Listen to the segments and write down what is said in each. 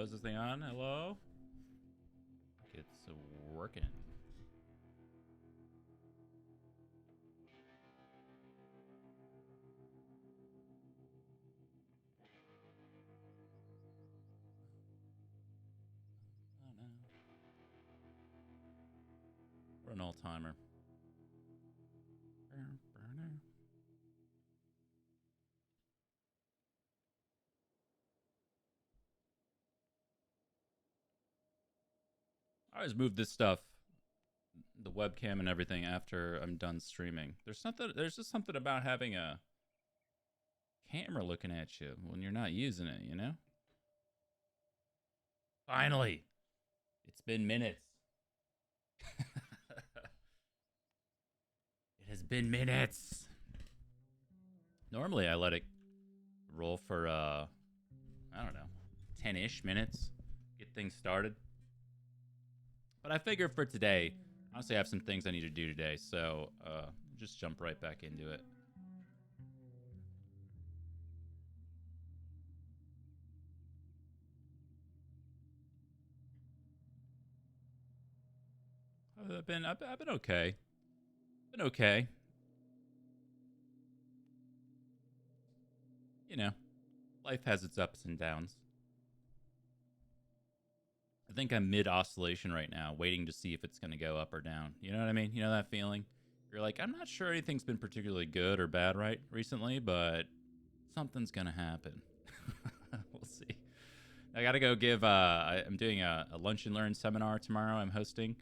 Is this thing on? Hello? It's working. Oh no. We're an all-timer. I always move this stuff, the webcam and everything, after I'm done streaming. There's just something about having a camera looking at you when you're not using it, you know? Finally! It's been minutes. It has been minutes. Normally I let it roll for I don't know, 10-ish minutes, get things started. But I figure for today, honestly, I have some things I need to do today, so just jump right back into it. I've been okay. Been okay. You know, life has its ups and downs. I think I'm mid oscillation right now, waiting to see if it's going to go up or down. You know what I mean? You know that feeling? You're like, I'm not sure anything's been particularly good or bad right recently, but something's going to happen. We'll see. I got to go give, I'm doing a lunch and learn seminar tomorrow I'm hosting,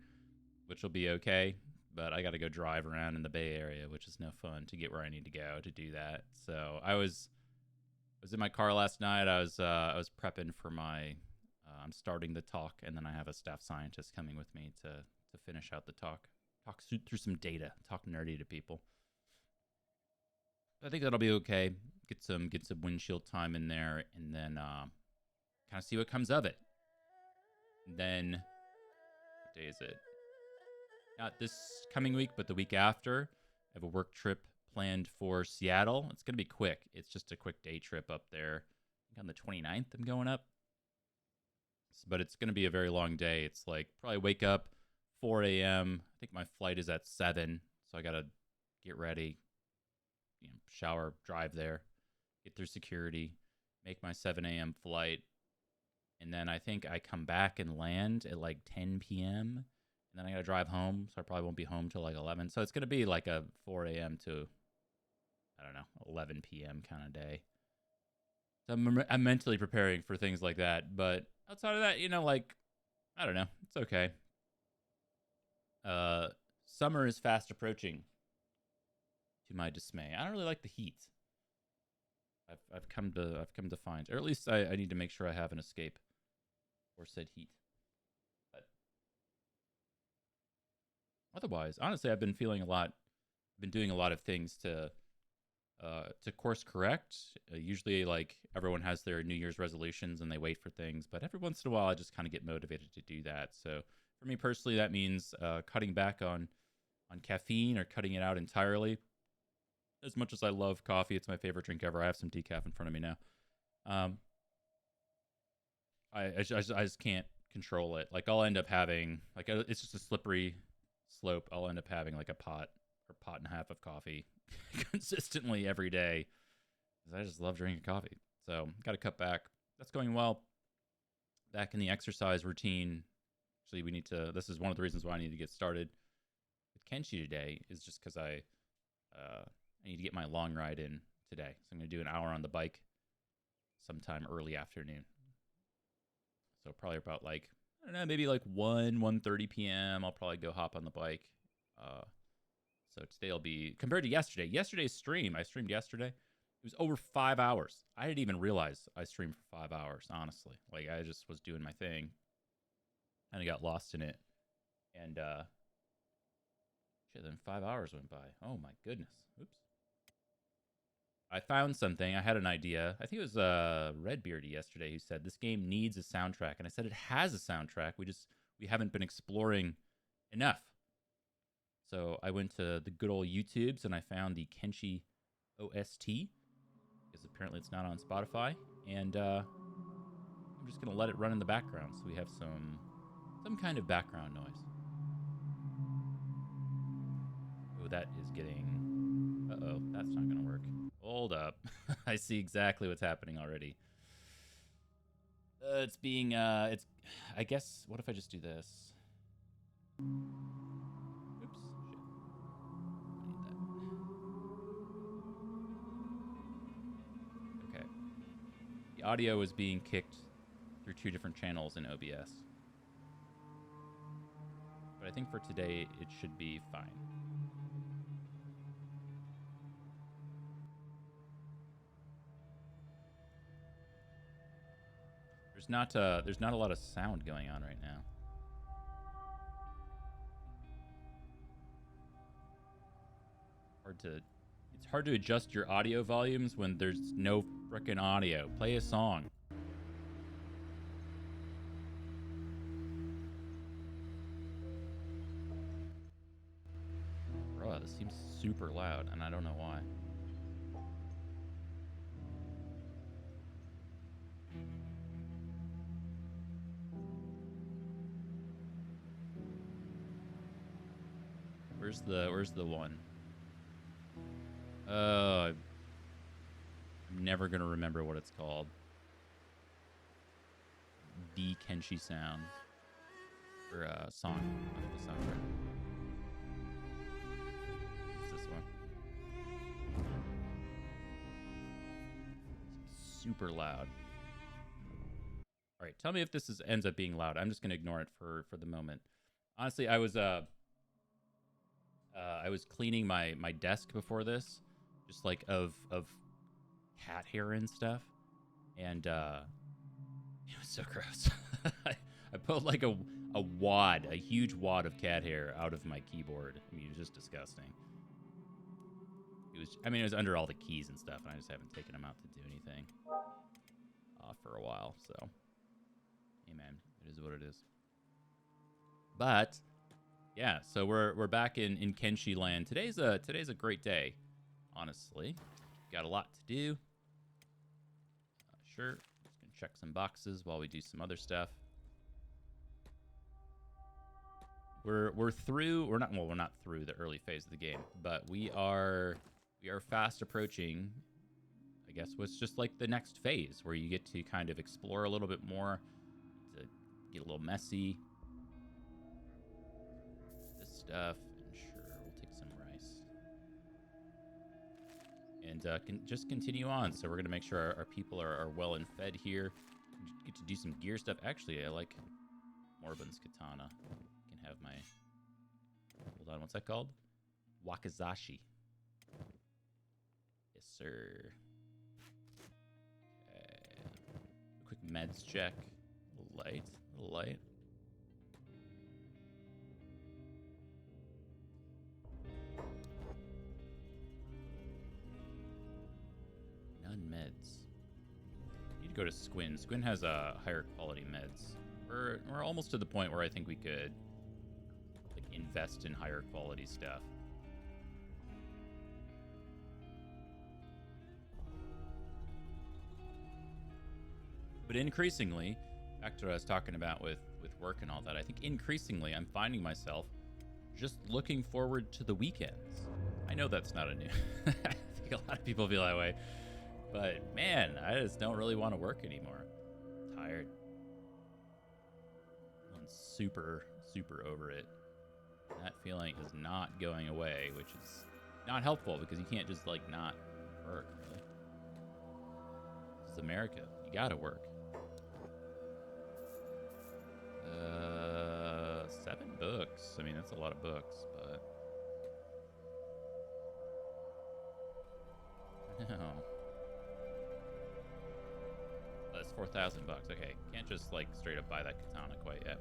which will be okay. But I got to go drive around in the Bay Area, which is no fun to get where I need to go to do that. So I was in my car last night. I was prepping for my I'm starting the talk, and then I have a staff scientist coming with me to finish out the talk through some data, talk nerdy to people. I think that'll be okay. Get some windshield time in there, and then kind of see what comes of it. And then what day is it? Not this coming week, but the week after. I have a work trip planned for Seattle. It's gonna be quick. It's just a quick day trip up there. I think on the 29th, I'm going up. But it's going to be a very long day. It's like probably wake up 4 a.m. I think my flight is at 7, so I got to get ready, shower, drive there, get through security, make my 7 a.m. flight, and then I think I come back and land at like 10 p.m., and then I got to drive home, so I probably won't be home till like 11. So it's going to be like a 4 a.m. to, I don't know, 11 p.m. kind of day. So I'm mentally preparing for things like that, but outside of that, like, I don't know. It's okay. Summer is fast approaching, to my dismay. I don't really like the heat. I've come to find, or at least I need to make sure I have an escape for said heat. But otherwise, honestly, I've been feeling a lot. I've been doing a lot of things to course correct. Usually, like, everyone has their New Year's resolutions and they wait for things, but every once in a while, I just kind of get motivated to do that. So for me personally, that means cutting back on caffeine or cutting it out entirely. As much as I love coffee, it's my favorite drink ever. I have some decaf in front of me now. I just can't control it. Like, I'll end up having, like, it's just a slippery slope. I'll end up having like a pot or pot and a half of coffee consistently every day, because I just love drinking coffee. So got to cut back. That's going well. Back in the exercise routine. Actually, this is one of the reasons why I need to get started with Kenshi today, is just because I need to get my long ride in today. So I'm going to do an hour on the bike sometime early afternoon. So probably about like, I don't know, maybe like 1:30 p.m. I'll probably go hop on the bike. So today will be, compared to yesterday. Yesterday's stream, I streamed yesterday. It was over 5 hours. I didn't even realize I streamed for 5 hours, honestly. Like, I just was doing my thing. And I got lost in it. And, then 5 hours went by. Oh my goodness. Oops. I found something. I had an idea. I think it was Redbeardy yesterday who said this game needs a soundtrack. And I said it has a soundtrack. We haven't been exploring enough. So I went to the good old YouTubes and I found the Kenshi OST, because apparently it's not on Spotify. And I'm I'm just gonna let it run in the background so we have some kind of background noise. Oh, that is getting... Uh-oh, that's not gonna work. Hold up. I see exactly what's happening already. It's being, it's... I guess, what if I just do this? Oops, shit. I need that. Okay. The audio is being kicked through 2 different channels in OBS. But I think for today, it should be fine. There's not a lot of sound going on right now. It's hard to adjust your audio volumes when there's no frickin' audio. Play a song. Bro, this seems super loud, and I don't know why. Where's the one? I'm never gonna remember what it's called. The Kenshi sound. Or song. Not the soundtrack. It's this one. Super loud. Alright, tell me if this ends up being loud. I'm just gonna ignore it for the moment. Honestly, I was cleaning my desk before this, just like of cat hair and stuff, and it was so gross. I pulled like a huge wad of cat hair out of my keyboard. I mean, it was just disgusting. It was under all the keys and stuff, and I just haven't taken them out to do anything for a while. So, hey man, it is what it is. But yeah, so we're back in Kenshi land. Today's a great day, honestly. Got a lot to do. Sure, just gonna check some boxes while we do some other stuff. We're through. We're not through the early phase of the game, but we are fast approaching. I guess what's just like the next phase where you get to kind of explore a little bit more, to get a little messy. Stuff, and sure, we'll take some rice and just continue on. So we're gonna make sure our people are well and fed here. Get to do some gear stuff. Actually, I like Morbin's katana. Can have my, hold on, what's that called? Wakizashi. Yes, sir. Okay. Quick meds check. A little light. Meds. Need to go to Squin. Squin has higher quality meds. We're almost to the point where I think we could like invest in higher quality stuff. But increasingly, back to what I was talking about with work and all that, I think increasingly I'm finding myself just looking forward to the weekends. I know that's not a new I think a lot of people feel that way. But man, I just don't really want to work anymore. I'm tired. I'm super over it. And that feeling is not going away, which is not helpful because you can't just like not work. Really. This is America. You gotta work. 7 books. I mean, that's a lot of books, but no. That's $4,000. Okay, can't just like straight up buy that katana quite yet.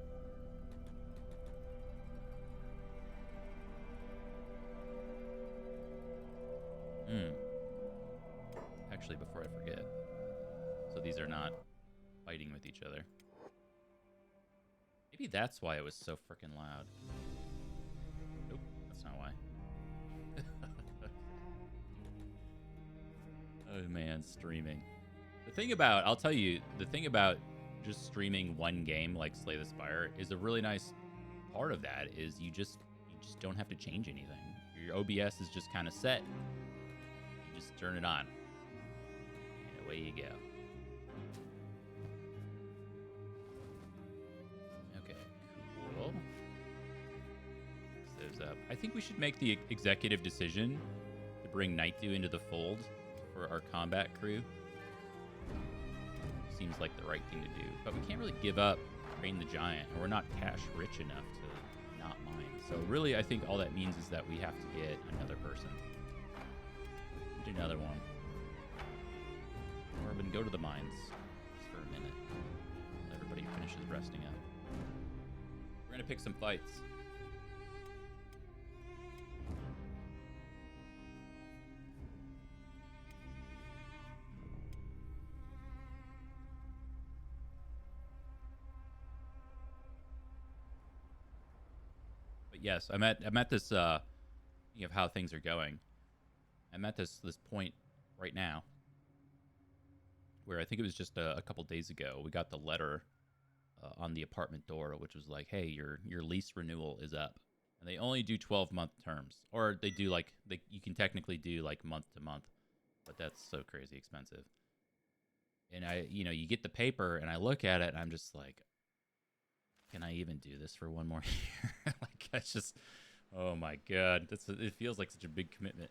Actually, before I forget, so these are not fighting with each other. Maybe that's why it was so freaking loud. Nope, that's not why. Oh man, streaming. The thing about, I'll tell you, the thing about just streaming one game like Slay the Spire is a really nice part of that. Is you just don't have to change anything. Your OBS is just kind of set. You just turn it on, and away you go. Okay, cool. Those up. I think we should make the executive decision to bring Nightdew into the fold for our combat crew. Seems like the right thing to do, but we can't really give up Train the Giant, and we're not cash rich enough to not mine. So really, I think all that means is that we have to get another person. Do another one. Corbin, go to the mines just for a minute. Everybody finishes resting up. We're gonna pick some fights. Yes, I'm at this of how things are going. I'm at this point right now where I think it was just a couple days ago we got the letter on the apartment door, which was like, hey, your lease renewal is up, and they only do 12-month terms, or they do you can technically do like month to month, but that's so crazy expensive. And you get the paper and I look at it and I'm just like, can I even do this for one more year? Like, that's just, oh my god, it feels like such a big commitment.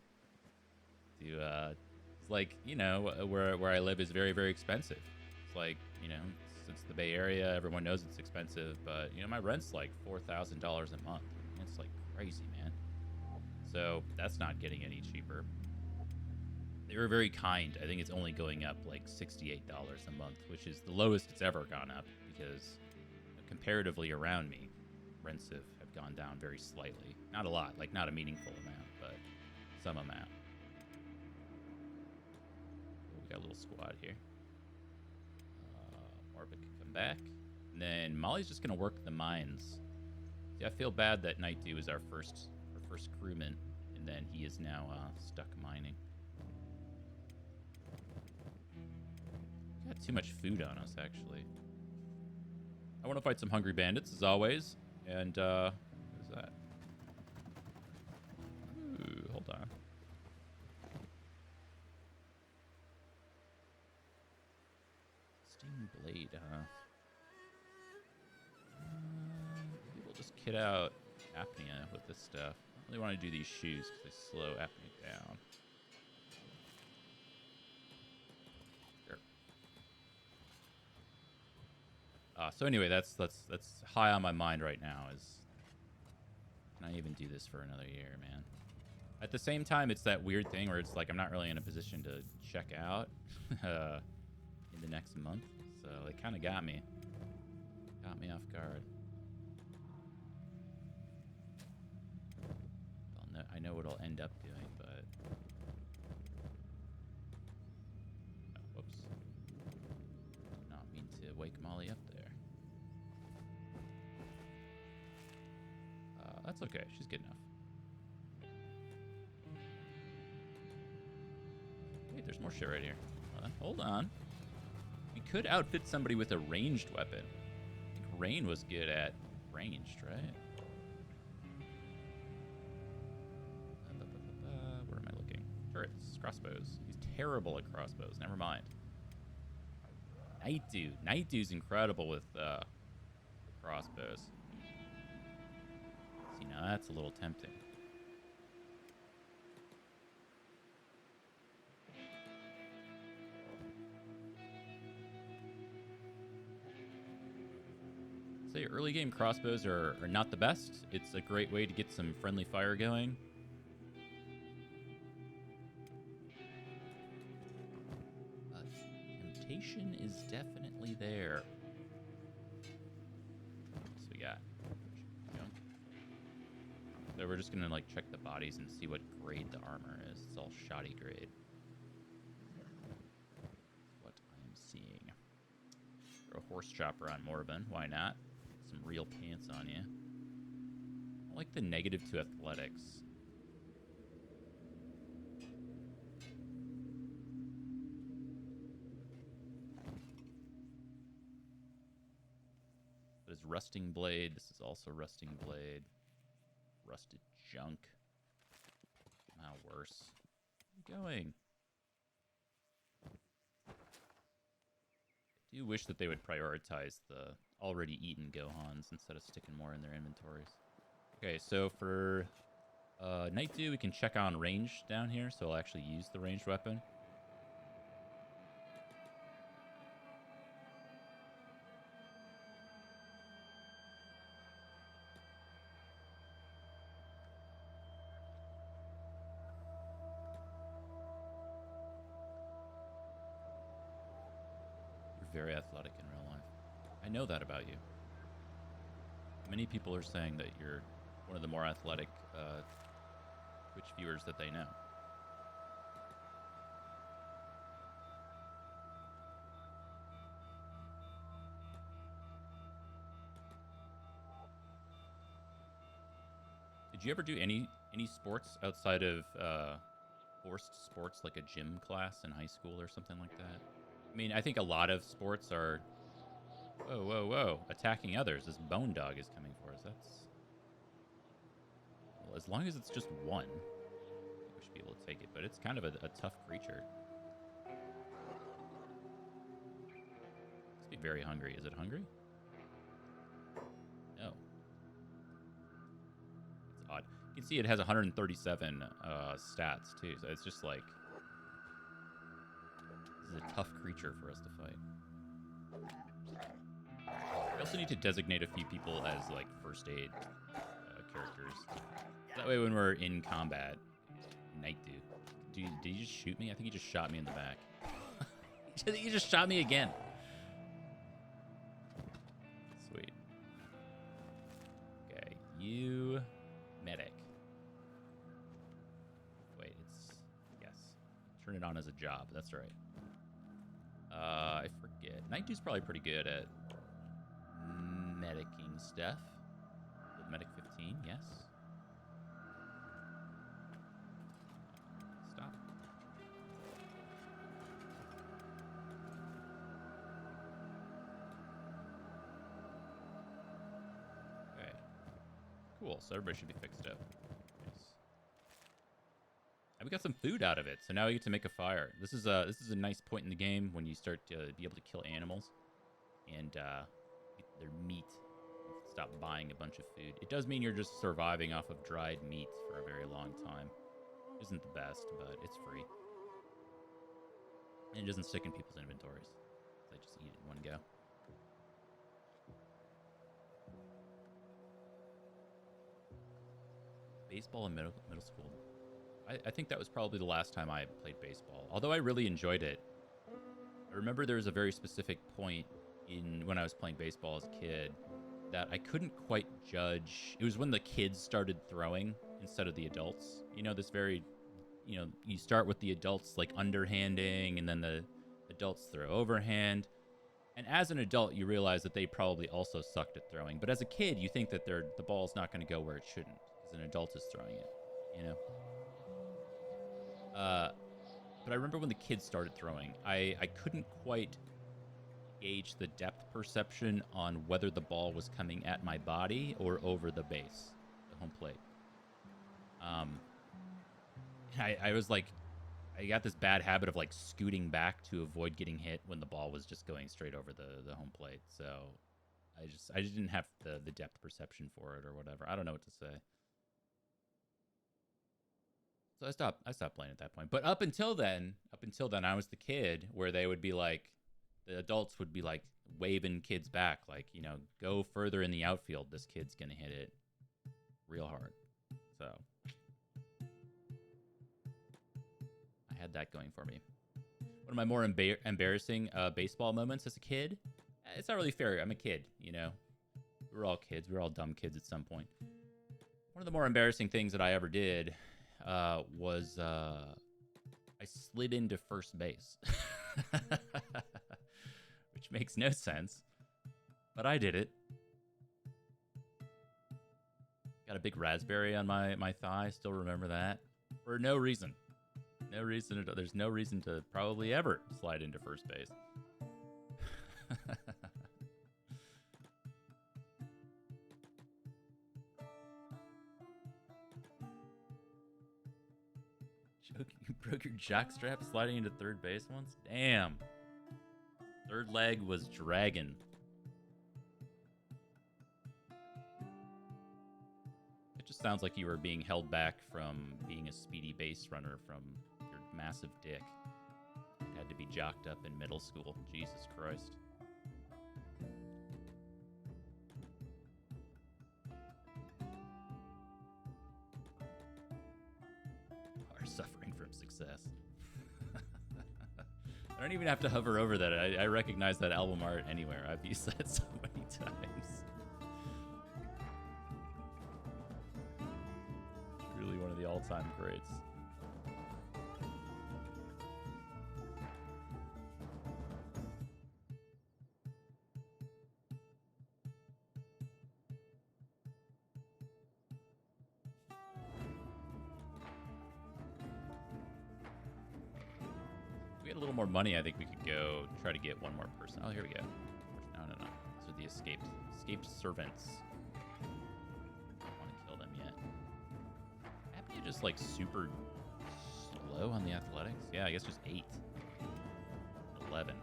To it's like, where I live is very, very expensive. It's like, it's the Bay Area, everyone knows it's expensive, but my rent's like $4,000 a month. It's like crazy, man. So that's not getting any cheaper. They were very kind. I think it's only going up like $68 a month, which is the lowest it's ever gone up, because comparatively around me, rents have gone down very slightly. Not a lot, like not a meaningful amount, but some amount. We got a little squad here. Marvin can come back. And then Molly's just going to work the mines. See, I feel bad that Nightdew is our first crewman, and then he is now stuck mining. We got too much food on us, actually. I want to fight some hungry bandits, as always. And, what is that? Ooh, hold on. Steam blade, huh? Maybe we'll just kit out apnea with this stuff. I don't really want to do these shoes because they slow apnea down. So anyway, that's high on my mind right now. Is can I even do this for another year, man? At the same time, it's that weird thing where it's like I'm not really in a position to check out in the next month, so it kind of got me off guard. Well, I know what I'll end up doing, but oh, whoops, did not mean to wake Molly up there. That's okay. She's good enough. Wait, there's more shit right here. Hold on. We could outfit somebody with a ranged weapon. I think Rain was good at ranged, right? Where am I looking? Turrets, crossbows. He's terrible at crossbows. Never mind. Nightdew. Nightdew's incredible with crossbows. See, now that's a little tempting. Say early game crossbows are not the best. It's a great way to get some friendly fire going. But temptation is definitely there. What we got? Junk. So we're just gonna like check the bodies and see what grade the armor is. It's all shoddy grade. What I am seeing. Throw a horse chopper on Morbin. Why not? Some real pants on you. I like the negative to athletics. is Rusting Blade. This is also Rusting Blade. Rusted Junk. Somehow worse. Where are you going? I do wish that they would prioritize the already eaten Gohans instead of sticking more in their inventories. Okay, so for Night Dew, we can check on range down here, so I'll actually use the ranged weapon. You're very athletic in real life. I know that about you. Many people are saying that you're one of the more athletic Twitch viewers that they know. Did you ever do any sports outside of forced sports, like a gym class in high school or something like that? I mean, I think a lot of sports are... Whoa, whoa, whoa. Attacking others. This bone dog is coming for us. That's... Well, as long as it's just one, we should be able to take it. But it's kind of a tough creature. Must be very hungry. Is it hungry? No. It's odd. You can see it has 137 stats, too. So it's just like... This is a tough creature for us to fight. We also need to designate a few people as, like, first aid characters. That way when we're in combat, Night Dew. Did he just shoot me? I think he just shot me in the back. He just shot me again. Sweet. Okay, you... Medic. Wait, it's... Yes. Turn it on as a job. That's right. I forget. Night Dew's probably pretty good at medicing stuff. With Medic 15, yes. Stop. Okay. Cool, so everybody should be fixed up. We got some food out of it, so now we get to make a fire. This is a nice point in the game when you start to be able to kill animals and get their meat. Stop buying a bunch of food. It does mean you're just surviving off of dried meat for a very long time. Isn't the best, but it's free. And it doesn't stick in people's inventories. They just eat it in one go. Baseball in middle school. I think that was probably the last time I played baseball. Although I really enjoyed it. I remember there was a very specific point when I was playing baseball as a kid that I couldn't quite judge. It was when the kids started throwing instead of the adults. You know, this very, you start with the adults like underhanding, and then the adults throw overhand. And as an adult, you realize that they probably also sucked at throwing. But as a kid, you think that the ball's not going to go where it shouldn't because an adult is throwing it, you know? But I remember when the kids started throwing, I couldn't quite gauge the depth perception on whether the ball was coming at my body or over the base, the home plate. I was like, I got this bad habit of like scooting back to avoid getting hit when the ball was just going straight over the home plate. So I just didn't have the depth perception for it or whatever. I don't know what to say. So I stopped playing at that point. But up until then, I was the kid where they would be like, the adults would be like waving kids back, like, go further in the outfield. This kid's gonna hit it real hard. So I had that going for me. One of my more embarrassing baseball moments as a kid. It's not really fair. I'm a kid, We're all kids. We're all dumb kids at some point. One of the more embarrassing things that I ever did was I slid into first base, which makes no sense, but I did it. Got a big raspberry on my thigh. Still remember that for no reason. There's no reason to probably ever slide into first base. Broke your jockstrap sliding into third base once? Damn. Third leg was dragging. It just sounds like you were being held back from being a speedy base runner from your massive dick. You had to be jocked up in middle school. Jesus Christ. Are suffering from success. I don't even have to hover over that. I recognize that album art anywhere. I've used that so many times. Really one of the all-time greats. If we had a little more money, I think we could go try to get one more person. Oh, here we go. No. These are the escaped servants. I don't want to kill them yet. Apnea just like super slow on the athletics. Yeah, I guess just 8. 11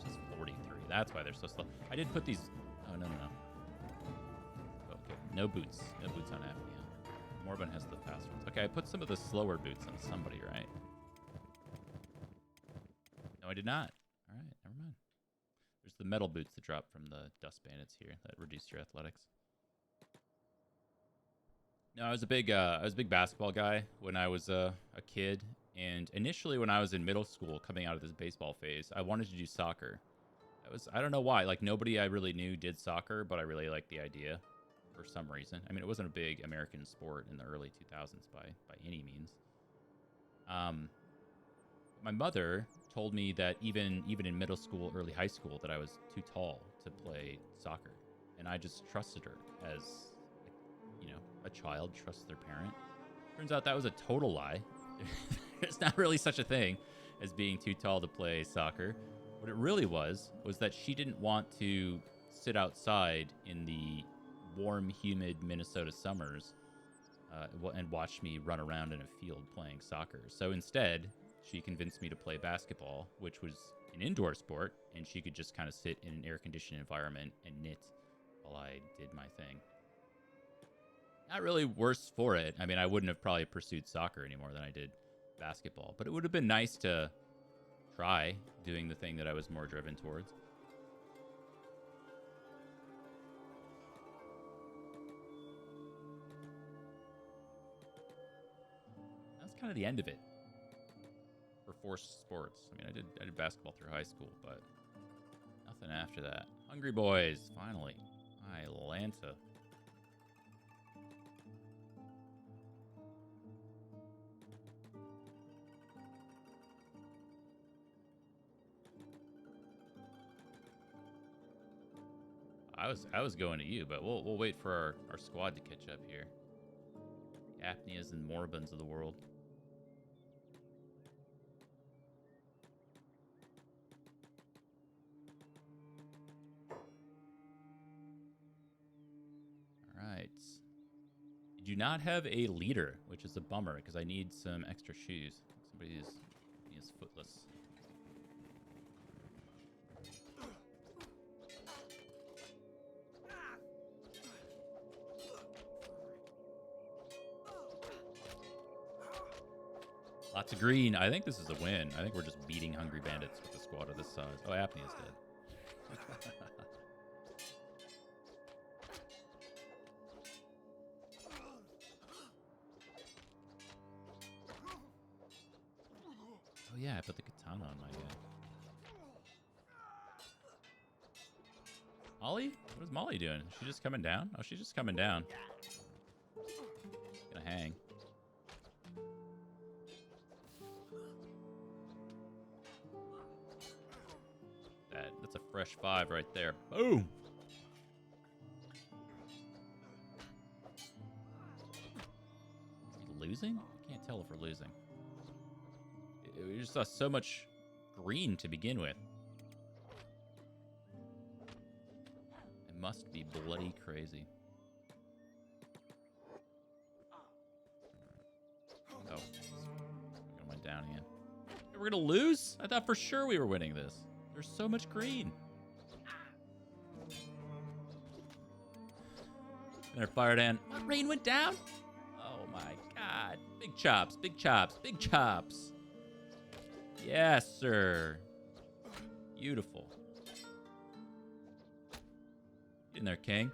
versus 43. That's why they're so slow. I did put these. Oh no. Okay, no boots. No boots on Apnea. Morbin has the fast ones. Okay, I put some of the slower boots on somebody, right? No, I did not. All right, never mind. There's the metal boots that drop from the dust bandits here that reduce your athletics. No, I was a big basketball guy when I was a kid, and initially when I was in middle school, coming out of this baseball phase, I wanted to do soccer. I don't know why. Like nobody I really knew did soccer, but I really liked the idea for some reason. I mean, it wasn't a big American sport in the early 2000s by any means. My mother told me that even in middle school, early high school, that I was too tall to play soccer, and I just trusted her as, a child trusts their parent. Turns out that was a total lie. There's not really such a thing as being too tall to play soccer. What it really was that she didn't want to sit outside in the warm, humid Minnesota summers and watch me run around in a field playing soccer. So instead, she convinced me to play basketball, which was an indoor sport, and she could just kind of sit in an air-conditioned environment and knit while I did my thing. Not really worse for it. I mean, I wouldn't have probably pursued soccer any more than I did basketball, but it would have been nice to try doing the thing that I was more driven towards. That's kind of the end of it for forced sports. I mean, I did basketball through high school, but nothing after that. Hungry Boys, finally. Atlanta. I was going to you, but we'll wait for our squad to catch up here. The Apneas and Moribunds of the world. Alright. You do not have a leader, which is a bummer, because I need some extra shoes. Somebody is footless. Lots of green. I think this is a win. I think we're just beating Hungry Bandits with a squad of this size. Oh, Apnea's dead. Oh, yeah, I put the katana on my guy. Molly? What is Molly doing? Is she just coming down? Oh, she's just coming down. Gonna hang. That's a fresh 5 right there. Boom! Is he losing? I can't tell if we're losing. We just saw so much green to begin with. It must be bloody crazy. Oh, it went down again. We're going to lose? I thought for sure we were winning this. There's so much green. There, Fire Dan. What, rain went down? Oh my god. Big chops, big chops, big chops. Yes, sir. Beautiful. Get in there, King.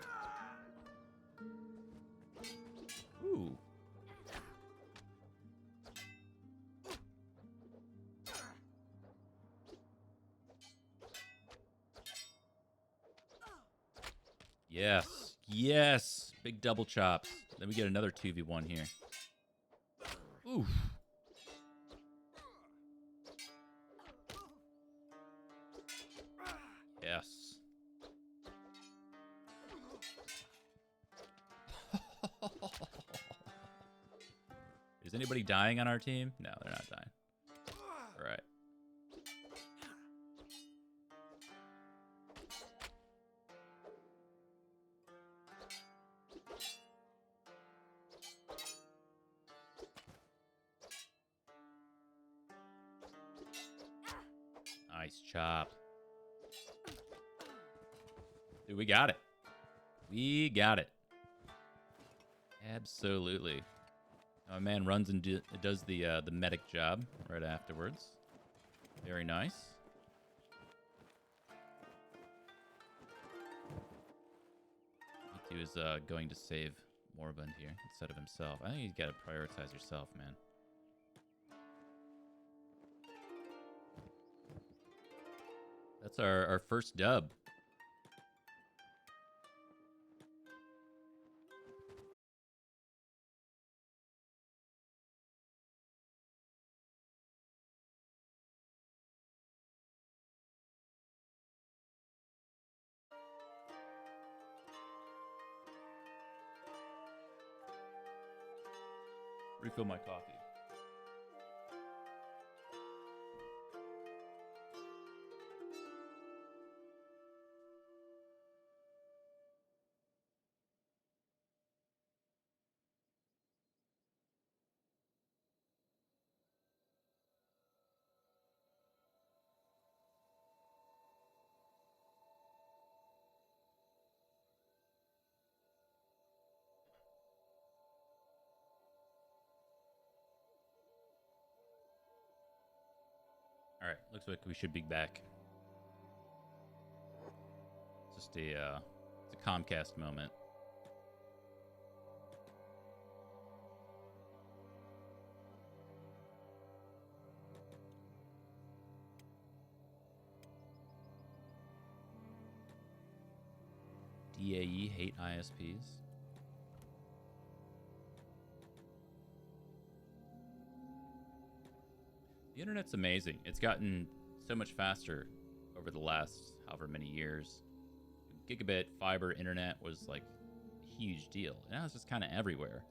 Ooh. Yes. Yes. Big double chops. Then we get another 2v1 here. Oof. Yes. Is anybody dying on our team? No, they're not dying. All right. Nice chop. Dude, we got it. We got it. Absolutely. My man runs and does the medic job right afterwards. Very nice. He was going to save Moribund here instead of himself. I think you got to prioritize yourself, man. That's our first dub. Refill my coffee. All right, looks like we should be back. It's just it's a Comcast moment. DAE hate ISPs. The internet's amazing. It's gotten so much faster over the last however many years. Gigabit fiber internet was like a huge deal. Now it's just kind of everywhere.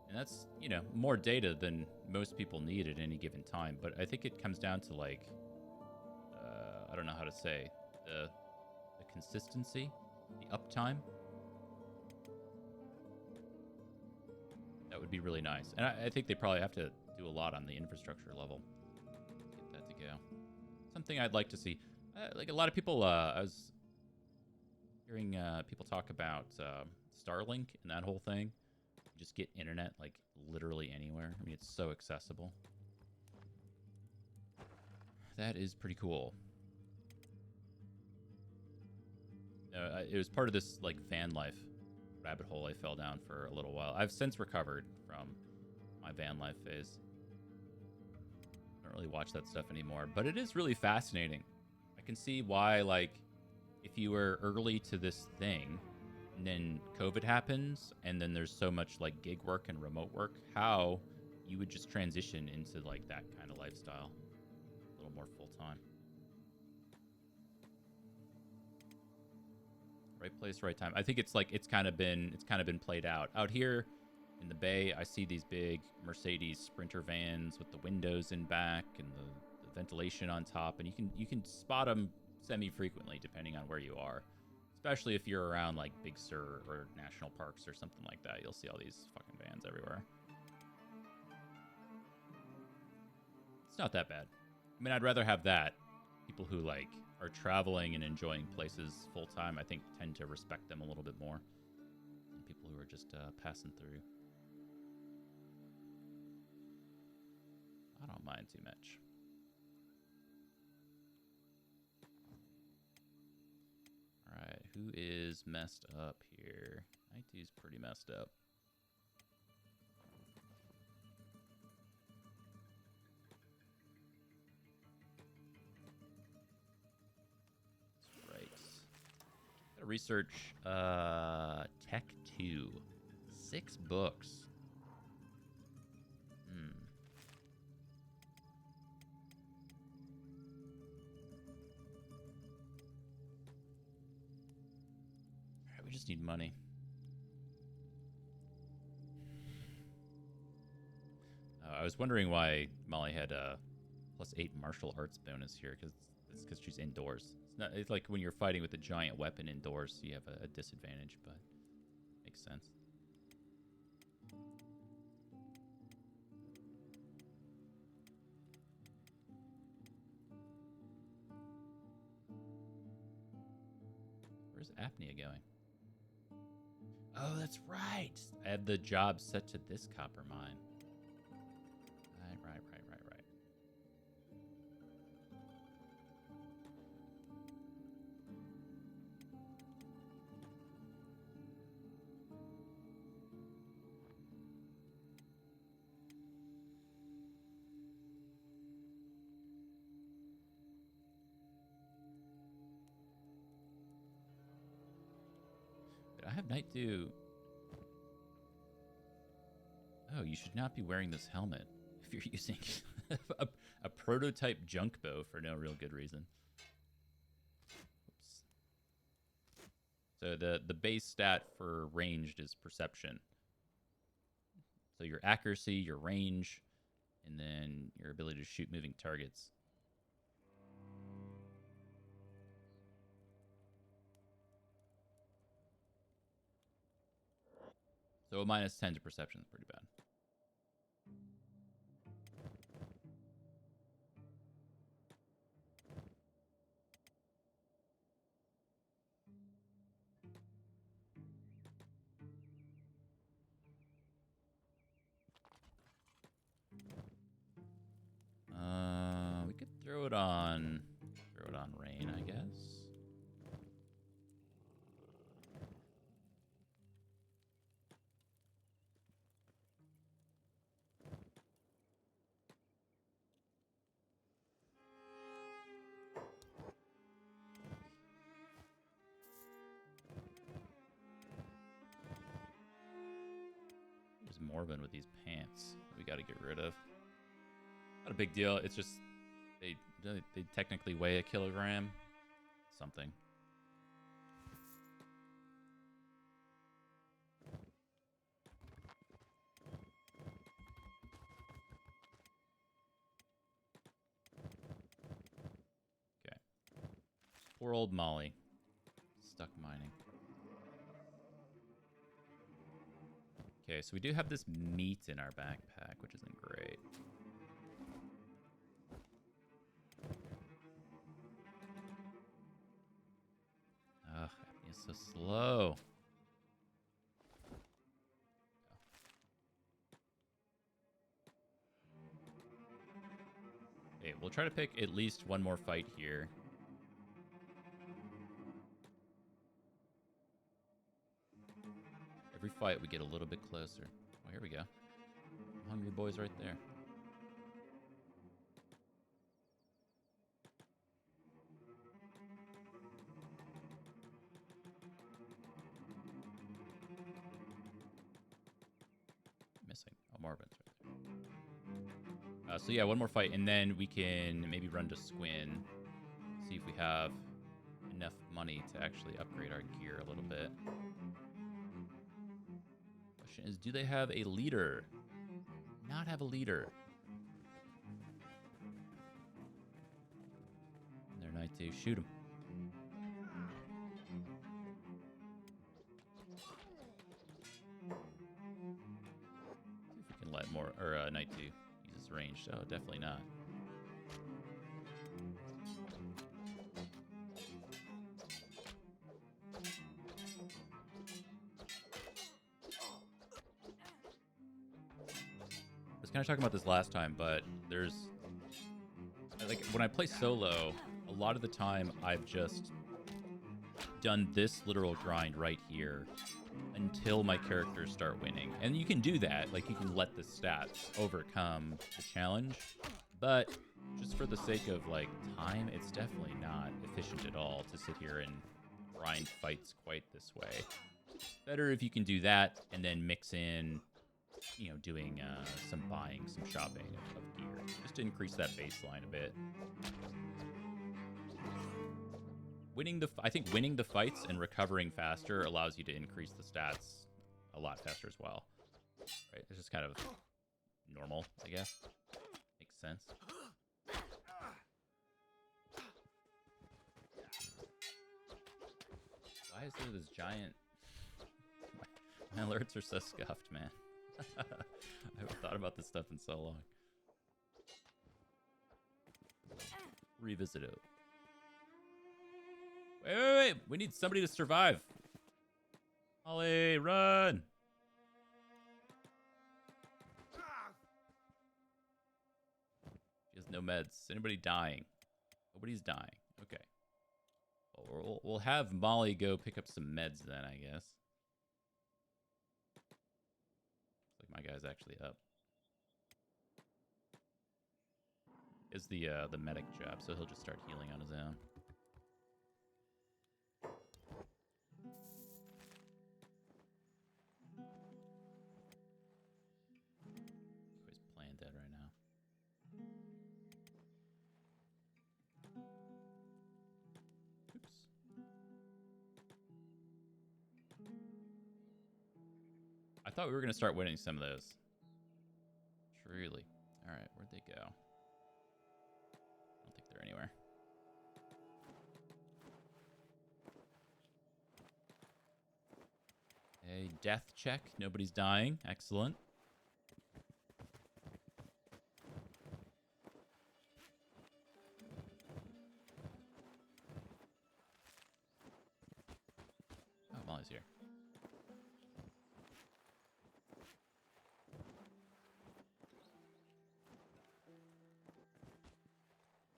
And that's, you know, more data than most people need at any given time. But I think it comes down to like, I don't know how to say, the consistency, the uptime. That would be really nice. And I think they probably have to do a lot on the infrastructure level to get that to go. Something I'd like to see. Like a lot of people, I was hearing people talk about Starlink and that whole thing. You just get internet like literally anywhere. I mean, it's so accessible. That is pretty cool. It was part of this like van life rabbit hole I fell down for a little while. I've since recovered from my van life phase. I don't really watch that stuff anymore, but it is really fascinating. I can see why, like, if you were early to this thing and then COVID happens and then there's so much like gig work and remote work, how you would just transition into like that kind of lifestyle a little more full time. Right place, right time. I think it's like it's kind of been played out here in the Bay. I see these big Mercedes Sprinter vans with the windows in back and the ventilation on top, and you can spot them semi-frequently depending on where you are. Especially if you're around like Big Sur or national parks or something like that, you'll see all these fucking vans everywhere. not that bad. I mean, I'd rather have that. People who like are traveling and enjoying places full time, I think, tend to respect them a little bit more than people who are just passing through. I don't mind too much. All right, who is messed up here? Night 2's pretty messed up. Research Tech 2. 6 books. Alright, we just need money. I was wondering why Molly had a +8 martial arts bonus here, because it's because she's indoors. It's like when you're fighting with a giant weapon indoors, you have a disadvantage, but makes sense. Where's Apnea going? Oh, that's right. I had the job set to this copper mine. Right. I have Night 2. Oh, you should not be wearing this helmet if you're using a prototype junk bow for no real good reason. Oops. So the base stat for ranged is perception. So your accuracy, your range, and then your ability to shoot moving targets. So a -10 to perception is pretty bad. We could throw it on rain, I guess. There's Morbin with these pants that we got to get rid of. Not a big deal. It's just they technically weigh a kilogram. Something. Okay. Poor old Molly. Stuck mining. Okay, so we do have this meat in our backpack, which isn't great. Ugh, it's so slow. Okay, we'll try to pick at least one more fight here. Every fight we get a little bit closer. Oh, here we go. Hungry boys right there. Missing. Oh, Marvin's right there. So yeah, one more fight, and then we can maybe run to Squin. See if we have enough money to actually upgrade our gear a little bit. Question is, do they have a leader? Not have a leader. And their Night 2, shoot him. See if we can let more, or Night 2 use his range. Oh, definitely not. was kind of talking about this last time, but there's like when I play solo, a lot of the time I've just done this literal grind right here until my characters start winning. And you can do that, like you can let the stats overcome the challenge, but just for the sake of like time, it's definitely not efficient at all to sit here and grind fights quite this way. Better if you can do that and then mix in, you know, doing some buying, some shopping of gear, just to increase that baseline a bit. I think winning the fights and recovering faster allows you to increase the stats a lot faster as well. Right? It's just kind of normal, I guess. Makes sense. Why is there this giant... My alerts are so scuffed, man. I haven't thought about this stuff in so long. Revisit it. Wait. We need somebody to survive. Ollie, run. She has no meds. Anybody dying? Nobody's dying. Okay. Well, we'll have Molly go pick up some meds then, I guess. Looks like my guy's actually up. Is the medic job, so he'll just start healing on his own. He's playing dead right now. Oops. I thought we were gonna start winning some of those. Truly. All right, where'd they go? I don't think they're anywhere. A death check. Nobody's dying. Excellent. Oh, Molly's here.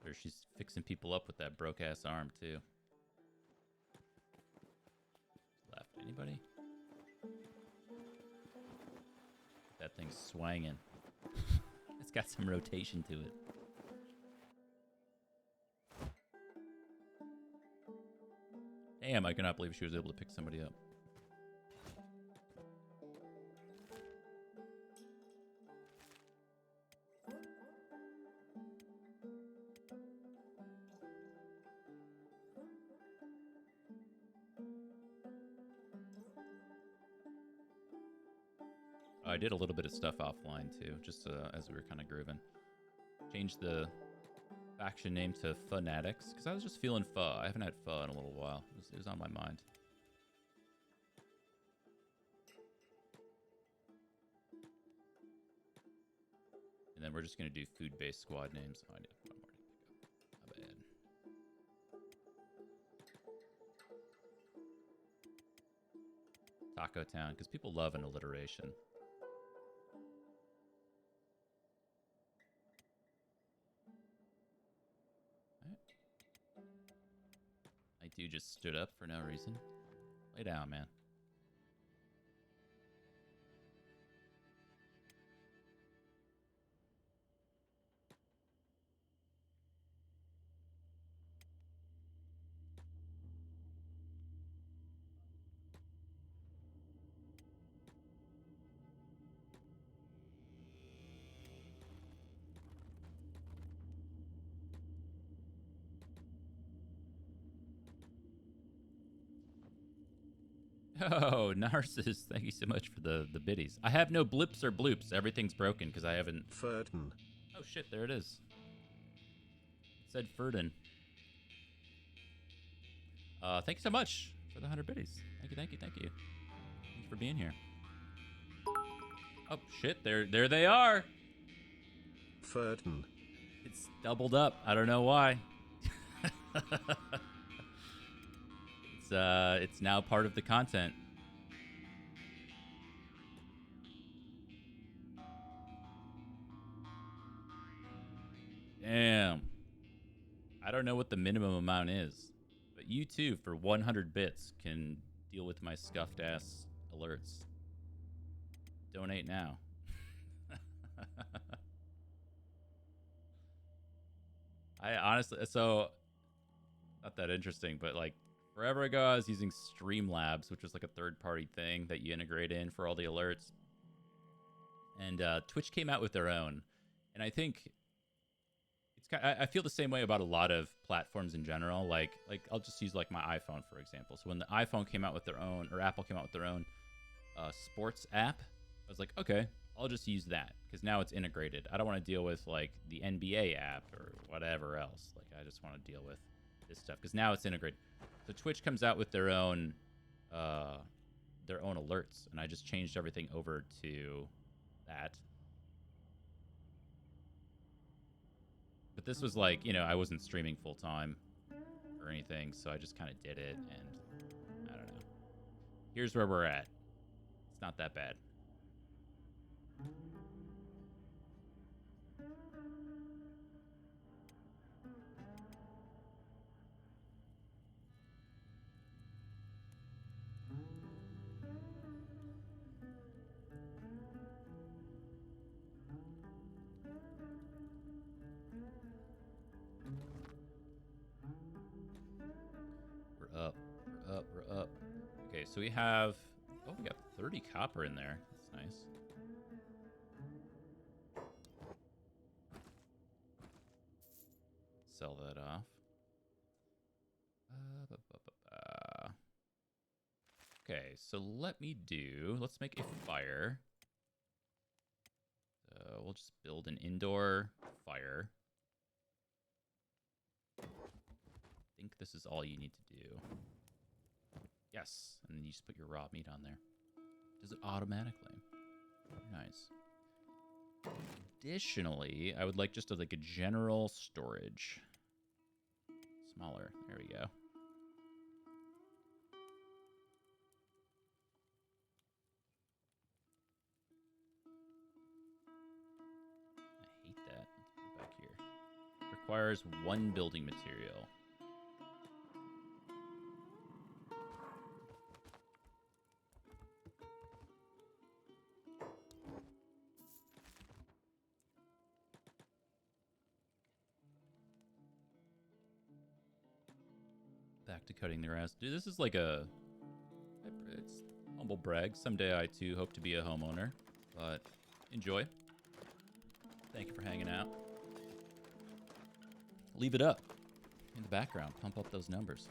Or she's fixing people up with that broke-ass arm, too. Left. Anybody? That thing's swanging. It's got some rotation to it. Damn, I cannot believe she was able to pick somebody up. I did a little bit of stuff offline too, just as we were kind of grooving. Changed the faction name to Fanatics, because I was just feeling pho. I haven't had pho in a little while. It was on my mind. And then we're just going to do food-based squad names. Oh, I need one more to pick up. How bad. Taco Town, because people love an alliteration. Dude just stood up for no reason. Lay down, man. Oh, Narcissus, thank you so much for the biddies. I have no blips or bloops. Everything's broken because I haven't... Furden. Oh, shit, there it is. It said Furden. Thank you so much for the 100 biddies. Thank you. Thank you for being here. Oh, shit, there they are. Furden. It's doubled up. I don't know why. It's now part of the content. don't know what the minimum amount is, but you too, for 100 bits, can deal with my scuffed ass alerts. Donate now. I honestly, so not that interesting, but like forever ago, I was using Streamlabs, which is like a third-party thing that you integrate in for all the alerts. And Twitch came out with their own, and I think it's I feel the same way about a lot of platforms in general. Like I'll just use like my iPhone for example. So when the iPhone came out with their own, or Apple came out with their own sports app, I was like, okay, I'll just use that because now it's integrated. I don't want to deal with like the NBA app or whatever else. Like I just want to deal with this stuff because now it's integrated. So Twitch comes out with their own alerts, and I just changed everything over to that. But this was like, you know, I wasn't streaming full time or anything, so I just kind of did it, and I don't know. Here's where we're at. It's not that bad. We're up. We're up. We're up. Okay, so we have... Oh, we got 30 copper in there. That's nice. Sell that off. Okay, so let's make a fire. We'll just build an indoor fire. I think this is all you need to do. Yes, and then you just put your raw meat on there. Does it automatically? Nice. Additionally, I would like just like a general storage. Smaller. There we go. I hate that. Let's put it back here. Requires 1 building material. Back to cutting the grass. Dude, this is like it's humble brag. Someday I too hope to be a homeowner, but enjoy. Thank you for hanging out. Leave it up in the background. Pump up those numbers.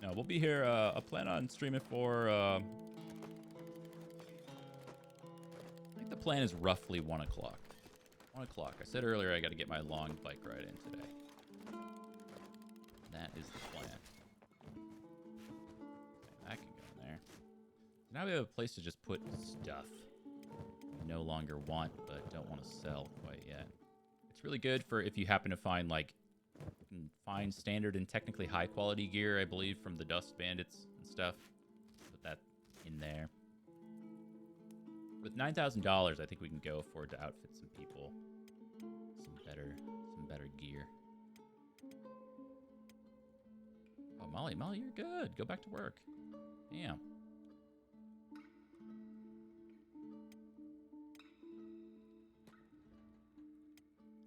No, we'll be here. I plan on streaming for... I think the plan is roughly 1 o'clock. 1 o'clock. I said earlier I got to get my long bike ride in today. That is the plan. Okay, that can go in there. Now we have a place to just put stuff I no longer want, but don't want to sell quite yet. It's really good for if you happen to find, like, you can find standard and technically high quality gear, I believe, from the Dust Bandits and stuff. Put that in there. With $9,000, I think we can go afford to outfit some people. Some better gear. Oh, Molly, you're good. Go back to work. Damn.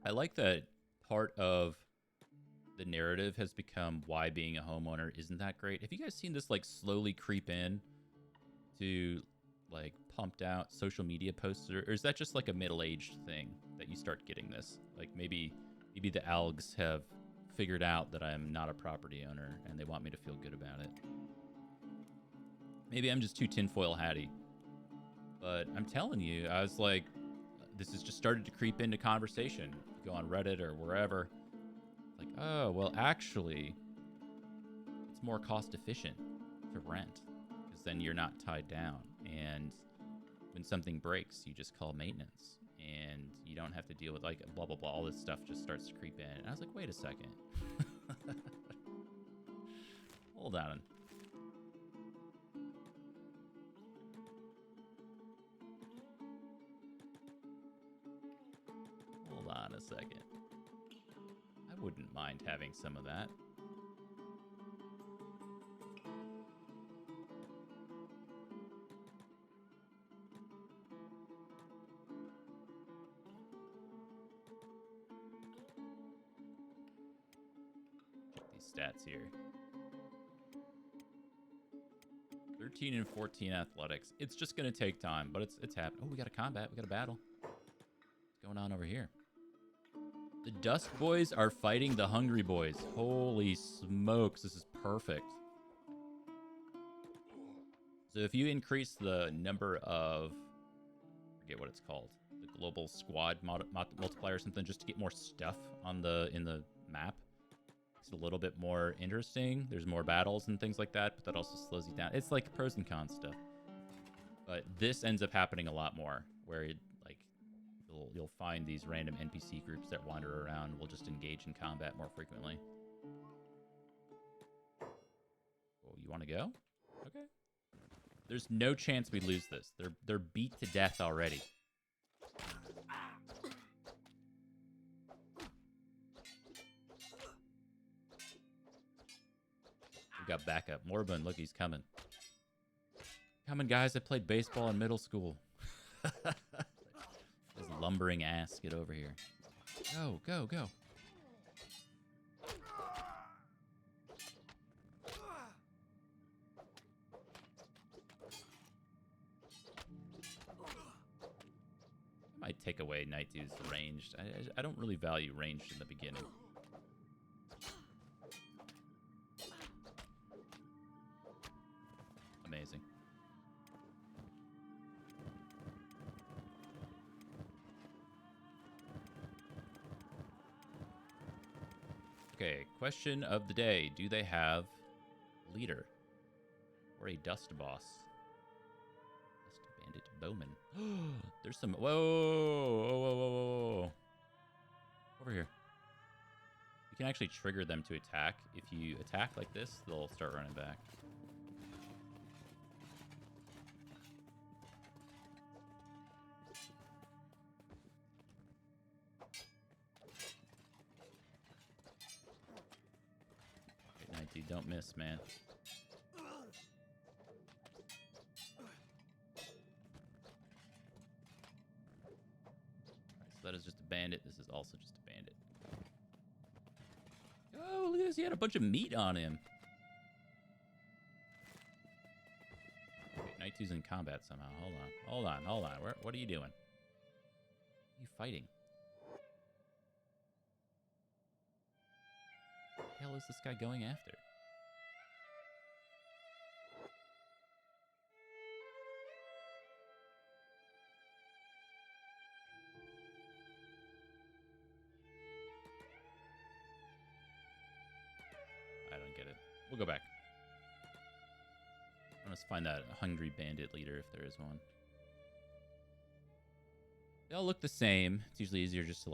I like that part of the narrative has become why being a homeowner isn't that great. Have you guys seen this like slowly creep in to like pumped out social media posts, or is that just like a middle-aged thing that you start getting this? Like maybe the algs have figured out that I'm not a property owner and they want me to feel good about it. Maybe I'm just too tinfoil hatty. But I'm telling you, I was like, this has just started to creep into conversation. You go on Reddit or wherever. Like, oh, well, actually, it's more cost efficient to rent because then you're not tied down. And when something breaks, you just call maintenance and you don't have to deal with like blah, blah, blah. All this stuff just starts to creep in. And I was like, wait a second. Hold on. Hold on a second. I wouldn't mind having some of that. These stats here. 13 and 14 athletics. It's just going to take time, but it's happening. Oh, we got a combat. We got a battle. What's going on over here? The Dust Boys are fighting the Hungry Boys. Holy smokes, this is perfect. So if you increase the number of, I forget what it's called, the global squad multiplier or something, just to get more stuff on in the map, it's a little bit more interesting. There's more battles and things like that, but that also slows you down. It's like pros and cons stuff. But this ends up happening a lot more, where you'll find these random NPC groups that wander around and will just engage in combat more frequently. Oh, you want to go? Okay. There's no chance we lose this. They're beat to death already. We got backup. Morbin, look, he's coming. Coming, guys. I played baseball in middle school. His lumbering ass, get over here. Go, go, go. I might take away Night 2's ranged. I don't really value ranged in the beginning. Amazing. Okay, question of the day. Do they have leader or a dust boss? Dust bandit bowman. There's some. Whoa, whoa, whoa, whoa, whoa. Over here. You can actually trigger them to attack. If you attack like this, they'll start running back. Dude, don't miss, man. Alright, so that is just a bandit. This is also just a bandit. Oh, look at this. He had a bunch of meat on him. Okay, Night 2's in combat somehow. Hold on. Hold on. Hold on. What are you doing? What are you fighting? What the hell is this guy going after? I don't get it. We'll go back. Let's find that hungry bandit leader if there is one. They all look the same. It's usually easier just to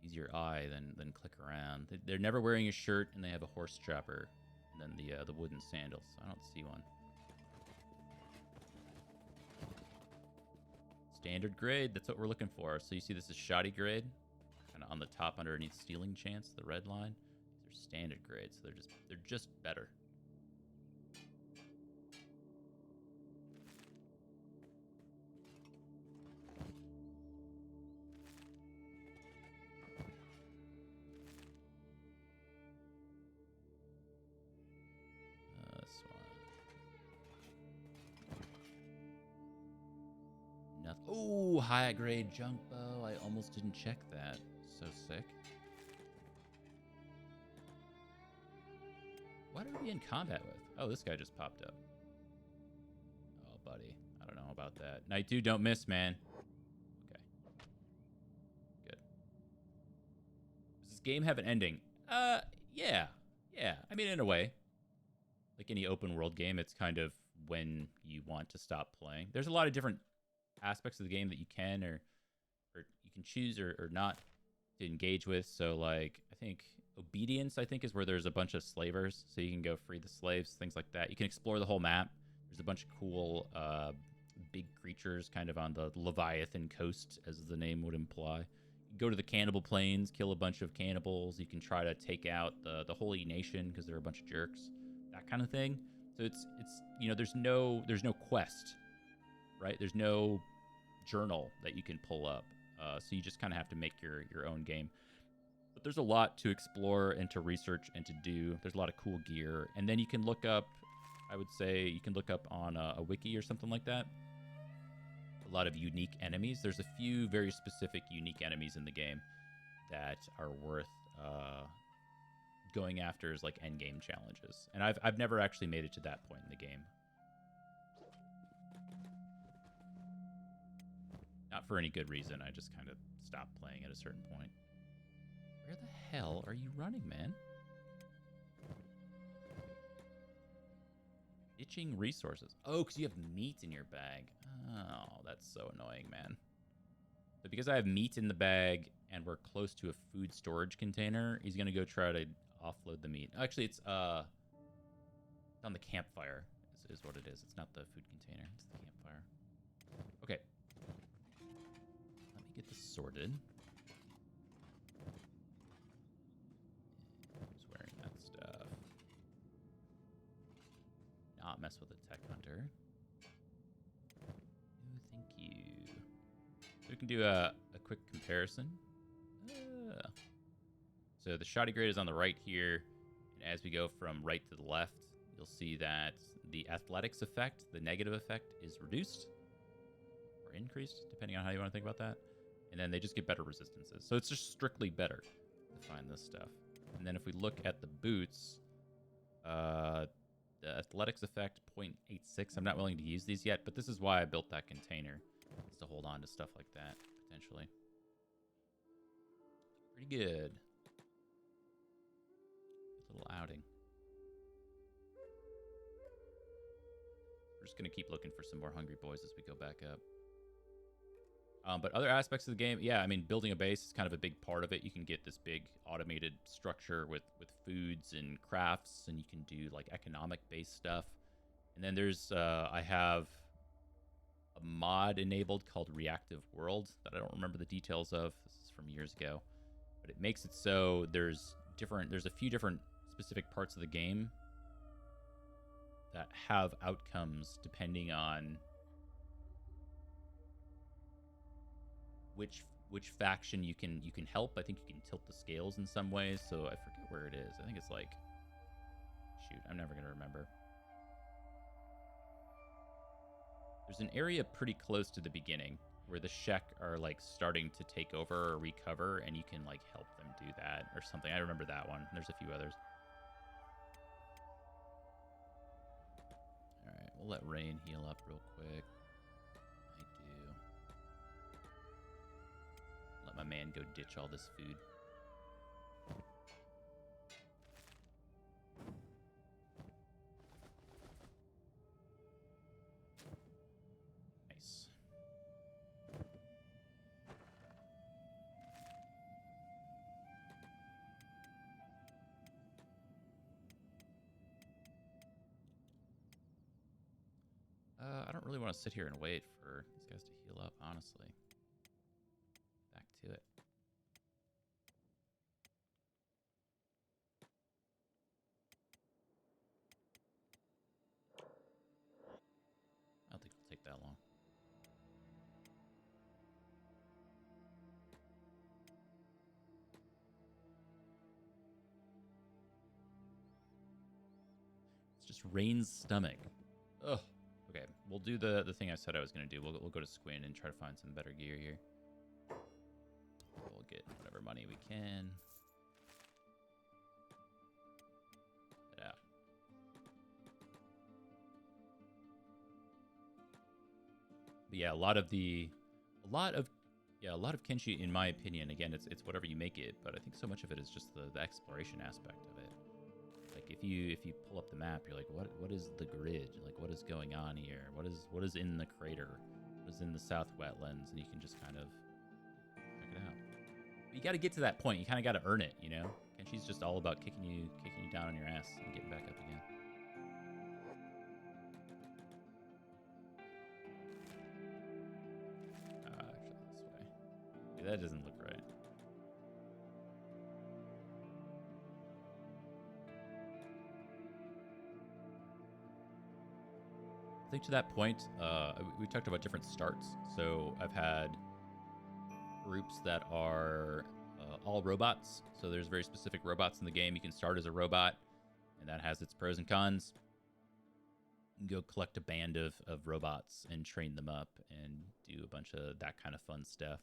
use your eye than click around. They're never wearing a shirt, and they have a horse trapper, and then the wooden sandals. I don't see one. Standard grade. That's what we're looking for. So you see this is shoddy grade, kind of on the top underneath stealing chance, the red line. These are standard grades, so they're just better. Oh, high grade junk bow. I almost didn't check that. So sick. What are we in combat with? Oh, this guy just popped up. Oh, buddy. I don't know about that. Night 2, don't miss, man. Okay. Good. Does this game have an ending? Yeah. Yeah. I mean, in a way. Like any open world game, it's kind of when you want to stop playing. There's a lot of different aspects of the game that you can or you can choose or not to engage with. So like I think obedience is where there's a bunch of slavers, so you can go free the slaves, things like that. You can explore the whole map. There's a bunch of cool big creatures kind of on the Leviathan coast, as the name would imply. go to the cannibal plains, kill a bunch of cannibals. You can try to take out the Holy Nation because they're a bunch of jerks, that kind of thing. So it's there's no quest, right? There's no journal that you can pull up. So you just kind of have to make your own game. But there's a lot to explore and to research and to do. There's a lot of cool gear, and then you can look up. I would say you can look up on a wiki or something like that. A lot of unique enemies. There's a few very specific unique enemies in the game that are worth going after as like end game challenges. And I've never actually made it to that point in the game. Not for any good reason. I just kind of stopped playing at a certain point. Where the hell are you running, man? Itching resources. Oh, because you have meat in your bag. Oh, that's so annoying, man. But because I have meat in the bag and we're close to a food storage container, he's going to go try to offload the meat. Actually, it's on the campfire is what it is. It's not the food container. It's the campfire. Okay. Let me get this sorted. Who's wearing that stuff? Not mess with a tech hunter. Oh, thank you. So we can do a quick comparison. So the shoddy grade is on the right here. And as we go from right to the left, you'll see that the athletics effect, the negative effect, is reduced or increased, depending on how you want to think about that. And then they just get better resistances. So it's just strictly better to find this stuff. And then if we look at the boots, the athletics effect, 0.86. I'm not willing to use these yet, but this is why I built that container. Is to hold on to stuff like that, potentially. Pretty good. Little outing. We're just going to keep looking for some more hungry boys as we go back up. But other aspects of the game, yeah, I mean, building a base is kind of a big part of it. You can get this big automated structure with foods and crafts, and you can do like economic-based stuff. And then there's, I have a mod enabled called Reactive World that I don't remember the details of. This is from years ago. But it makes it so there's a few different specific parts of the game that have outcomes depending on which faction you can help. I think you can tilt the scales in some ways, so I forget where it is. I think it's like, shoot, I'm never gonna remember. There's an area pretty close to the beginning where the Shek are like starting to take over or recover, and you can like help them do that or something. I remember that one. There's a few others. All right, we'll let Rain heal up real quick. Let my man go ditch all this food. Nice. I don't really want to sit here and wait for these guys to heal up, honestly. Back to it. I don't think it'll take that long. It's just Rain's stomach. Ugh. Okay, we'll do the thing I said I was going to do. We'll go to Squin and try to find some better gear here. We'll get whatever money we can. Get out. But yeah, a lot of Kenshi, in my opinion, again, it's whatever you make it, but I think so much of it is just the exploration aspect of it. Like if you pull up the map, you're like, what is the grid? Like what is going on here? What is in the crater? What is in the south wetlands? And you can just kind of check it out. But you got to get to that point. You kind of got to earn it, you know. Kenshi's just all about kicking you down on your ass and getting back up again. Actually, this way. Yeah, that doesn't look right. I think to that point, we talked about different starts. So I've had groups that are all robots. So there's very specific robots in the game. You can start as a robot, and that has its pros and cons. You can go collect a band of robots and train them up and do a bunch of that kind of fun stuff.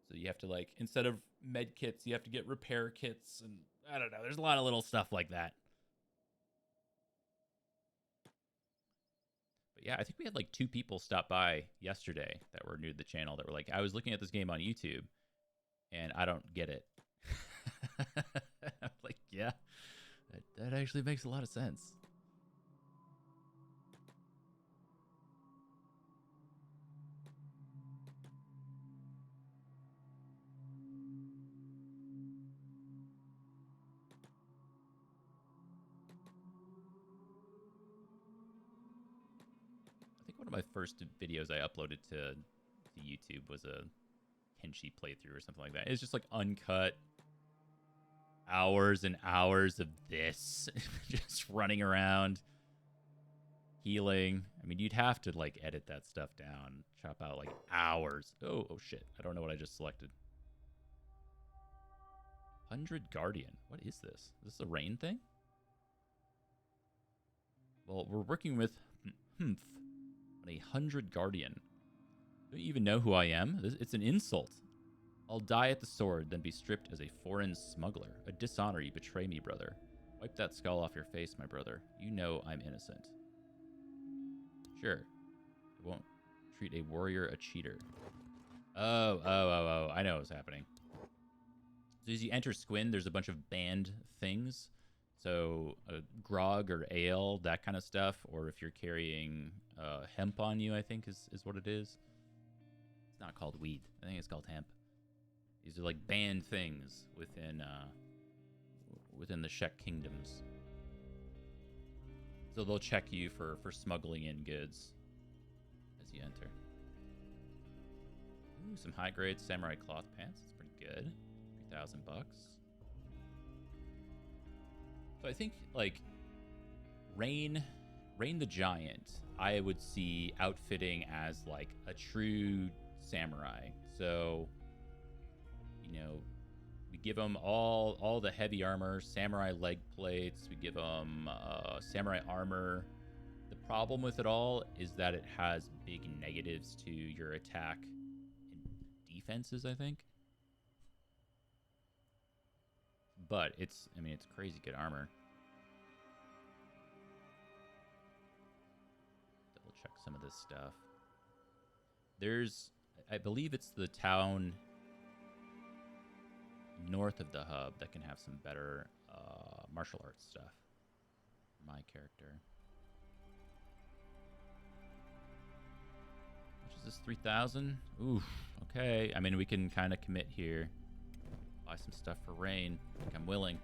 So you have to, like, instead of med kits, you have to get repair kits, and I don't know. There's a lot of little stuff like that. But yeah, I think we had like 2 people stop by yesterday that were new to the channel that were like, I was looking at this game on YouTube and I don't get it. I'm like, yeah, that actually makes a lot of sense. I think one of my first videos I uploaded to YouTube was a Kenshi playthrough or something like that. It's just like uncut hours and hours of this, just running around, healing. I mean, you'd have to like edit that stuff down, chop out like hours. Oh shit! I don't know what I just selected. 100 Guardian. What is this? Is this a rain thing? Well, we're working with on a 100 Guardian. Don't you even know who I am? It's an insult. I'll die at the sword, then be stripped as a foreign smuggler. A dishonor, you betray me, brother. Wipe that skull off your face, my brother. You know I'm innocent. Sure. I won't treat a warrior a cheater. Oh. I know what's happening. So as you enter Squin, there's a bunch of banned things. So grog or ale, that kind of stuff. Or if you're carrying hemp on you, I think is what it is. It's not called weed. I think it's called hemp. These are like banned things within the Shek kingdoms. So they'll check you for smuggling in goods as you enter. Ooh, some high grade samurai cloth pants. That's pretty good. $3,000. So I think like Rain the Giant, I would see outfitting as like a true samurai. So, you know, we give them all the heavy armor, samurai leg plates. We give them samurai armor. The problem with it all is that it has big negatives to your attack and defenses, I think. But it's crazy good armor. Double check some of this stuff. I believe it's the town north of the hub that can have some better martial arts stuff. My character. Which is this 3,000? Oof. Okay. I mean, we can kind of commit here. Buy some stuff for Rain. I think I'm willing.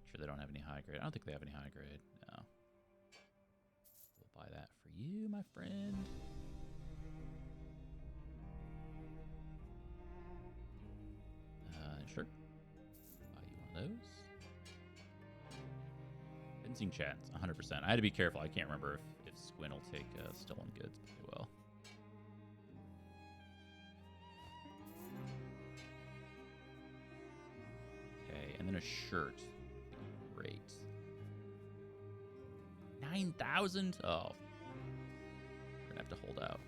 Sure they don't have any high grade. I don't think they have any high grade. No. We'll buy that for you, my friend. Sure. Buy you one of those. Fencing chats, 100%. I had to be careful. I can't remember if Squin will take stolen goods pretty well. Okay, and then a shirt. Great. 9,000? Oh. We're gonna have to hold out.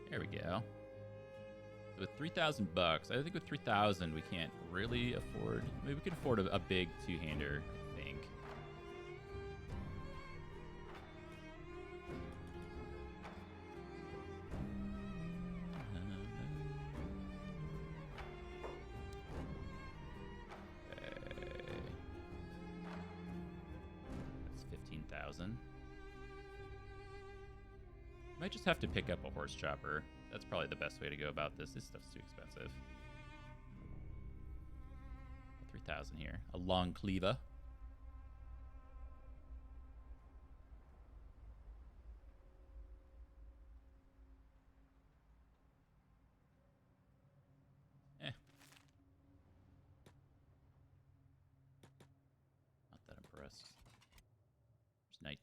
There we go. So with 3,000 bucks, I think with 3,000 we can't really afford. Maybe we could afford a big two-hander, I think. That's 15,000. Might just have to pick up a horse chopper. That's probably the best way to go about this. This stuff's too expensive. 3,000 here. A long cleaver.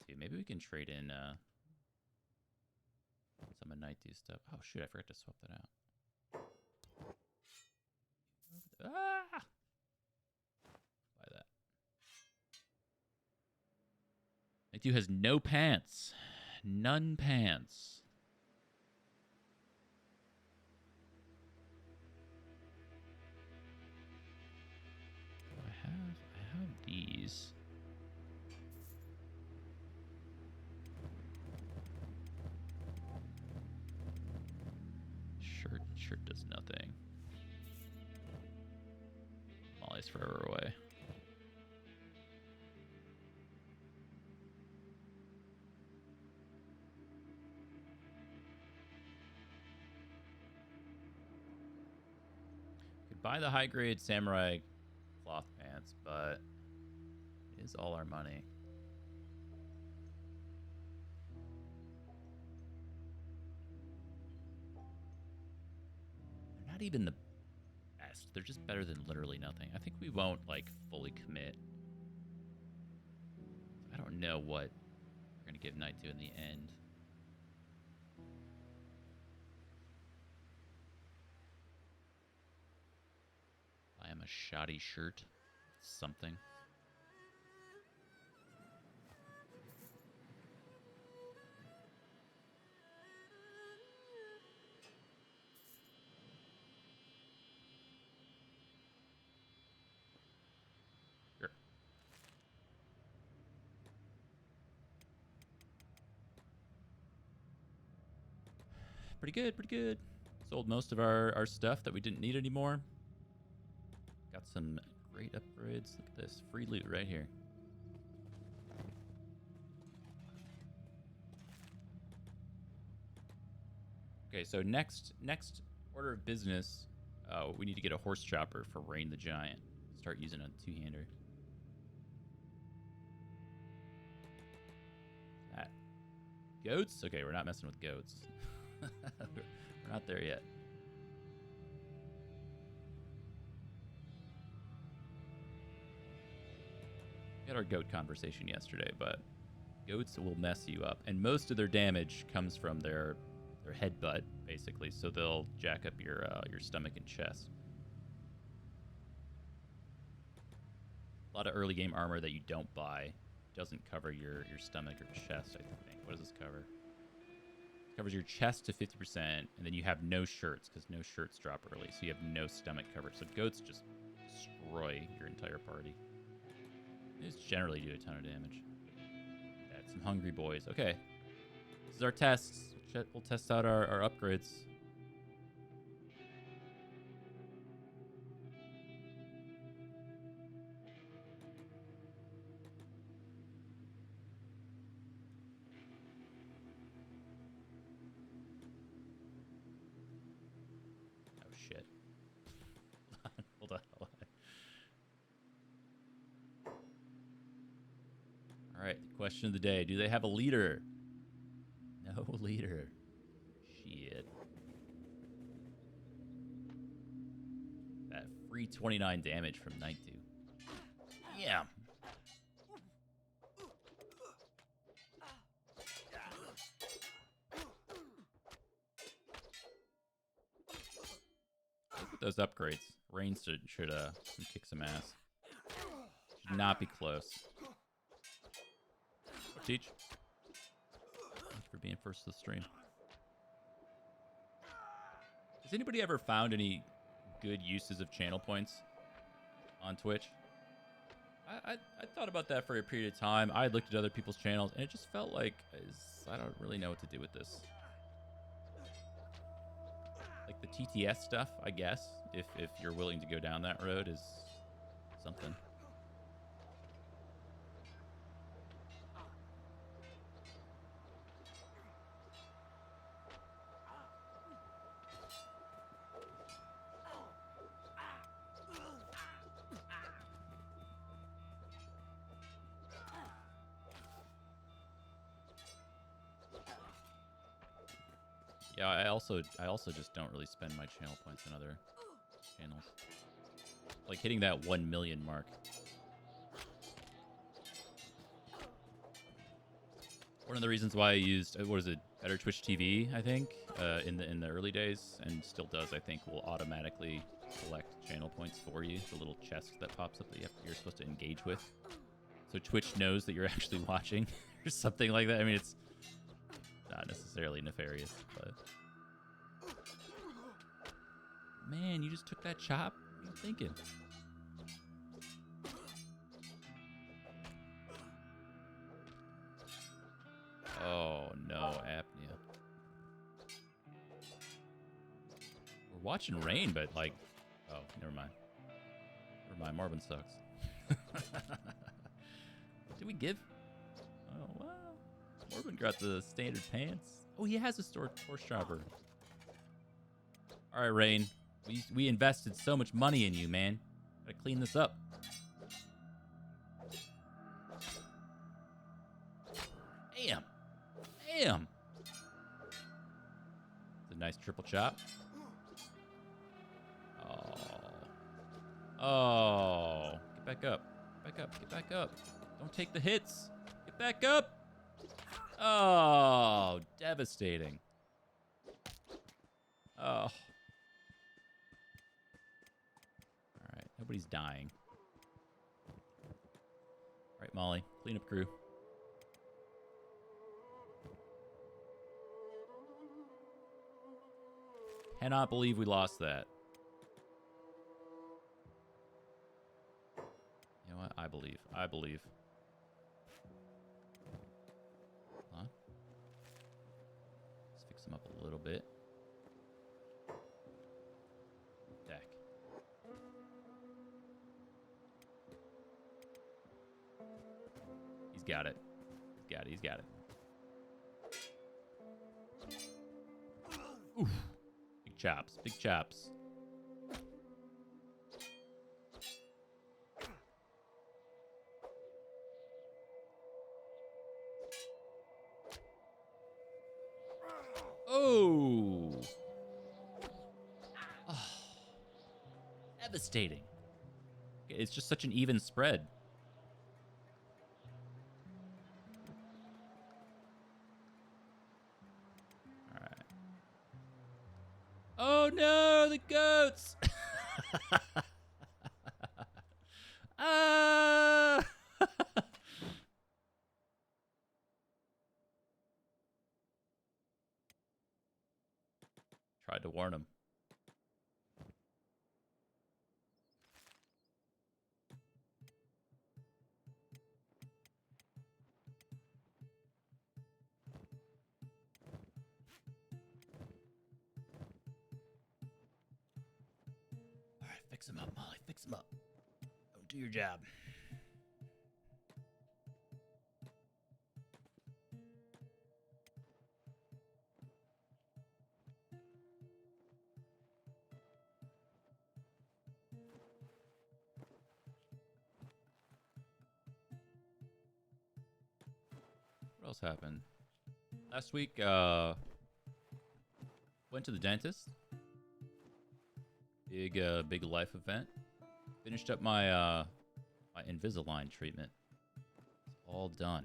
2. Maybe we can trade in some of Night 2 stuff. Oh, shoot. I forgot to swap that out. Ah! Buy that. Night 2 has no pants. None pants. I have these. Shirt does nothing. Molly's forever away. Could buy the high grade samurai cloth pants, but it is all our money. They're not even the best. They're just better than literally nothing. I think we won't like fully commit. I don't know what we're gonna give Night 2 in the end. I am a shoddy shirt. Something. Sure. Pretty good, pretty good. Sold most of our stuff that we didn't need anymore. Got some great upgrades. Look at this. Free loot right here. Okay, so next order of business, we need to get a horse chopper for Rain the Giant. Start using a two-hander. That. Goats? Okay, we're not messing with goats. We're not there yet. We had our goat conversation yesterday, but goats will mess you up. And most of their damage comes from their headbutt, basically. So they'll jack up your stomach and chest. A lot of early game armor that you don't buy doesn't cover your stomach or chest, I think. What does this cover? It covers your chest to 50%, and then you have no shirts, because no shirts drop early, so you have no stomach coverage. So goats just destroy your entire party. They just generally do a ton of damage. That's some hungry boys. Okay. This is our tests. We'll test out our upgrades. Oh, shit. Hold on. All right, the question of the day. Do they have a leader? No leader. Shit. That free 29 damage from Night 2. Yeah. Look at those upgrades. Rain should kick some ass. Should not be close. Teach. Thanks for being first to the stream. Has anybody ever found any good uses of channel points on Twitch? I thought about that for a period of time. I looked at other people's channels, and it just felt like I don't really know what to do with this. Like the TTS stuff, I guess, if you're willing to go down that road, is something. Yeah, I also just don't really spend my channel points on other channels. Like hitting that 1 million mark. One of the reasons why I used what is it, Better Twitch TV, I think, in the early days, and still does, I think, will automatically collect channel points for you. The little chest that pops up that you're supposed to engage with. So Twitch knows that you're actually watching or something like that. I mean, it's not necessarily nefarious, but man, you just took that chop. What are you thinking? Oh no, apnea. We're watching rain, but like, oh, never mind. Never mind, Marvin sucks. Did we give? Oh wow, Marvin got the standard pants. Oh, he has a horse chopper. All right, Rain. We invested so much money in you, man. Gotta clean this up. Damn. Damn. It's a nice triple chop. Oh. Oh. Get back up. Get back up. Get back up. Don't take the hits. Get back up. Oh, devastating. Oh. All right. Nobody's dying. All right, Molly. Cleanup crew. Cannot believe we lost that. You know what? I believe. I believe. Huh? Let's fix him up a little bit. Deck. He's got it. He's got it. He's got it. Oof. Big chops. Big chops. Oh. Oh. Devastating. It's just such an even spread. All right. Oh no, the goats. Ah. Tried to warn him. All right, fix him up, Molly. Fix him up. Don't do your job. What else happened? Last week, went to the dentist. Big life event. Finished up my my Invisalign treatment. It's all done.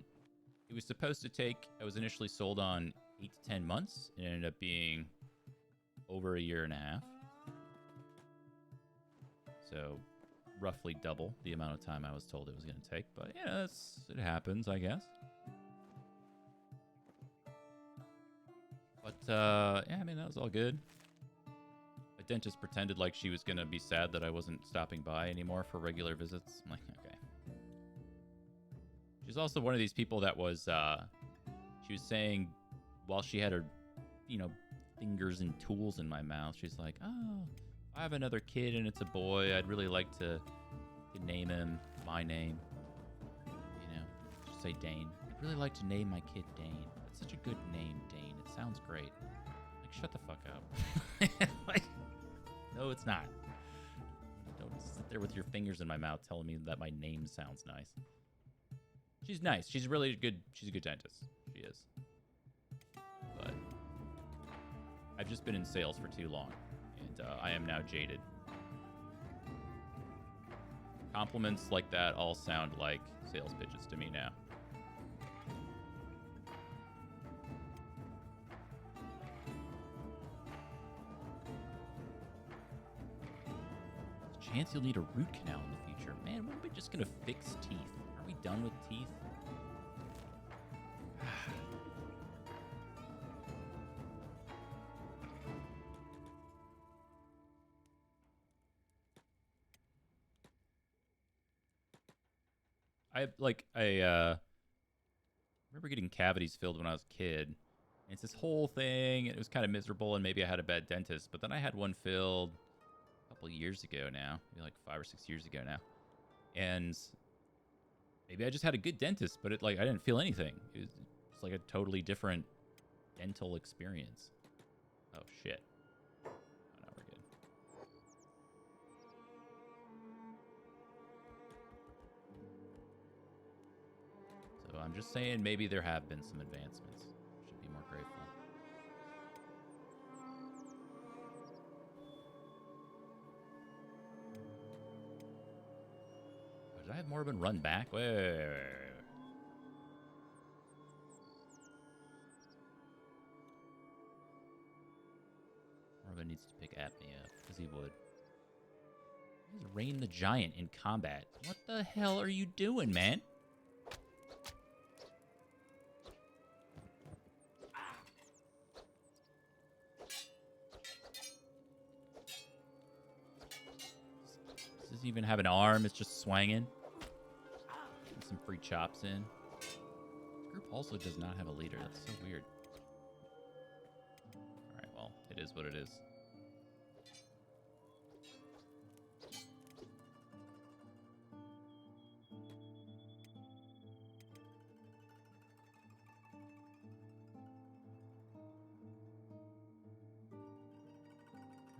It was supposed to take. I was initially sold on 8 to 10 months. It ended up being over a year and a half. So roughly double the amount of time I was told it was going to take. But yeah, it happens, I guess. But yeah, I mean, that was all good. My dentist pretended like she was going to be sad that I wasn't stopping by anymore for regular visits. I'm like, okay. She's also one of these people that was, she was saying while she had her, fingers and tools in my mouth, she's like, oh, I have another kid and it's a boy. I'd really like to name him my name. Just say Dane. I'd really like to name my kid Dane. That's such a good name, Dane. It sounds great. Like, shut the fuck up. Like, no, it's not. Don't sit there with your fingers in my mouth telling me that my name sounds nice. She's nice. She's really good. She's a good dentist. She is. But I've just been in sales for too long, and I am now jaded. Compliments like that all sound like sales pitches to me now. chance you'll need a root canal in the future. Man, we're just gonna fix teeth. Are we done with teeth? I remember getting cavities filled when I was a kid. And it's this whole thing, and it was kind of miserable, and maybe I had a bad dentist. But then I had one filled a couple years ago now, maybe like 5 or 6 years ago now. And maybe I just had a good dentist, but I didn't feel anything. It was like a totally different dental experience. Oh shit. Oh, no, we're good. So I'm just saying maybe there have been some advancements. Should be more grateful. Oh, did I have Morbin run back? Wait. Morbin needs to pick Apnea up, because he would. He's Rain the Giant in combat. What the hell are you doing, man? Does this even have an arm? It's just swanging. Get some free chops in. This group also does not have a leader. That's so weird. Alright, well, it is what it is.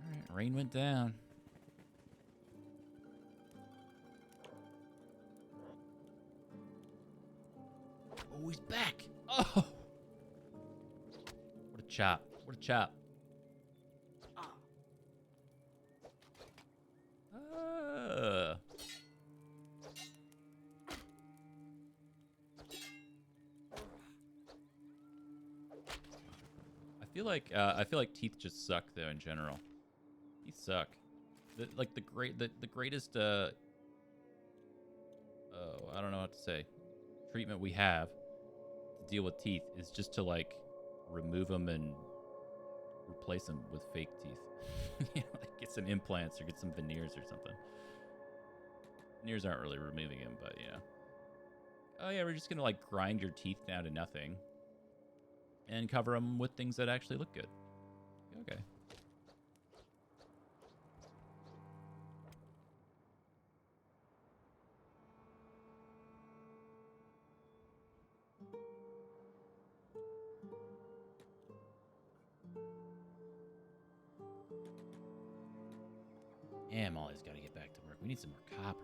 Alright, rain went down. Oh, he's back! Oh! What a chop. What a chop. I feel like teeth just suck though in general. Teeth suck. The greatest I don't know what to say. Treatment we have to deal with teeth is just to like remove them and replace them with fake teeth. You know, like get some implants or get some veneers or something. Veneers aren't really removing them, but yeah. Oh yeah, we're just gonna like grind your teeth down to nothing and cover them with things that actually look good. Okay. Yeah, Molly's got to get back to work. We need some more copper.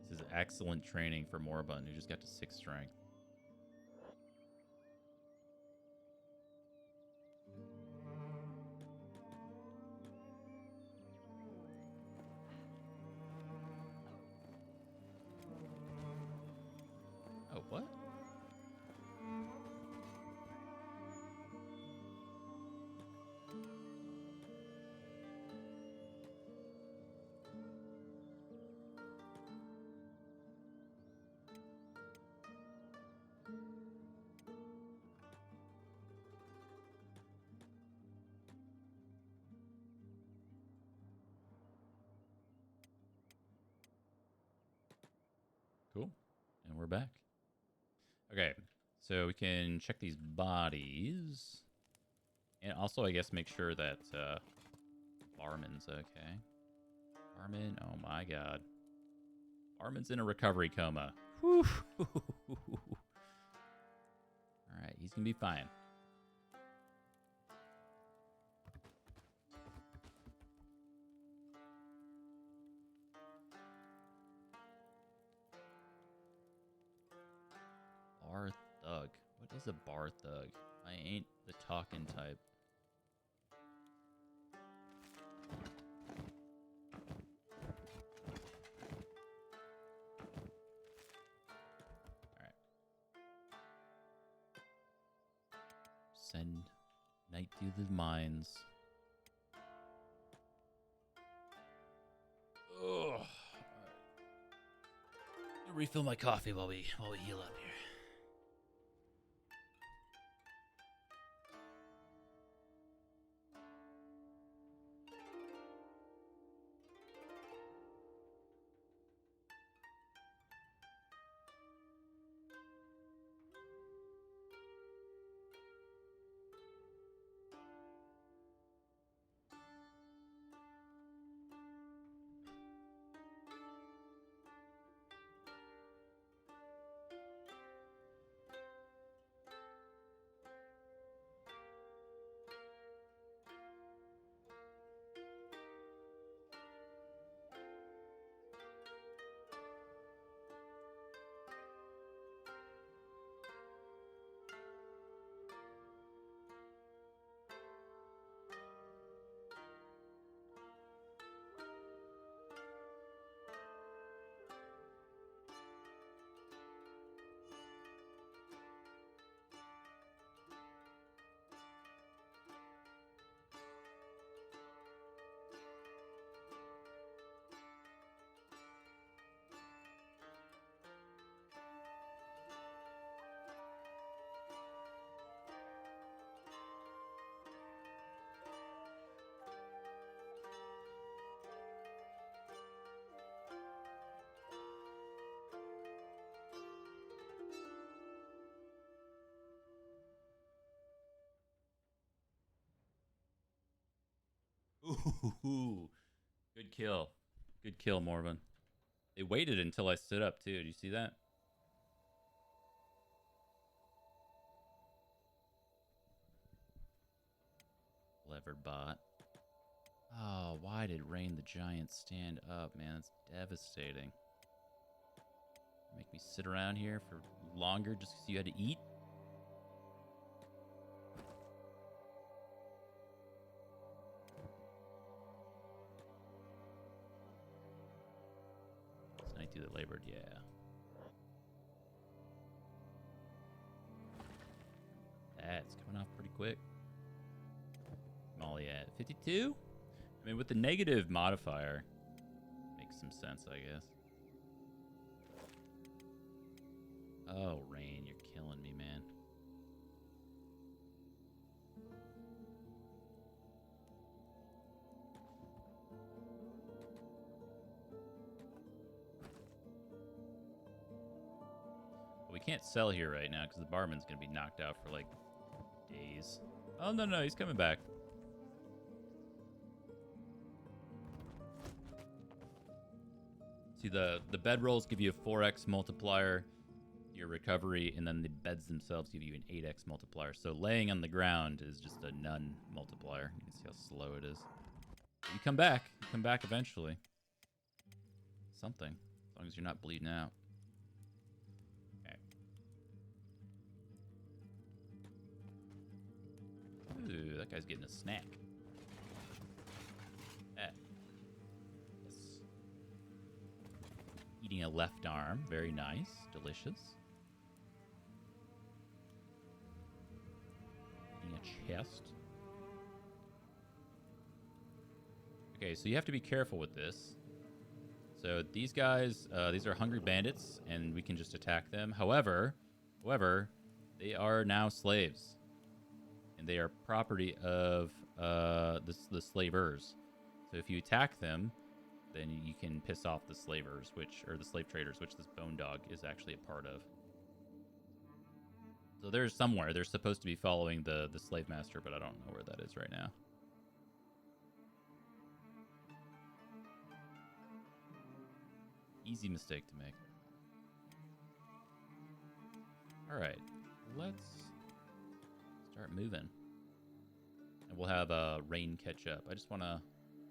This is excellent training for Moribund, who just got to 6 strength. Oh, what? Cool. And we're back. Okay, so we can check these bodies. And also, I guess, make sure that Barman's okay. Barman, oh my god. Barman's in a recovery coma. Whew. Alright, he's gonna be fine. Bar thug. What is a bar thug? I ain't the talking type. Send night through the mines. Oh, refill my coffee while we heal up here. Ooh, good kill. Good kill, Morven. They waited until I stood up, too. Do you see that? Clever bot. Oh, why did Rain the Giant stand up, man? That's devastating. Make me sit around here for longer just because you had to eat? Night through the labored, yeah. That's coming off pretty quick. Molly at 52? I mean, with the negative modifier, makes some sense, I guess. Oh, Rain, you're killing me, man. Well, we can't sell here right now because the barman's going to be knocked out for, like, days. Oh, no, he's coming back. See, the bed rolls give you a 4x multiplier, your recovery, and then the beds themselves give you an 8x multiplier. So laying on the ground is just a none multiplier. You can see how slow it is. But you come back. You come back eventually. Something. As long as you're not bleeding out. Okay. Ooh, that guy's getting a snack. That. Yes. Eating a left arm. Very nice. Delicious. Eating a chest. Okay, so you have to be careful with this. So these guys, these are hungry bandits, and we can just attack them. However, they are now slaves, and they are property of the slavers. So if you attack them, then you can piss off the slavers, or the slave traders, which this bone dog is actually a part of. So there's somewhere they're supposed to be following the slave master, but I don't know where that is right now. Easy mistake to make. Alright, let's start moving. And we'll have Rain catch up. I just want to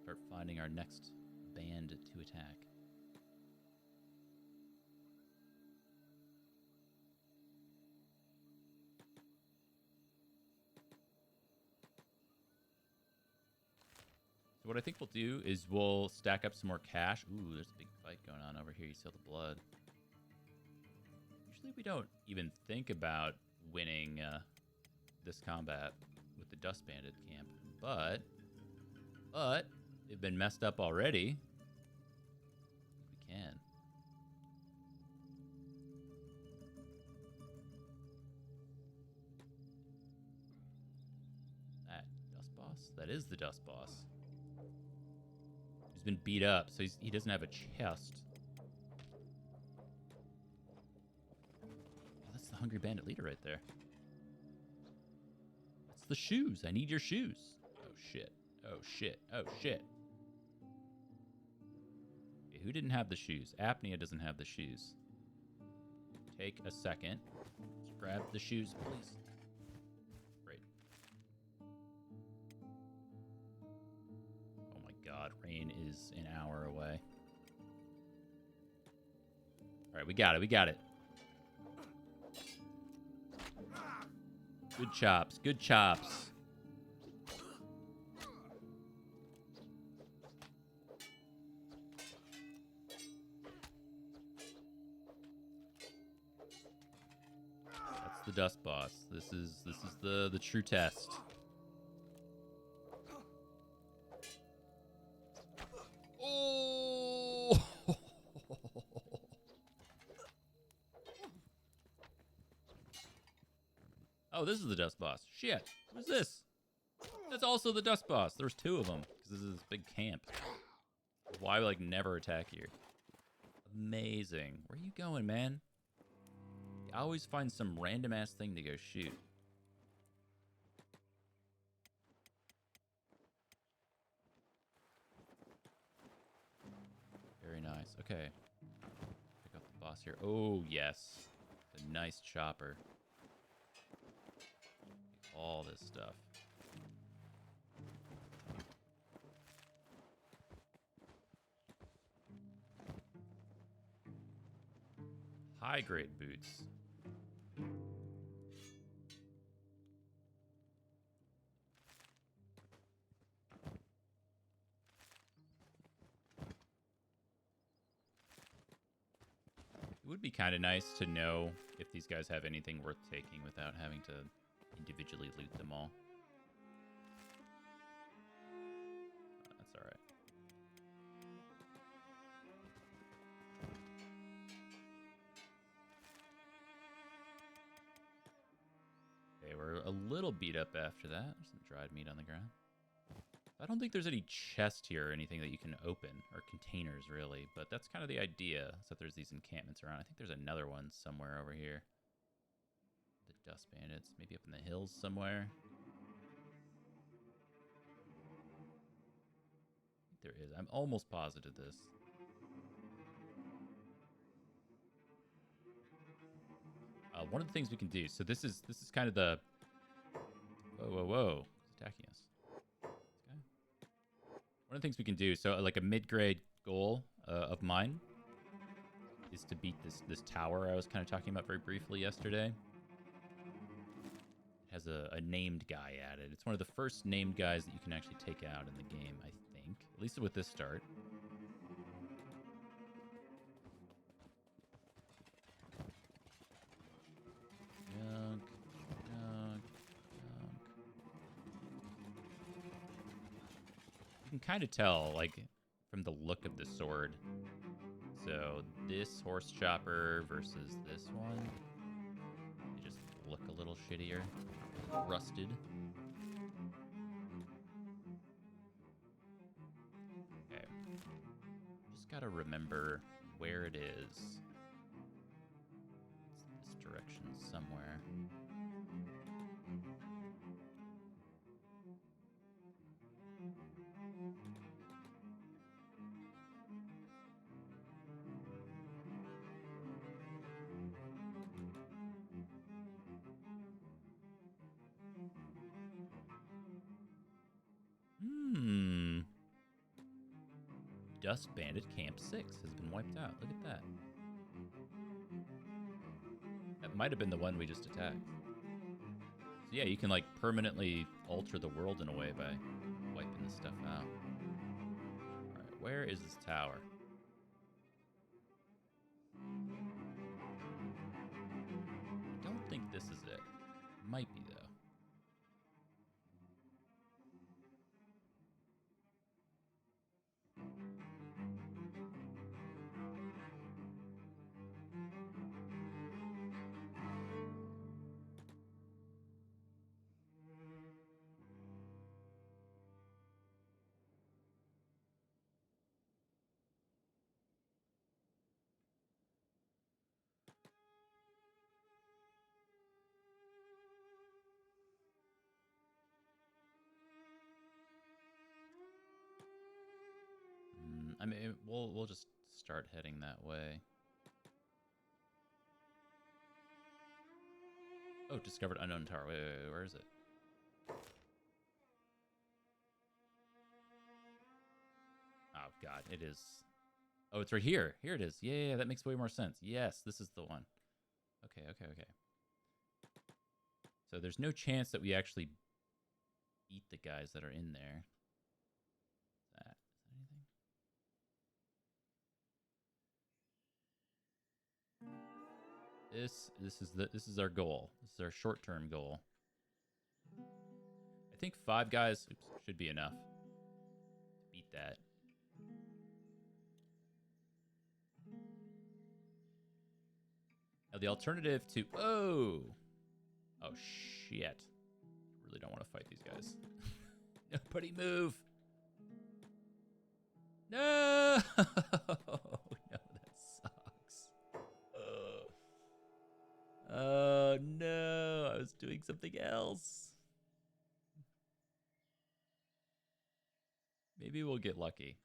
start finding our next band to attack. So what I think we'll do is we'll stack up some more cash. Ooh, there's a big fight going on over here. You see all the blood. Usually we don't even think about winning this combat with the Dust Bandit camp, but they've been messed up already. We can. That Dust Boss? That is the Dust Boss. He's been beat up, so he doesn't have a chest. Oh, that's the Hungry Bandit leader right there. That's the shoes. I need your shoes. Oh, shit. Oh, shit. Oh, shit. Okay, who didn't have the shoes? Apnea doesn't have the shoes. Take a second. Just grab the shoes, please. Great. Oh my god, rain is an hour away. Alright, we got it, we got it. Good chops, good chops. That's the Dust Boss. This is the true test. Oh! Oh, this is the Dust Boss. Shit. Who's this? That's also the Dust Boss. There's two of them because this is this big camp. Why like never attack here? Amazing. Where are you going, man? You always find some random ass thing to go shoot. Very nice. Okay. Pick up the boss here. Oh, yes. A nice chopper. All this stuff. High grade boots. It would be kind of nice to know if these guys have anything worth taking without having to individually loot them all. That's all right. Okay, we're a little beat up after that. There's some dried meat on the ground. I don't think there's any chest here or anything that you can open, or containers really, but that's kind of the idea, is that there's these encampments around. I think there's another one somewhere over here. The Dust Bandits, maybe up in the hills somewhere. I think there is. I'm almost positive this. One of the things we can do, so this is kind of the... Whoa. It's attacking us. One of the things we can do, so like a mid-grade goal of mine is to beat this tower I was kind of talking about very briefly yesterday. It has a named guy added. It's one of the first named guys that you can actually take out in the game, I think. At least with this start. Yunk. You can kind of tell, like, from the look of the sword. So this horse chopper versus this one, they just look a little shittier, rusted. Okay, just gotta remember where it is. It's this direction somewhere. Dust Bandit Camp 6 has been wiped out. Look at that. That might have been the one we just attacked. So yeah, you can like permanently alter the world in a way by wiping this stuff out. Alright, where is this tower? I don't think this is it. Might be though. I mean, we'll just start heading that way. Oh, discovered unknown tower. Wait, where is it? Oh god, it is. Oh, it's right here. Here it is. Yeah, that makes way more sense. Yes, this is the one. Okay. So there's no chance that we actually beat the guys that are in there. Is that anything? This is our goal. This is our short-term goal. I think 5 guys should be enough to beat that. Now the alternative to oh shit. Really don't want to fight these guys. Nobody move. No. No, that sucks. Oh no, I was doing something else. Maybe we'll get lucky.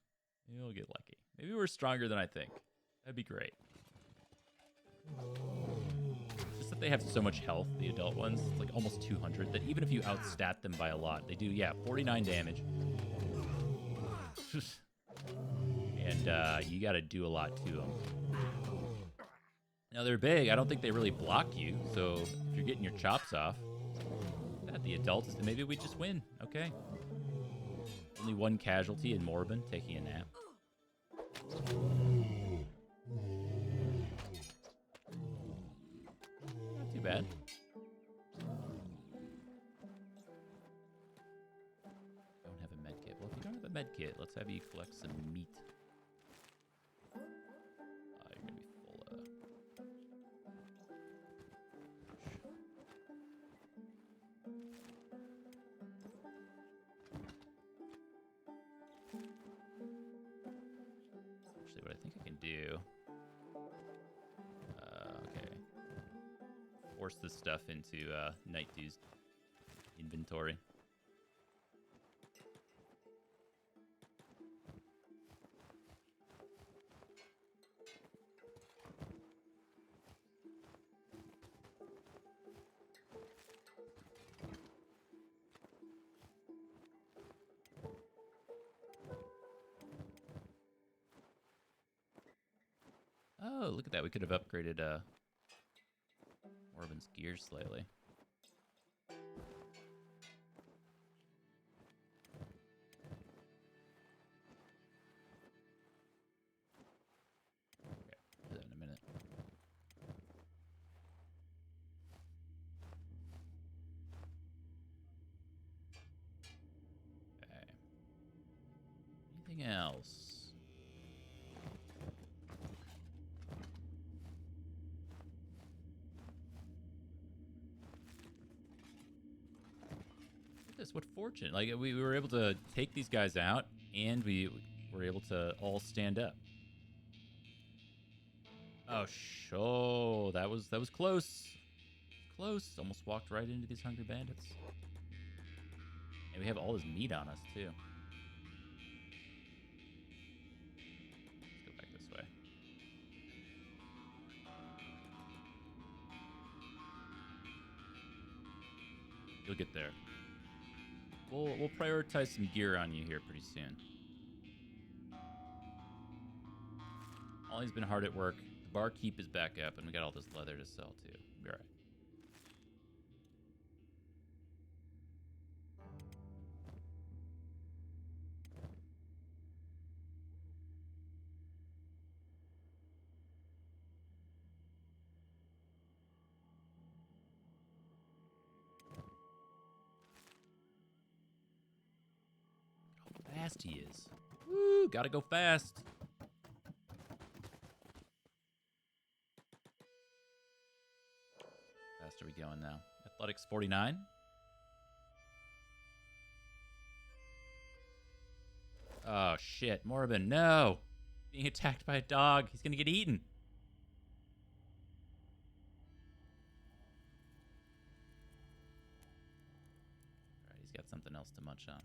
Maybe we're stronger than I think. That'd be great. Just that they have so much health, the adult ones. It's like almost 200, that even if you outstat them by a lot, they do, 49 damage. And you gotta do a lot to them. Now, they're big. I don't think they really block you, so if you're getting your chops off, the adults, then maybe we just win. Okay. Only 1 casualty in Morbin taking a nap. Not too bad. Don't have a med kit. Well, if you don't have a med kit, let's have you collect some meat. You're gonna be full of. Actually, what I think I can do. Okay. Force this stuff into Night Dew's inventory. Oh, look at that. We could have upgraded Morbin's gear slightly. Okay, do that in a minute. Okay. Anything else? What fortune. Like, we were able to take these guys out, and we were able to all stand up. Oh, sure. That was close. Close. Almost walked right into these hungry bandits. And we have all this meat on us, too. Let's go back this way. You'll get there. We'll prioritize some gear on you here pretty soon. Ollie's been hard at work. The barkeep is back up, and we got all this leather to sell too. Be all right. Look how fast he is. Woo! Gotta go fast. Fast are we going now? Athletics 49. Oh shit, Morbin, no! Being attacked by a dog. He's gonna get eaten. Alright, he's got something else to munch on.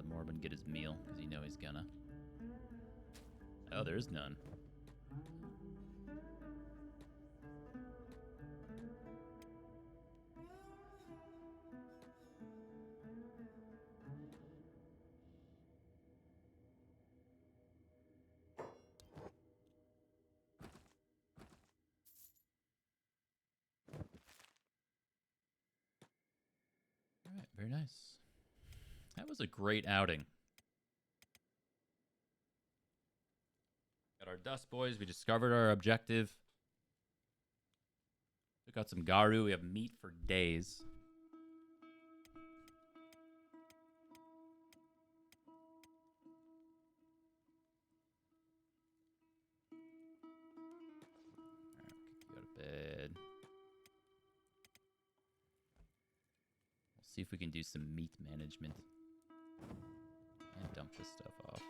Morbin get his meal, because you know he's gonna. Oh, there's none. All right, very nice. That was a great outing. Got our dust boys. We discovered our objective. Took out some Garu. We have meat for days. All right, go to bed. We'll see if we can do some meat management. And dump this stuff off.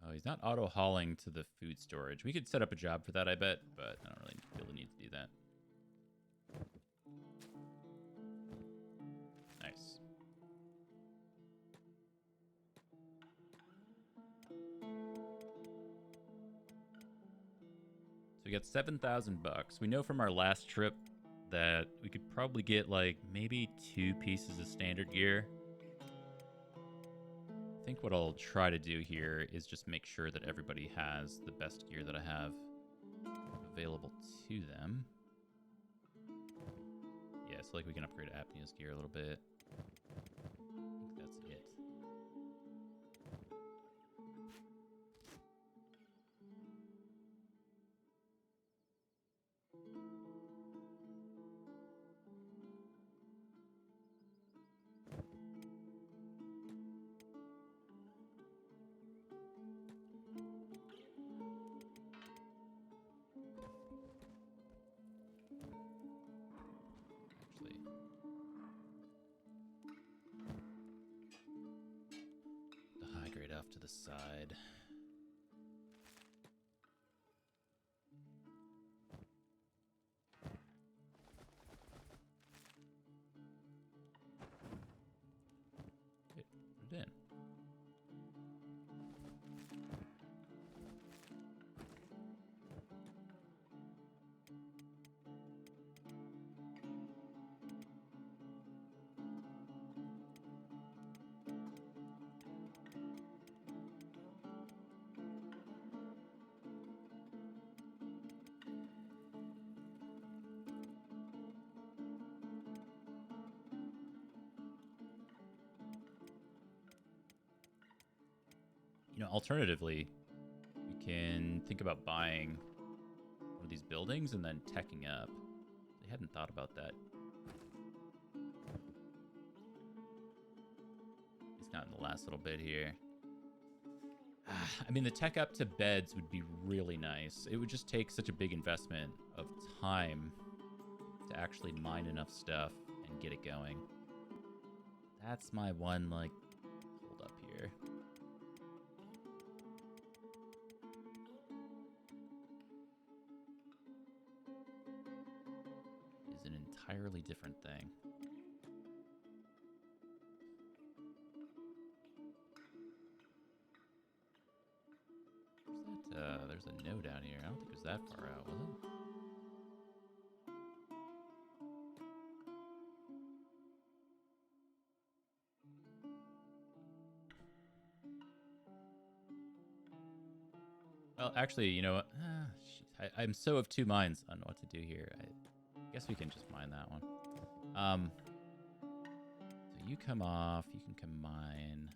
Oh, he's not auto-hauling to the food storage. We could set up a job for that, I bet, but I don't really feel the need to do that. Nice. So we got 7,000 bucks. We know from our last trip that we could probably get like maybe 2 pieces of standard gear. I think what I'll try to do here is just make sure that everybody has the best gear that I have available to them. Yeah, so like we can upgrade Apnea's gear a little bit. I think that's it. Actually, the high grade off to the side. Wait, put it in. You know, alternatively, we can think about buying one of these buildings and then teching up. I hadn't thought about that. It's not in the last little bit here. I mean, the tech up to beds would be really nice. It would just take such a big investment of time to actually mine enough stuff and get it going. That's my one, like, hold up here. Is an entirely different thing. Where's that? There's a no down here. I don't think it was that far out, was it? Well, actually, you know what? I'm so of two minds on what to do here. I guess we can just mine that one. So you come off. You can come mine.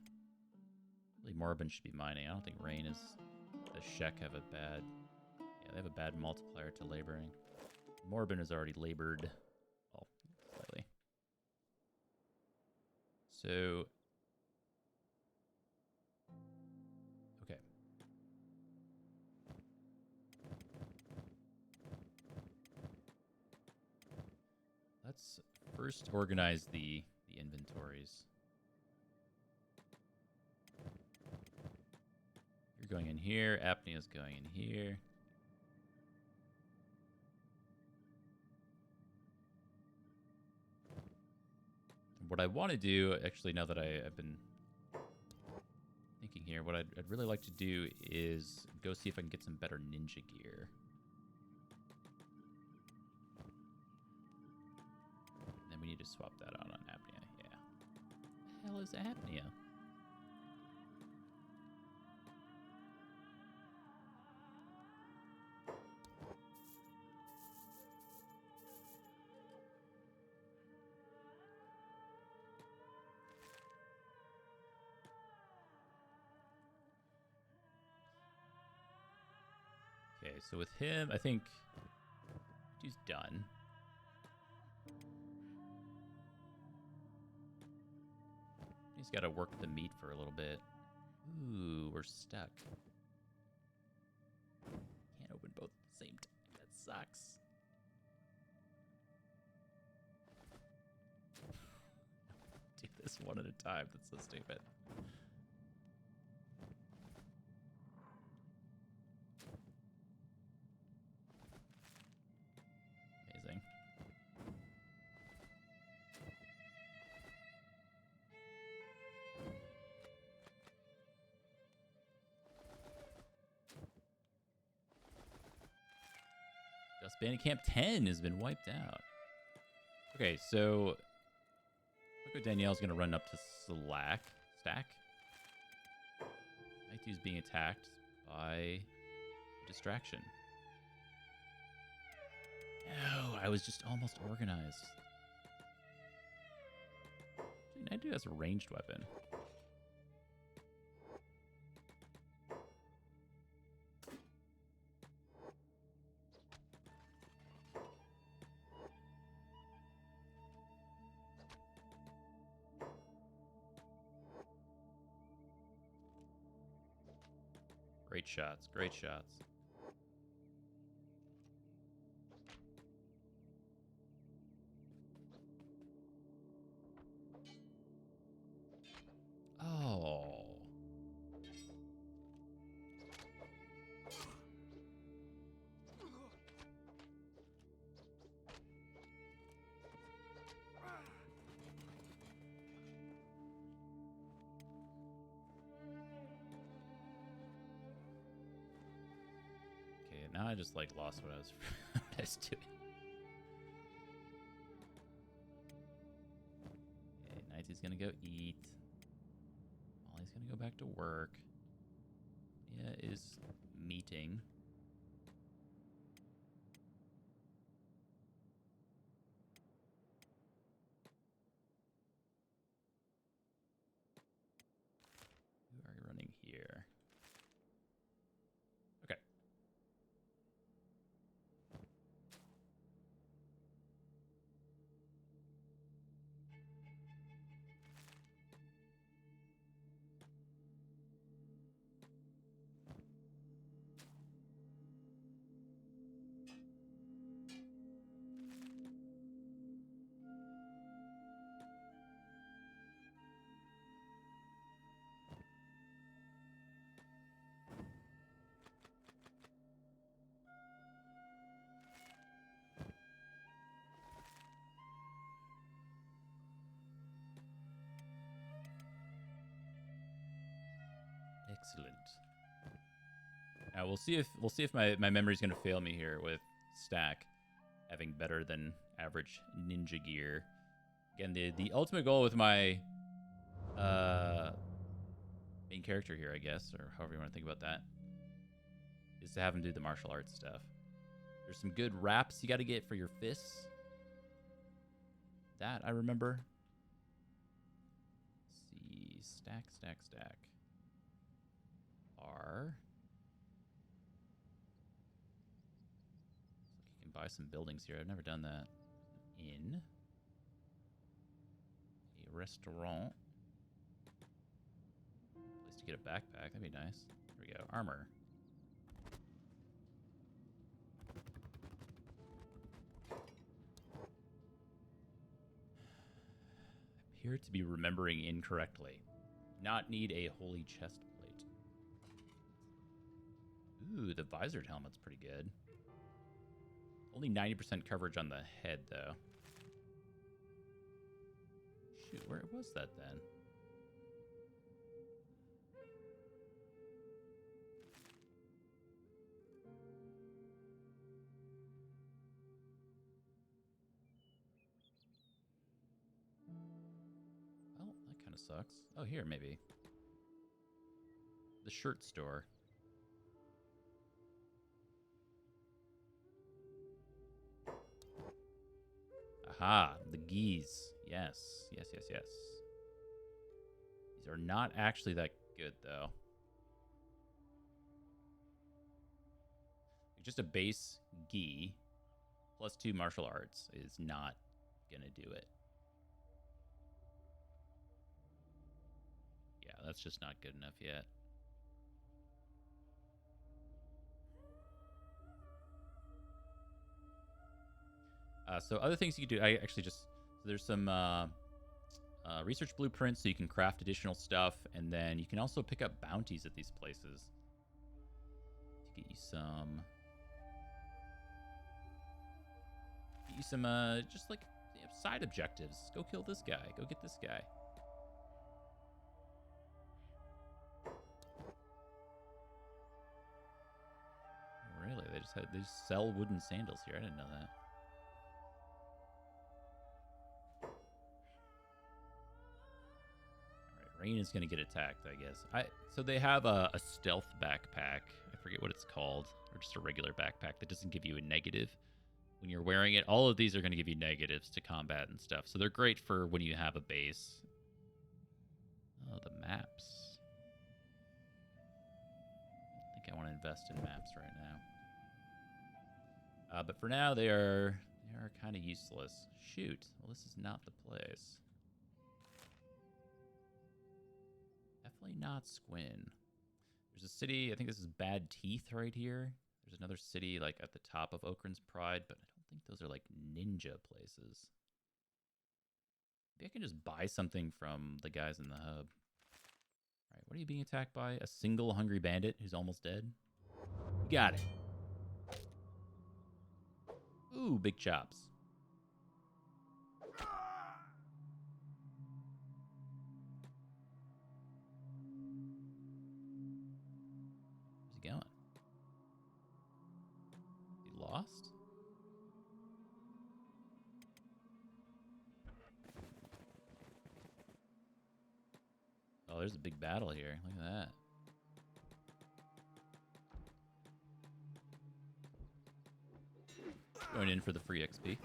Really, Morbin should be mining. I don't think Rain is... The Shek have a bad... Yeah, they have a bad multiplier to laboring. Morbin is already labored. Well, slightly. So... Okay. Let's first organize the inventories. going in here. Apnea's going in here. What I want to do, actually, now that I've been thinking here, what I'd really like to do is go see if I can get some better ninja gear. And then we need to swap that out on Apnea. Yeah. What the hell is Apnea? Okay, so with him, I think he's done. He's got to work the meat for a little bit. Ooh, we're stuck. Can't open both at the same time. That sucks. Do this one at a time. That's so stupid. Amazing. Dust Bandit Camp 10 has been wiped out. Okay, so look, Danielle's gonna run up to Stack. Night 2's being attacked by distraction. No, I was just almost organized. Night 2 has a ranged weapon. Great shots, great shots. Oh. Okay, now I just like lost what I was, what I was doing. Okay, Nighty's gonna go eat. Molly's gonna go back to work. Yeah, is meeting. Who are you running here? Okay. Excellent. Now we'll see if my memory's gonna fail me here with Stack having better than average ninja gear. Again, the ultimate goal with my main character here, I guess, or however you want to think about that, is to have him do the martial arts stuff. There's some good wraps you got to get for your fists. That I remember. Let's see, stack. R. Looks like you can buy some buildings here. I've never done that. Inn. A restaurant. Place to get a backpack. That'd be nice. There we go. Armor. Appear to be remembering incorrectly. Not need a holy chest plate. Ooh, the visored helmet's pretty good. Only 90% coverage on the head, though. Shoot, where was that then? Well, that kind of sucks. Oh, here, maybe. The shirt store. Aha, the geese. Yes, yes, yes, yes. These are not actually that good, though. Just a base gi plus 2 martial arts is not gonna do it. Yeah, that's just not good enough yet. So other things you can do, I actually just, so there's some research blueprints so you can craft additional stuff, and then you can also pick up bounties at these places to get you some just like side objectives. Go kill this guy. Go get this guy. Really? They just sell wooden sandals here. I didn't know that. All right, Rain is gonna get attacked, I guess. So they have a stealth backpack. I forget what it's called, or just a regular backpack that doesn't give you a negative when you're wearing it. All of these are going to give you negatives to combat and stuff, so they're great for when you have a base. Oh, the maps. I think I want to invest in maps right now. But for now, they are kind of useless. Shoot. Well, this is not the place. Definitely not Squin. There's a city, I think this is Bad Teeth right here. There's another city like at the top of Okran's Pride, but I don't think those are like ninja places. Maybe I can just buy something from the guys in the hub. All right, what are you being attacked by? A single hungry bandit who's almost dead? Got it. Ooh, big chops. Where's he going? He lost? Oh, there's a big battle here. Look at that. Going in for the free XP.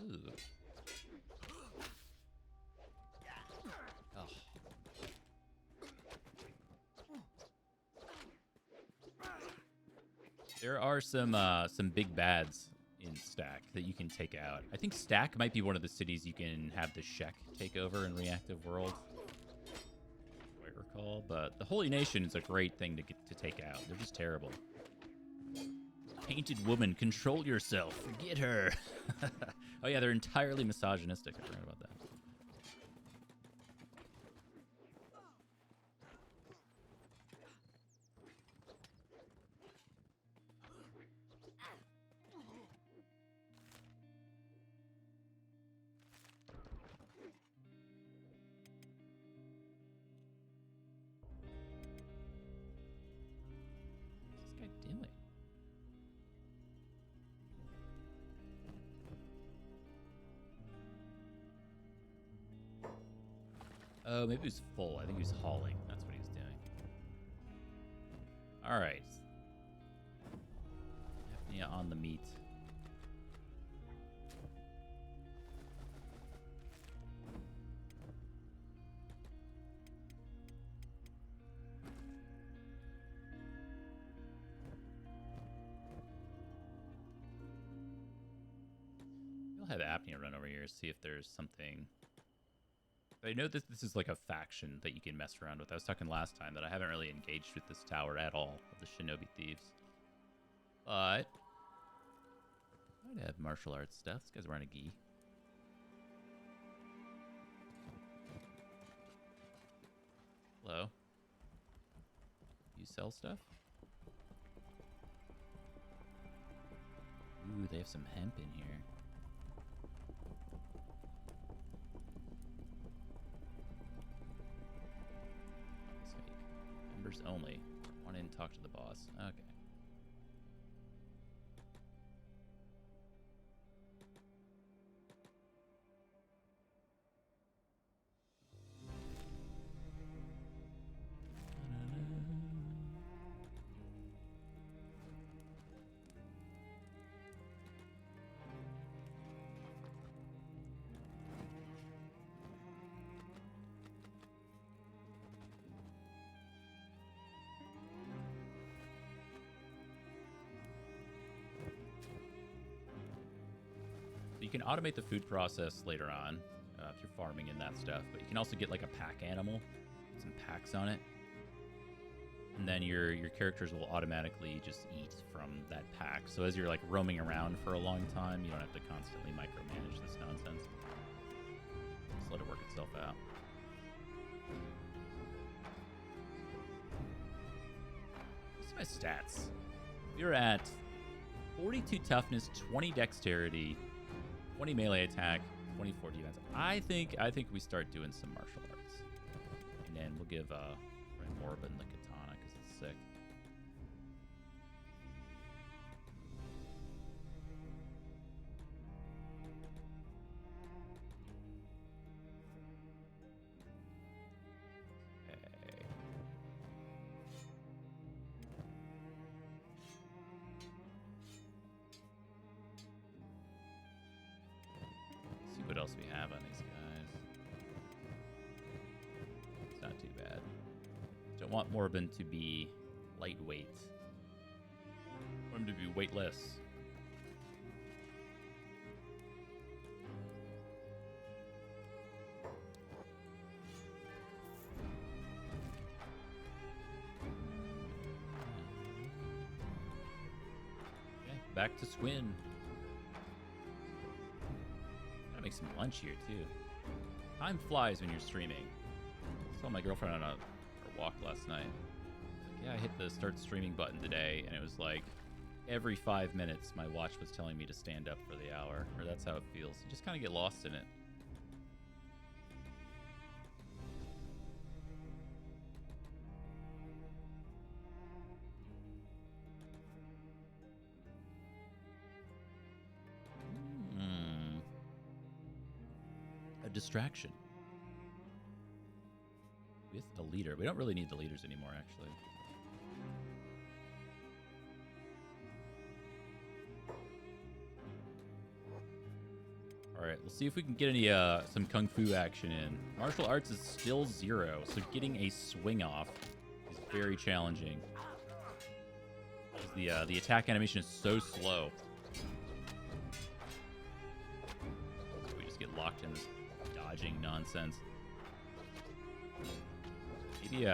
Ooh. Oh. There are some big bads in Stack that you can take out. I think Stack might be one of the cities you can have the Shek take over in Reactive World. I recall, but the Holy Nation is a great thing to get to take out. They're just terrible. Painted woman, control yourself. Forget her. Oh yeah, they're entirely misogynistic. I forgot about that. What's this guy doing? Oh, maybe he was full. I think he was hauling. That's what he was doing. All right. Definitely on the meat. We'll have Apnea run over here, see if there's something. I know this is like a faction that you can mess around with. I was talking last time that I haven't really engaged with this tower at all, of the Shinobi Thieves. But I'd have martial arts stuff. This guy's wearing a gi. Hello. sell stuff? Ooh, they have some hemp in here. Sweet. Members only. Want in and talk to the boss. Okay. You can automate the food process later on if you're farming and that stuff, but you can also get like a pack animal, some packs on it, and then your characters will automatically just eat from that pack. So as you're like roaming around for a long time, you don't have to constantly micromanage this nonsense. Just let it work itself out. What's my stats? We're at 42 toughness, 20 dexterity, 20 melee attack, 24 defense. I think we start doing some martial arts. And then we'll give Morbin the katana because it's sick. Okay. See what else we have on these guys. It's not too bad. Don't want Morbin to be lightweight. I want him to be weightless. Okay, back to Swin. Gotta make some lunch here too. Time flies when you're streaming. I saw my girlfriend on her walk last night. Like, yeah, I hit the start streaming button today, and it was like every 5 minutes my watch was telling me to stand up for the hour, or that's how it feels. You just kind of get lost in it. A distraction. With a leader. We don't really need the leaders anymore, actually. Alright, let's see if we can get any some kung fu action in. Martial arts is still 0, so getting a swing off is very challenging. The attack animation is so slow. We just get locked in this dodging nonsense. Maybe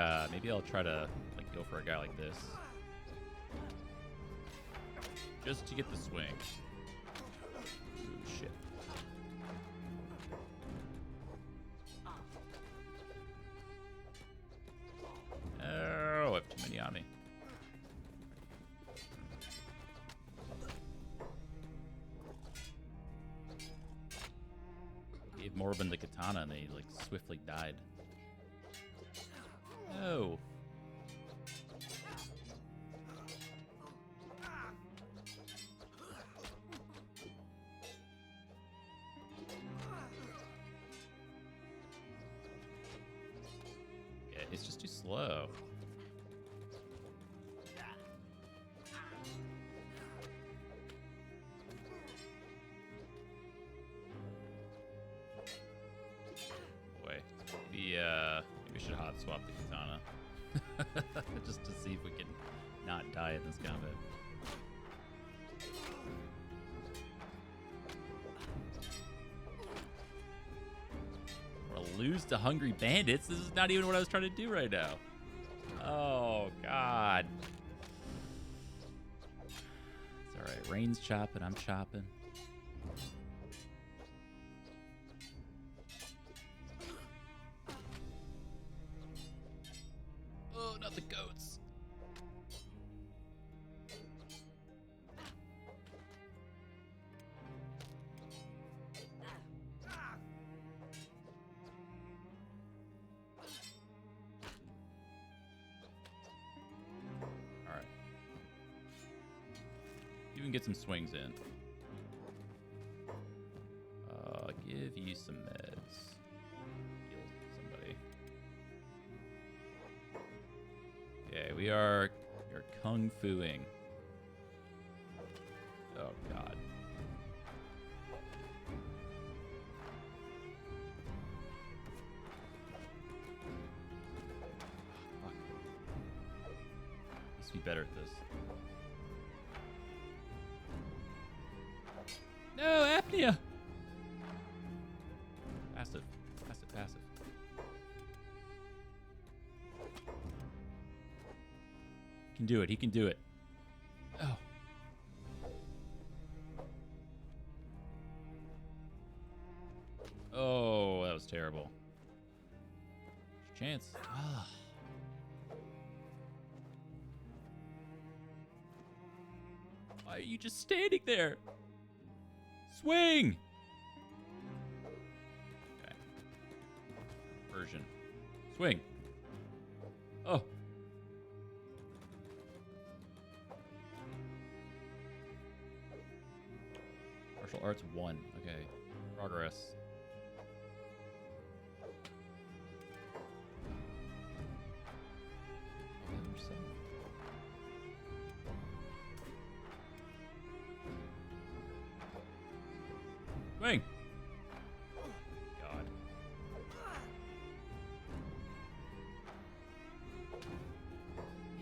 I'll try to like go for a guy like this, just to get the swing. Ooh, shit. Oh, I have too many on me. Gave Morbin the katana and they like swiftly died. No. Yeah, it's just too slow. Boy, maybe we should hot swap the katana. Just to see if we can not die in this combat. We're gonna lose to hungry bandits. This is not even what I was trying to do right now. Oh god. It's alright. Rain's chopping, I'm chopping. Oh, not the goats. get some swings in. Give you some meds. Heal somebody. Okay, we are kung fuing. Oh god. Fuck. Needs to be better at this. No, apnea. Passive. Passive, passive. He can do it. He can do it. Oh. Oh, that was terrible. Chance. Ah. Why are you just standing there? Swing! Okay. Version. Swing. Oh. Martial arts 1. Okay. Progress. Swing. God.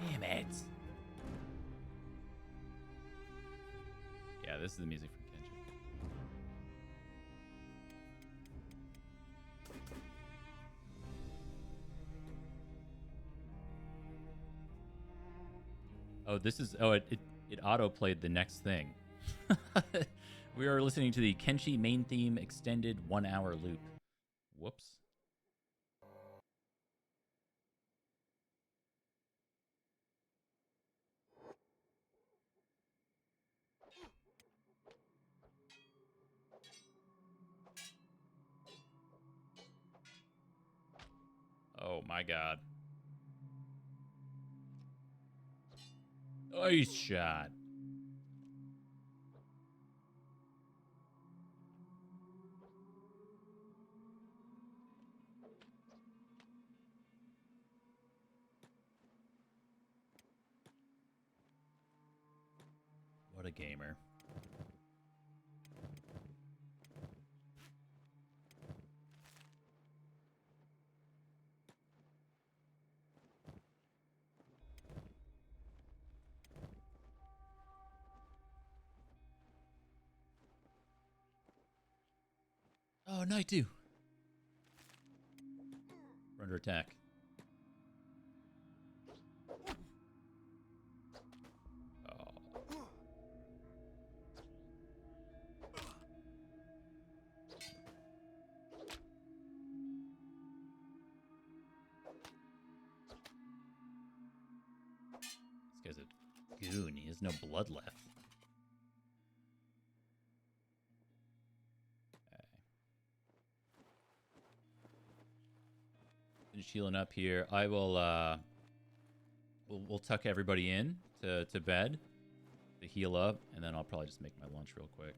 Damn it. Yeah, this is the music from Kenshi. Oh, this is... Oh, it auto-played the next thing. We are listening to the Kenshi main theme extended 1-hour loop. Whoops. Oh my god. Nice shot. What a gamer. Oh, night 2. We're under attack. Oh. This guy's a goon. He has no blood left. Finish healing up here. I will, we'll tuck everybody in to bed to heal up, and then I'll probably just make my lunch real quick.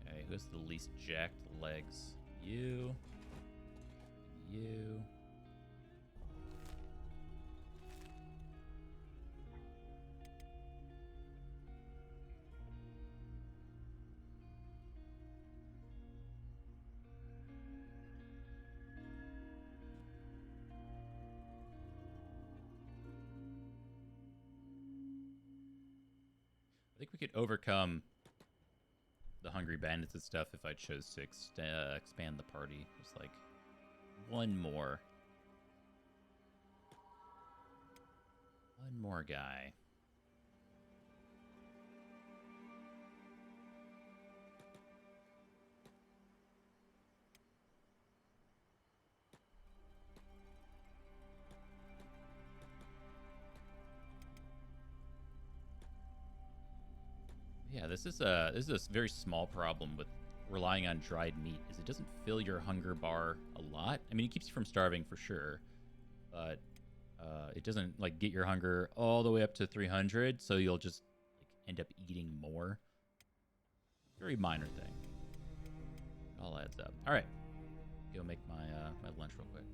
Okay, who's the least jacked legs? You. You. I think we could overcome the Hungry Bandits and stuff if I chose to expand the party. Just like one more. One more guy. Yeah, this is a very small problem with relying on dried meat is it doesn't fill your hunger bar a lot. I mean, it keeps you from starving for sure, but it doesn't like get your hunger all the way up to 300, so you'll just like end up eating more. Very minor thing. It all adds up. All right, go make my my lunch real quick.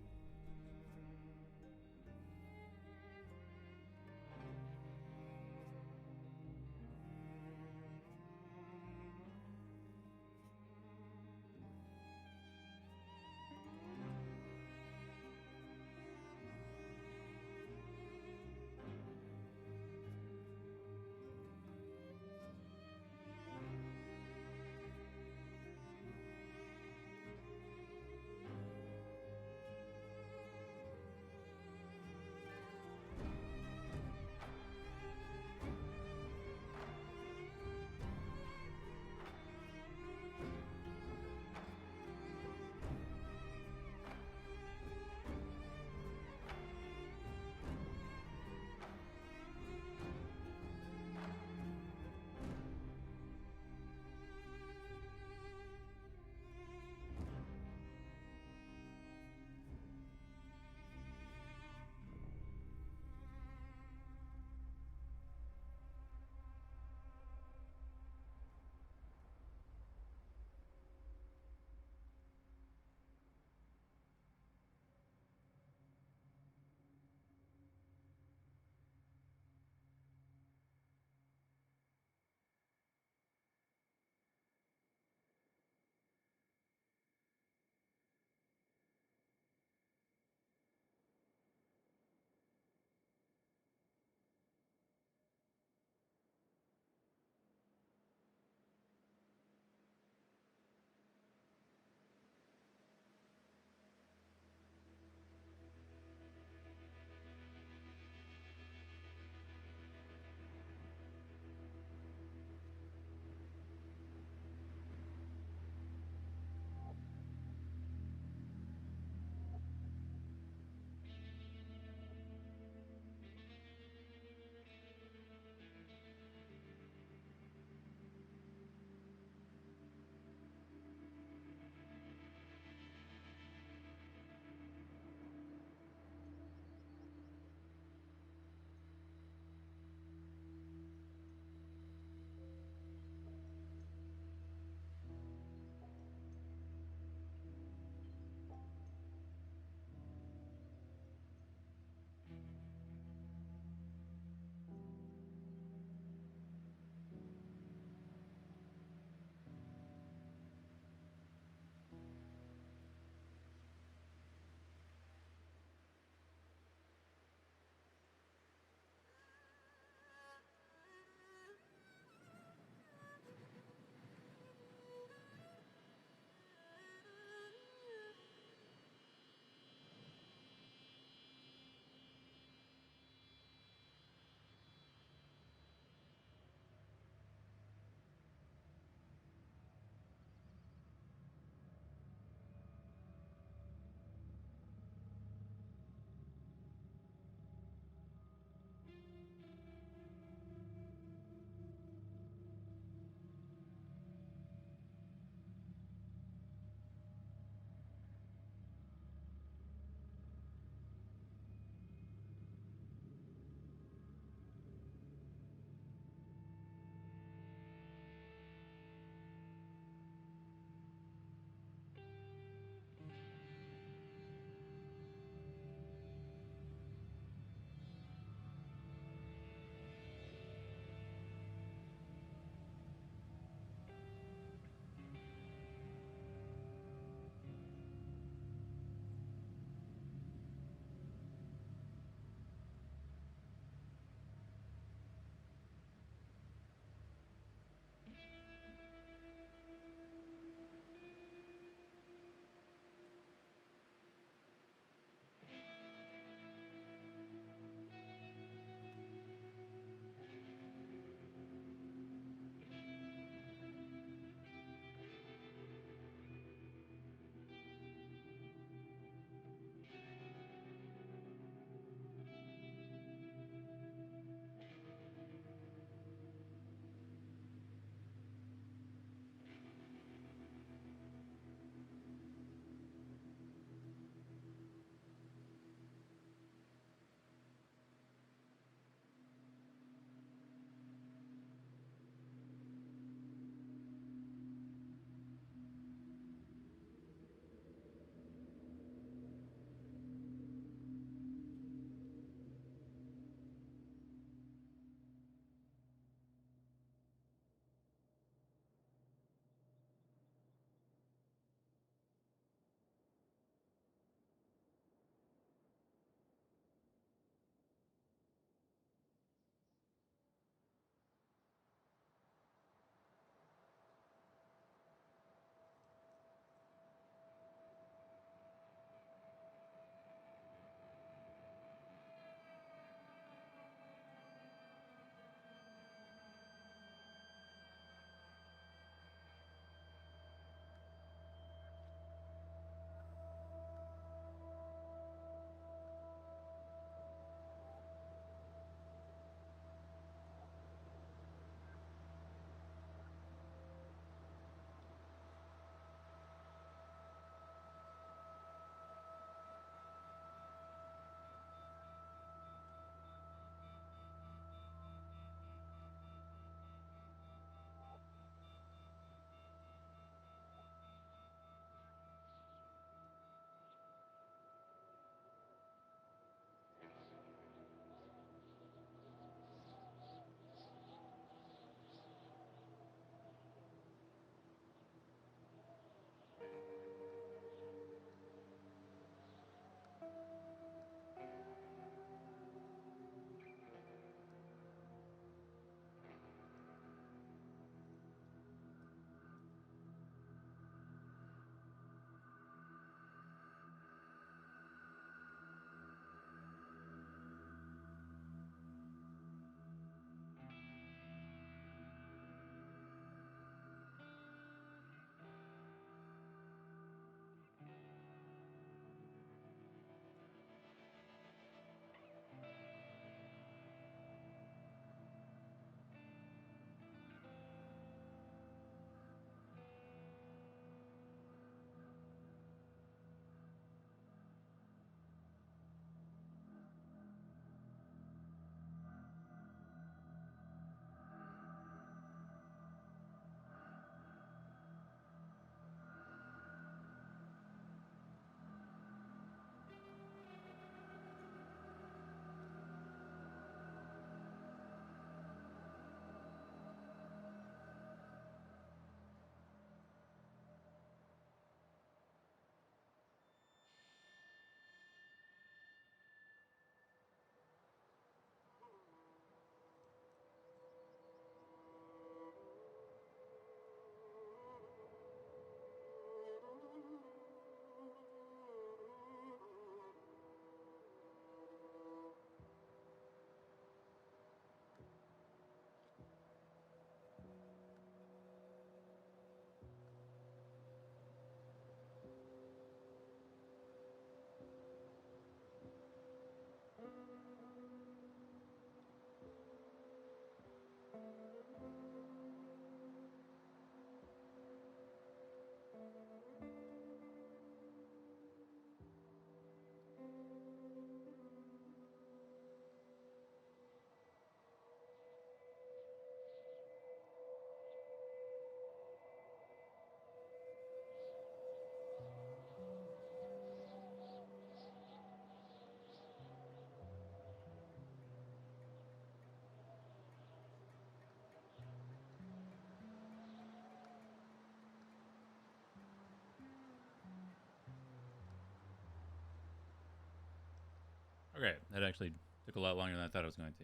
Okay, that actually took a lot longer than I thought it was going to.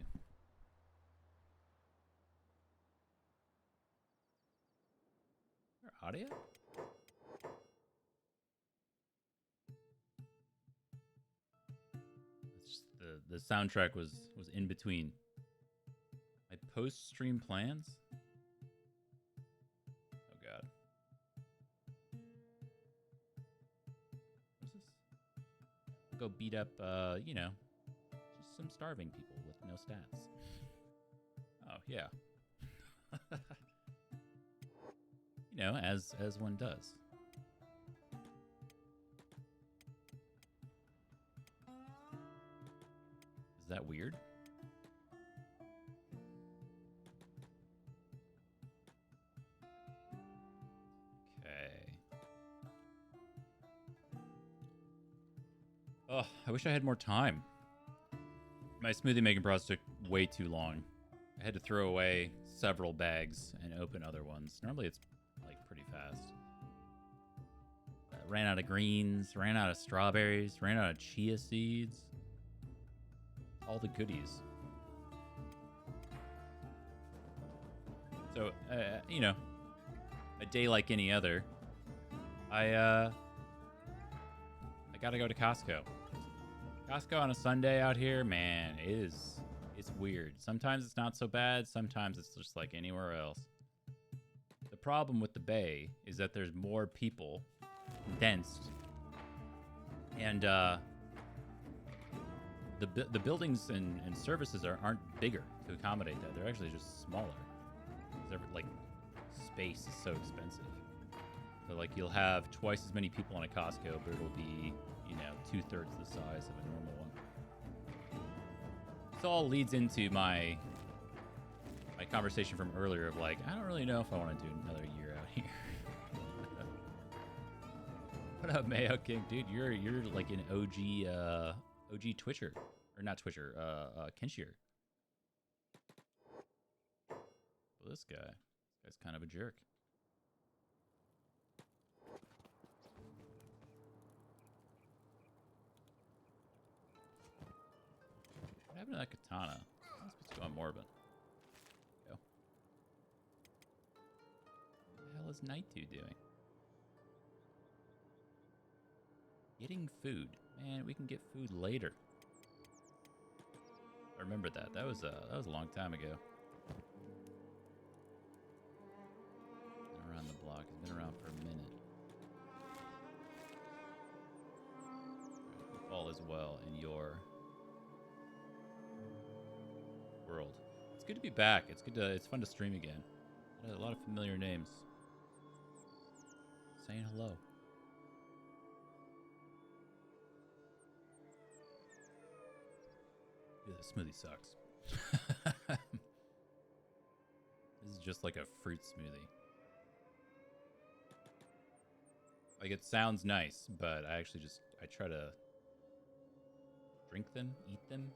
Audio? It's just the soundtrack was in between. My post stream plans? Oh god. What is this? Go beat up you know, just some starving people with no stats. Oh yeah. You know, as one does. Is that weird? Okay. Oh, I wish I had more time. My smoothie making process took way too long. I had to throw away several bags and open other ones. Normally it's like pretty fast. Ran out of greens, ran out of strawberries, ran out of chia seeds. All the goodies. So, you know, a day like any other, I gotta go to Costco. Costco on a Sunday out here, man, it's weird. Sometimes it's not so bad. Sometimes it's just like anywhere else. The problem with the Bay is that there's more people, condensed, and the buildings and services aren't bigger to accommodate that. They're actually just smaller. Like, space is so expensive. So like you'll have twice as many people in a Costco, but it'll be, you know, 2/3 the size of a normal one. This all leads into my conversation from earlier of like, I don't really know if I want to do another year out here. What up, Mayo King? Dude, you're like an OG Twitcher. Or not Twitcher, Kenshier. Well, this guy's kind of a jerk. What happened to that katana? I'm supposed to go on Morbin. Go. What the hell is Night 2 doing? Getting food. Man, we can get food later. I remember that. That was a long time ago. Been around the block. It's been around for a minute. Right, all is well in your world. It's good to be back. It's fun to stream again. A lot of familiar names. Saying hello. Dude, the smoothie sucks. This is just like a fruit smoothie. Like, it sounds nice, but I try to drink them, eat them,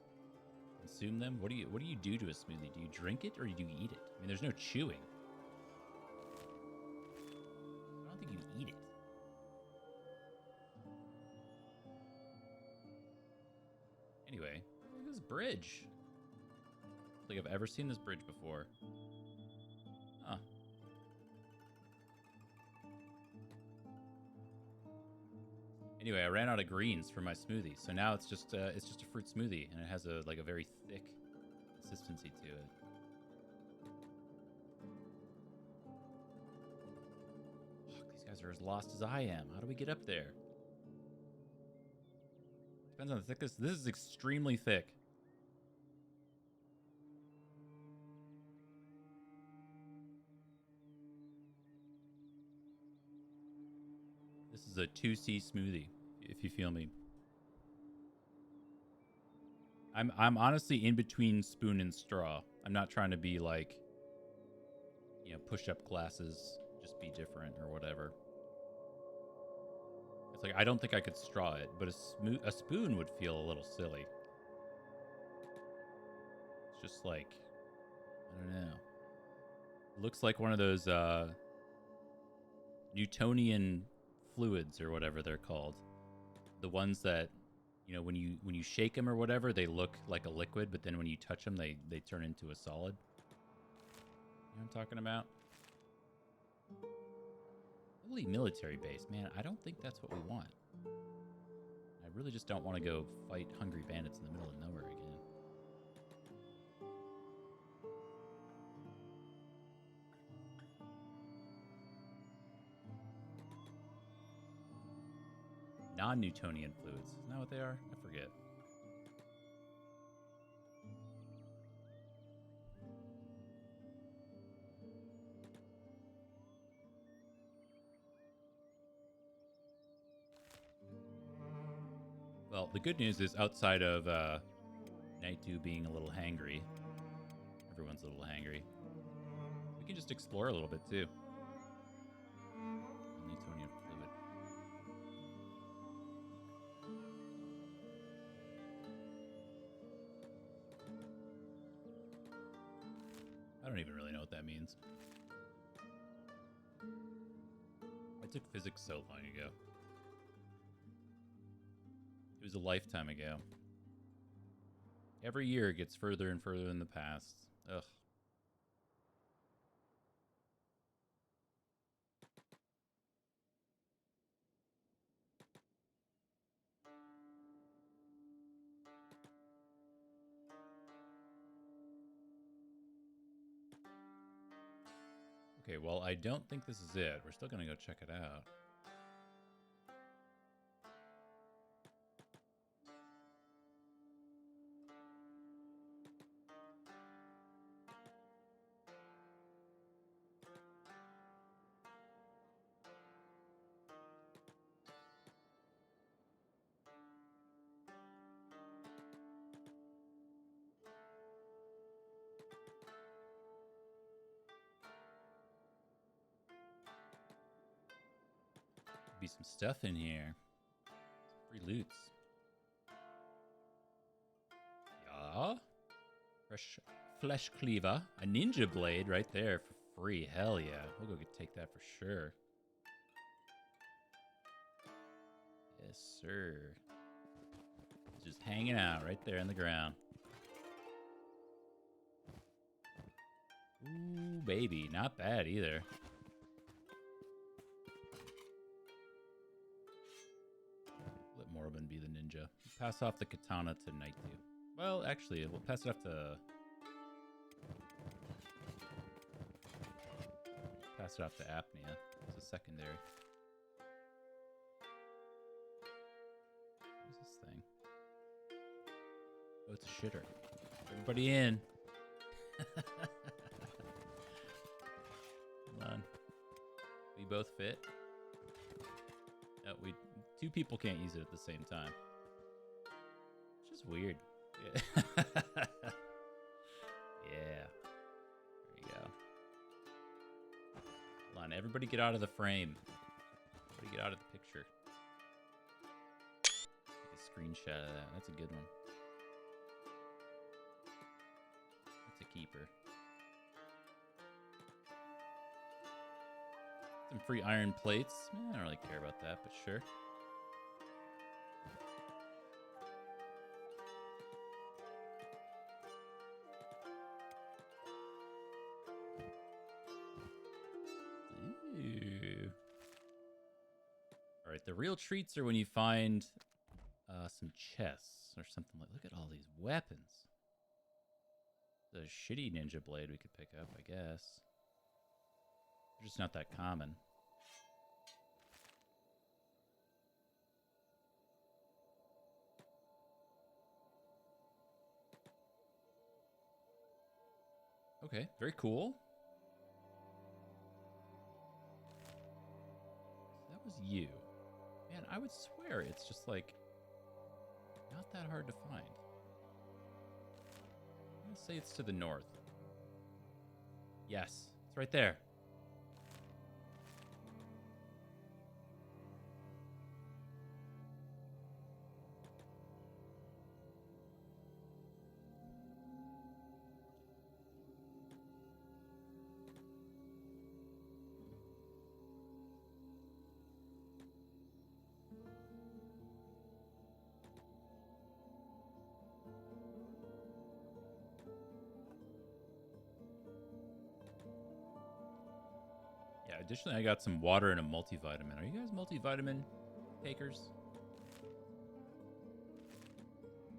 consume them. What do you do to a smoothie? Do you drink it or do you eat it? I mean, there's no chewing. I don't think you eat it. Anyway, look at this bridge. I don't think I've ever seen this bridge before. Huh. Anyway, I ran out of greens for my smoothie, so now it's just a fruit smoothie, and it has a very thick consistency to it. Fuck, these guys are as lost as I am. How do we get up there? Depends on the thickness. This is extremely thick. This is a 2C smoothie, if you feel me. I'm honestly in between spoon and straw. I'm not trying to be like, you know, push up glasses, just be different or whatever. It's like, I don't think I could straw it, but a spoon would feel a little silly. It's just like, I don't know. It looks like one of those Newtonian fluids or whatever they're called. The ones that, You know, when you shake them or whatever, they look like a liquid, but then when you touch them, they turn into a solid. You know what I'm talking about? Holy military base, man. I don't think that's what we want. I really just don't want to go fight hungry bandits in the middle of nowhere again. Non-Newtonian fluids. Isn't that what they are? I forget. Well, the good news is outside of Night 2 being a little hangry, everyone's a little hangry, we can just explore a little bit too. Newtonian fluid. I don't even really know what that means. I took physics so long ago. It was a lifetime ago. Every year it gets further and further in the past. Ugh. Okay, well, I don't think this is it. We're still gonna go check it out. Be some stuff in here. Some free loots. Yeah. Fresh flesh cleaver. A ninja blade right there for free. Hell yeah. We'll go take that for sure. Yes, sir. It's just hanging out right there in the ground. Ooh, baby. Not bad either. Let Morabin be the ninja. Pass off the katana to Night 2. Well, actually, we'll pass it off to... Pass it off to Apnea. It's a secondary. What is this thing? Oh, it's a shitter. Everybody in. Hold on. We both fit. No, two people can't use it at the same time. It's just weird. Yeah. Yeah. There you go. Hold on, everybody get out of the frame. Everybody get out of the picture. Take a screenshot of that. That's a good one. That's a keeper. Some free iron plates. I don't really care about that, but sure. Ooh. All right, the real treats are when you find some chests or something like. Look at all these weapons. The shitty ninja blade we could pick up, I guess. They're just not that common. Okay, very cool. So that was you. Man, I would swear it's just like not that hard to find. I'm gonna say it's to the north. Yes, it's right there. Additionally, I got some water and a multivitamin. Are you guys multivitamin takers?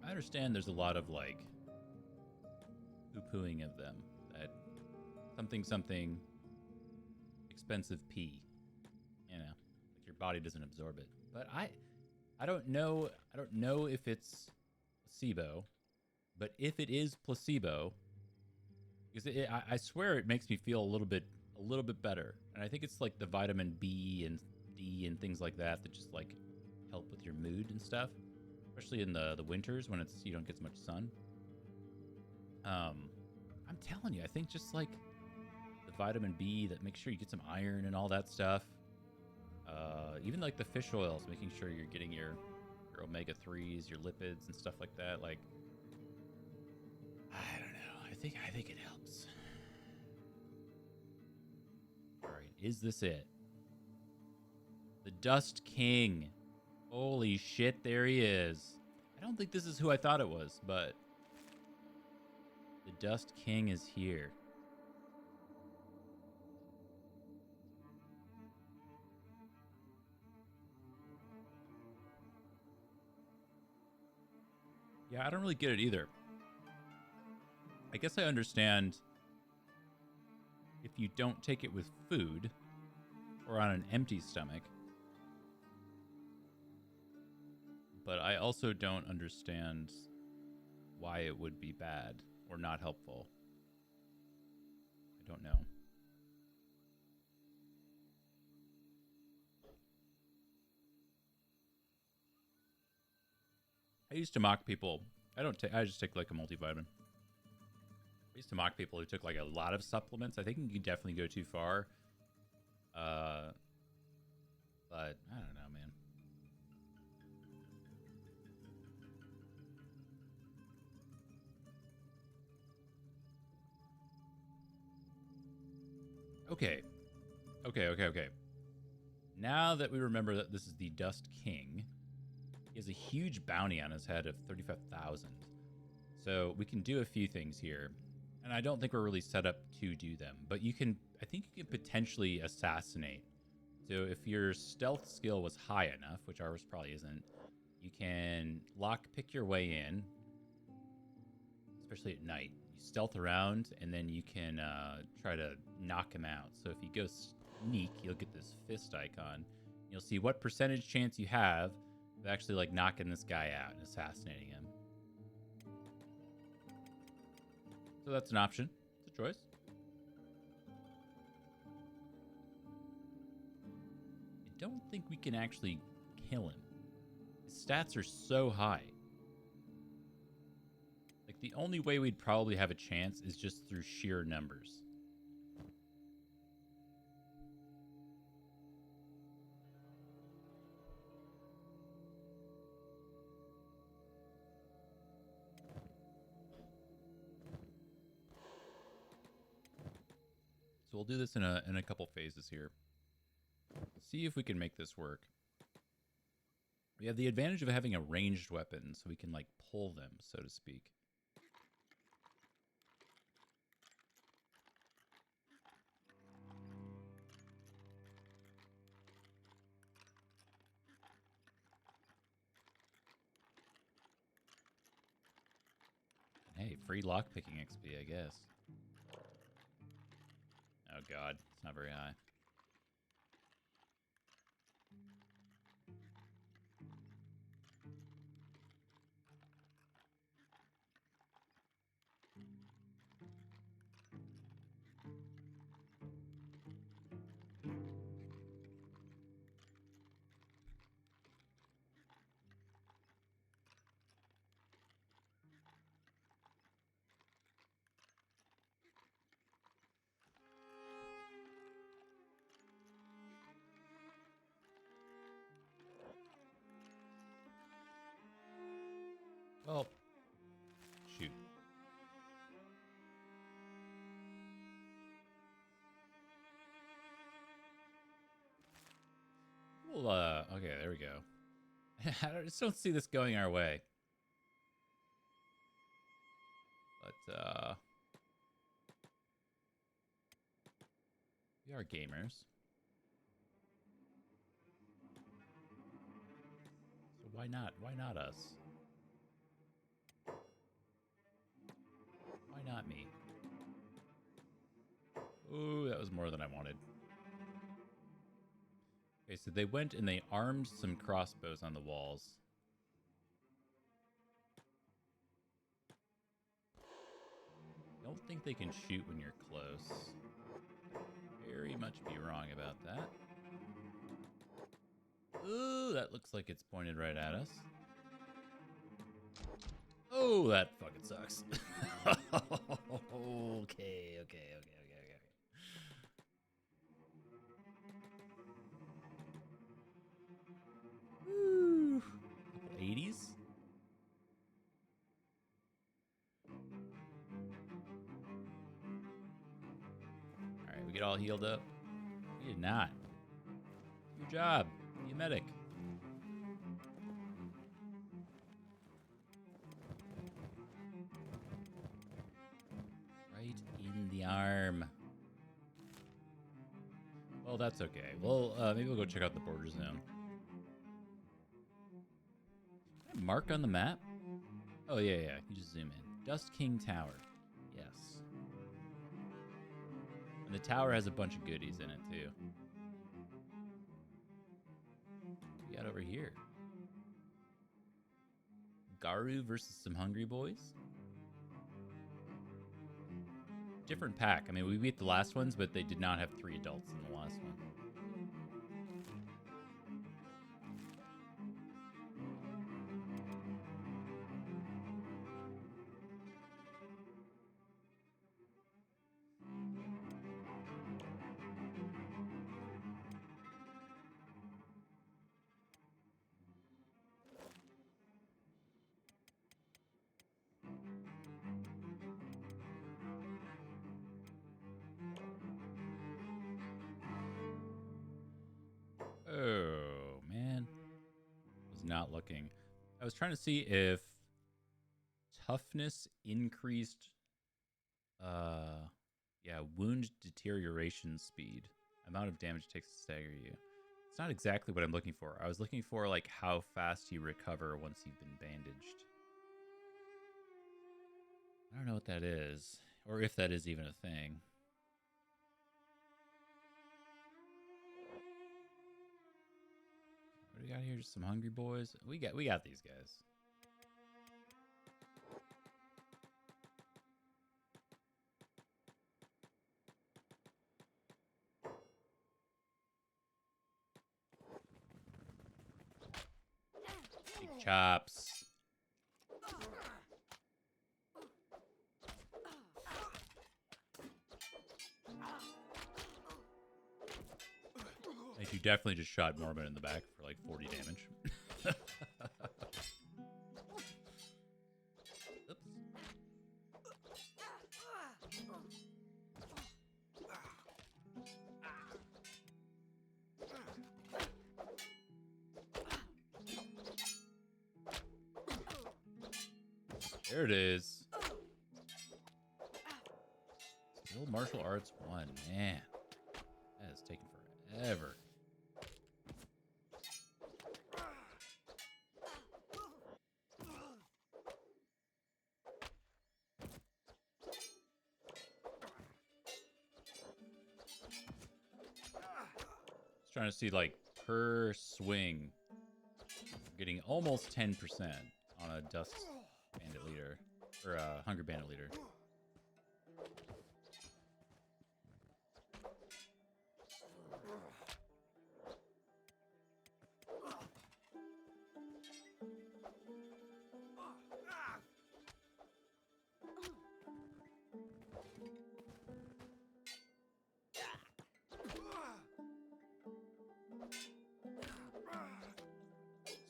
I understand there's a lot of like poo-pooing of them. That something expensive pee. You know, like your body doesn't absorb it. But I don't know. I don't know if it's placebo, but if it is placebo, because I swear it makes me feel a little bit better, and I think it's like the vitamin B and D and things like that that just like help with your mood and stuff, especially in the winters when it's you don't get as much sun. I'm telling you, I think just like the vitamin B that makes sure you get some iron and all that stuff. Even like the fish oils, making sure you're getting your omega-3s, your lipids and stuff like that. Like, I don't know. I think it helps. All right, is this it? The Dust King. Holy shit, there he is. I don't think this is who I thought it was, but the Dust King is here. Yeah, I don't really get it either. I guess I understand if you don't take it with food or on an empty stomach. But I also don't understand why it would be bad or not helpful. I don't know. I used to mock people. I just take like a multivitamin. I used to mock people who took like a lot of supplements. I think you can definitely go too far. But I don't know, man. Okay. Now that we remember that this is the Dust King, he has a huge bounty on his head of 35,000. So we can do a few things here. And I don't think we're really set up to do them. But I think you can potentially assassinate. So if your stealth skill was high enough, which ours probably isn't, you can lockpick your way in, especially at night. You stealth around, and then you can try to knock him out. So if you go sneak, you'll get this fist icon. You'll see what percentage chance you have of actually like knocking this guy out and assassinating him. So that's an option. It's a choice. I don't think we can actually kill him. His stats are so high. Like, the only way we'd probably have a chance is just through sheer numbers. So we'll do this in a couple phases here. See if we can make this work. We have the advantage of having a ranged weapon, so we can like pull them, so to speak. Hey, free lockpicking XP, I guess. Oh god, it's not very high. Well, shoot. Well, okay, there we go. I just don't see this going our way. But, we are gamers. Why not? Why not us? Why not me? Ooh, that was more than I wanted. Okay, so they went and they armed some crossbows on the walls. I don't think they can shoot when you're close. Very much be wrong about that. Ooh, that looks like it's pointed right at us. Oh, that fucking sucks. Okay. Woo. Couple 80s. Alright, we get all healed up. We did not. Your job. Be a medic. Right in the arm. Well, that's okay. Well, maybe we'll go check out the border zone. Mark on the map? Oh, yeah. You just zoom in. Dust King Tower. Yes. And the tower has a bunch of goodies in it, too. What we got over here? Garu versus some hungry boys? Different pack. I mean, we beat the last ones, but they did not have 3 adults in the last one. Oh, man. Was not looking. I was trying to see if toughness increased wound deterioration speed. Amount of damage it takes to stagger you. It's not exactly what I'm looking for. I was looking for like how fast you recover once you've been bandaged. I don't know what that is, or if that is even a thing. What do we got here? Just some hungry boys. We got these guys. Big chops. Like you definitely just shot Norman in the back for like 40 damage. Oops. There it is. Skill martial arts 1. Man, that is taking forever. Just trying to see like per swing, getting almost 10% on a Dust Bandit leader or a Hunger Bandit leader.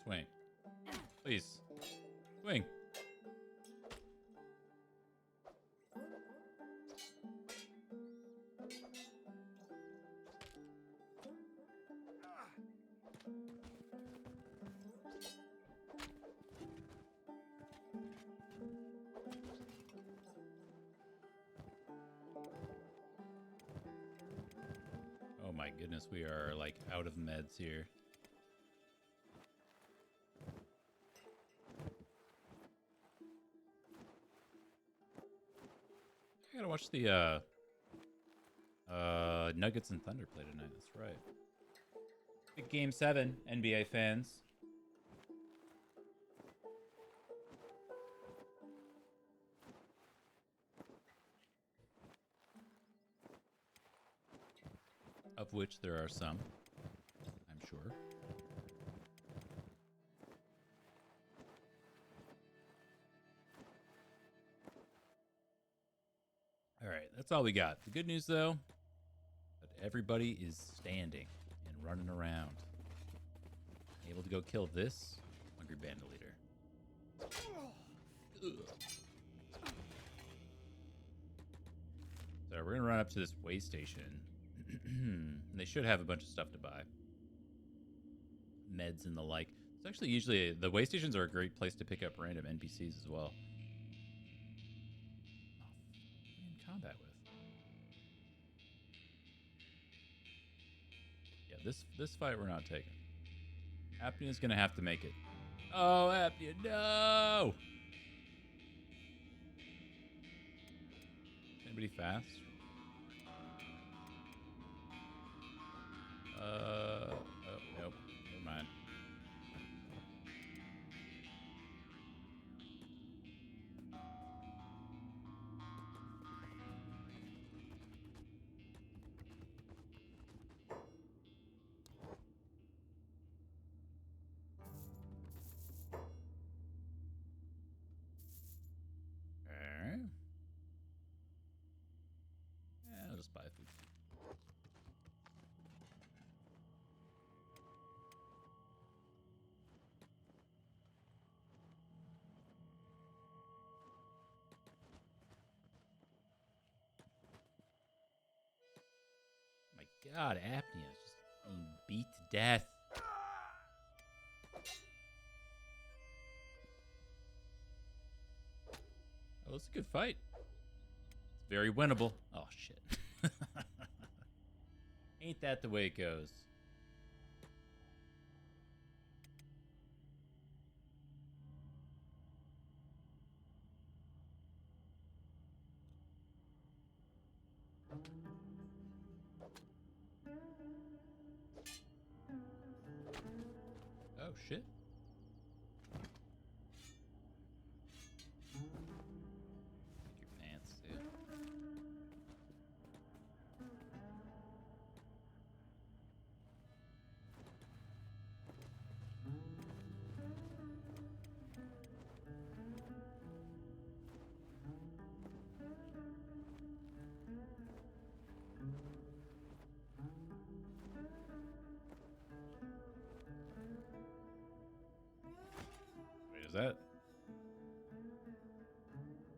Swing. Please. Swing. Oh my goodness, we are like out of meds here. I gotta watch the Nuggets and Thunder play tonight. That's right. Big Game 7, NBA fans. Of which there are some, I'm sure. All right, that's all we got. The good news, though, that everybody is standing and running around, able to go kill this hungry bandit leader. So we're gonna run up to this way station. They should have a bunch of stuff to buy, meds and the like. It's actually usually the way stations are a great place to pick up random NPCs as well. Oh, in combat with. Yeah, this fight we're not taking. Apnea's gonna have to make it. Oh, Apnea, no! Anybody fast? Oh, nope. Never mind. Alright. Yeah, I'll just buy food. My god, Apnea is just being beat to death. Oh, it's a good fight. It's very winnable. Oh, shit. Ain't that the way it goes? Oh, shit. Take your pants, dude. Wait, is that?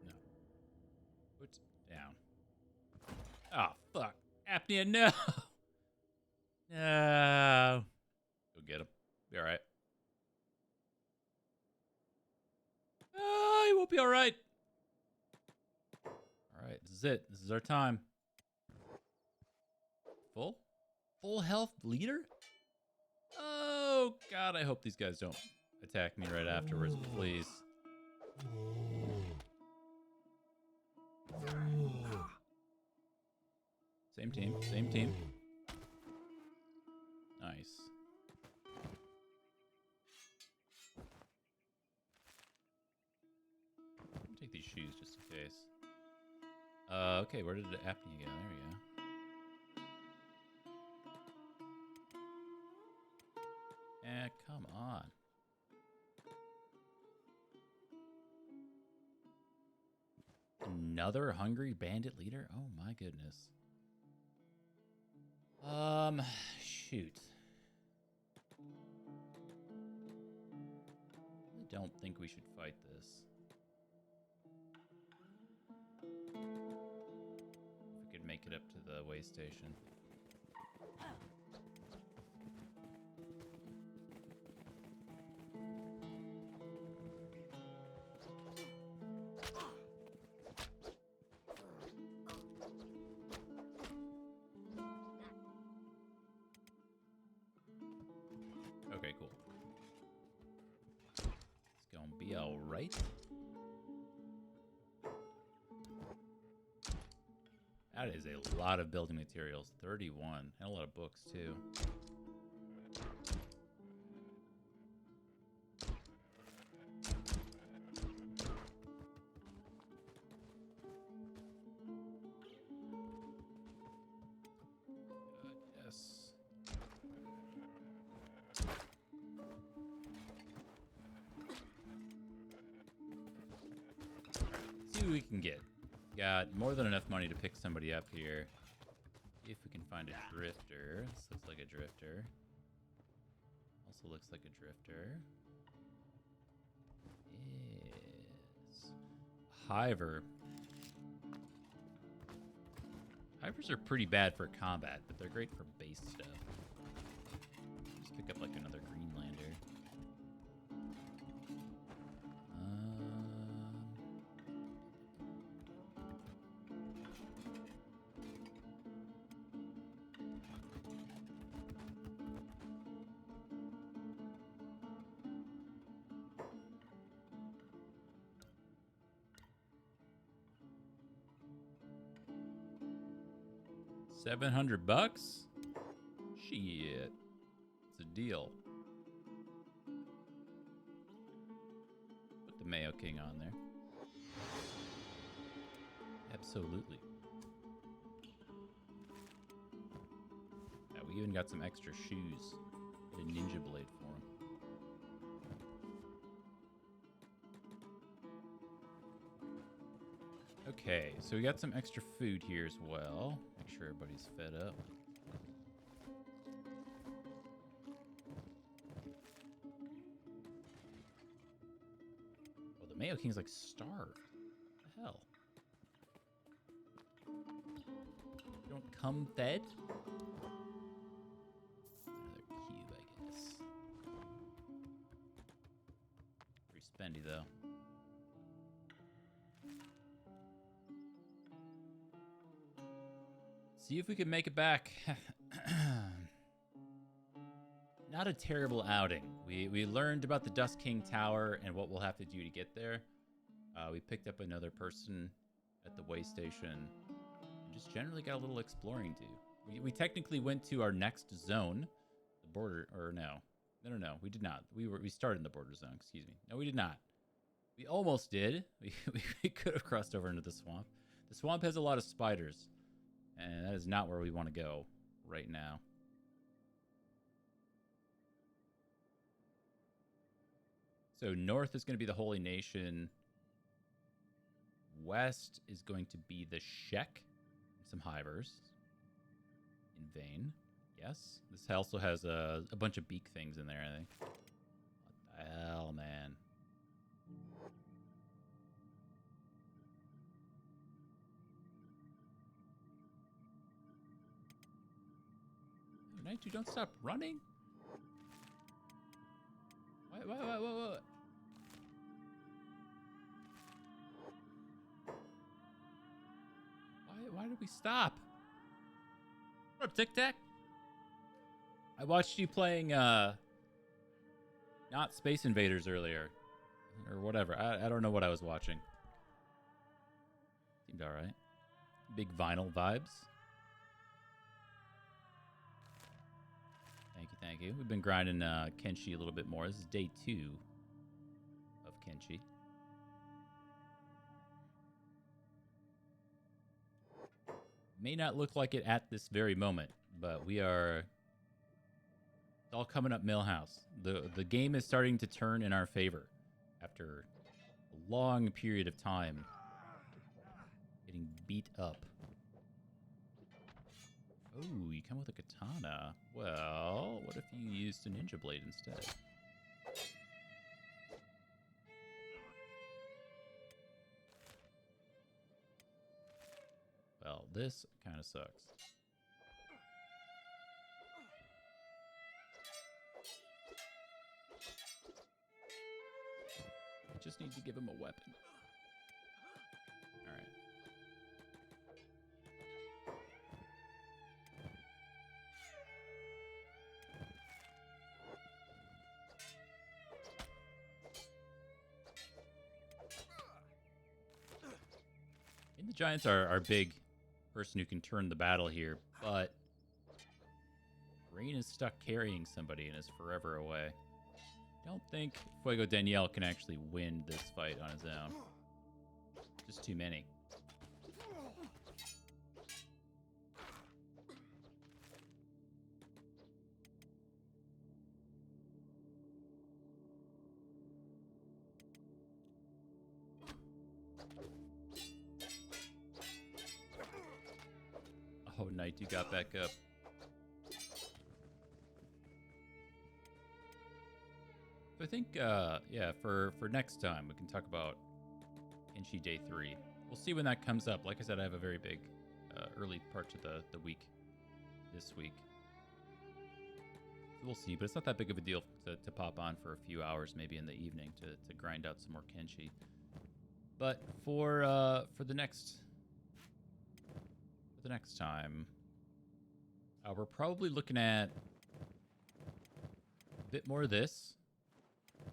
No. Put down. Oh, fuck. Apnea, no! No. Go get him. Be alright. Oh, he won't be alright. Alright, this is it. This is our time. Full? Full health leader? Oh, God, I hope these guys don't attack me right afterwards, please. Same team, same team. Nice. Take these shoes just in case. Okay, where did the Apnea go? There we go. Eh, come on. Another hungry bandit leader? Oh my goodness. Shoot. I don't think we should fight this. If we could make it up to the way station. Okay, cool. It's gonna be alright. That is a lot of building materials. 31. And a lot of books, too. Yes. See what we can get. Got more than enough money to pick somebody up here. If we can find a drifter. This looks like a drifter. Also looks like a drifter. Yes. Hiver. Hivers are pretty bad for combat, but they're great for base stuff. Just pick up like another Greenlander. $700? Shit. It's a deal. Put the Mayo King on there. Absolutely. Yeah, we even got some extra shoes. Get a ninja blade for him. Okay, so we got some extra food here as well. Make sure everybody's fed up. Oh, the Mayo King's like starved. What the hell? You don't come fed? Another cube, I guess. Pretty spendy, though. See if we can make it back. Not a terrible outing. We learned about the Dust King Tower and what we'll have to do to get there. We picked up another person at the way station. We just generally got a little exploring to. We technically went to our next zone, the border, or no, we did not. We started in the border zone. Excuse me. No, we did not. We almost did. We could have crossed over into the swamp. The swamp has a lot of spiders. And that is not where we want to go right now. So north is going to be the Holy Nation. West is going to be the Shek. Some Hivers. In vain. Yes. This also has a bunch of beak things in there, I think. What the hell, man? Night, you don't stop running. Why? Why did we stop? What up, Tic Tac? I watched you playing not Space Invaders earlier, or whatever. I don't know what I was watching. Seemed all right. Big vinyl vibes. Thank you. We've been grinding Kenshi a little bit more. This is day 2 of Kenshi. May not look like it at this very moment, but we are... It's all coming up Millhouse. The game is starting to turn in our favor after a long period of time getting beat up. Oh, you come with a katana. Well, what if you used a ninja blade instead? Well, this kind of sucks. I just need to give him a weapon. All right. And the giants are big person who can turn the battle here, but Rain is stuck carrying somebody and is forever away. Don't think Fuego Danielle can actually win this fight on his own. Just too many. Oh, Knight, you got back up. I think, yeah, for next time, we can talk about Kenshi Day 3. We'll see when that comes up. Like I said, I have a very big early part to the week this week. So we'll see, but it's not that big of a deal to pop on for a few hours, maybe in the evening, to grind out some more Kenshi. But for the next time, we're probably looking at a bit more of this.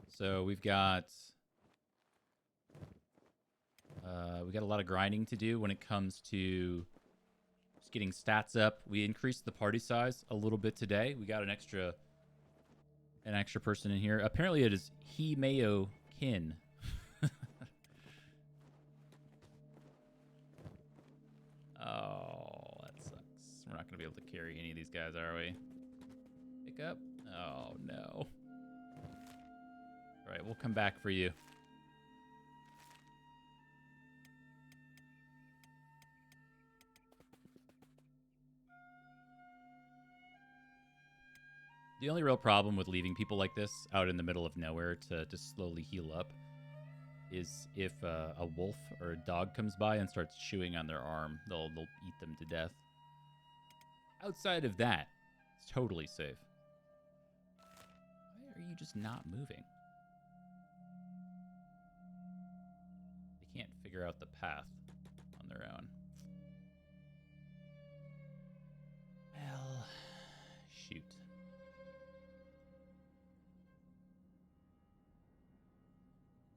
So we got a lot of grinding to do when it comes to just getting stats up. We increased the party size a little bit today. We got an extra person in here. Apparently it is Himeo Kin. Oh, that sucks. We're not going to be able to carry any of these guys, are we? Pick up? Oh, no. All right, we'll come back for you. The only real problem with leaving people like this out in the middle of nowhere to just slowly heal up is if a wolf or a dog comes by and starts chewing on their arm, they'll eat them to death. Outside of that, it's totally safe. Why are you just not moving? They can't figure out the path on their own. Well, shoot.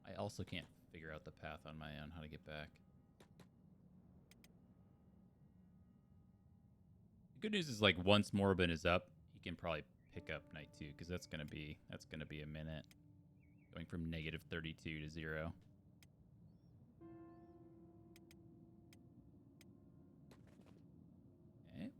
I also can't figure out the path on my own, how to get back. The good news is, like, once Morbin is up, he can probably pick up Night 2, because that's gonna be a minute. Going from -32 to 0. Okay.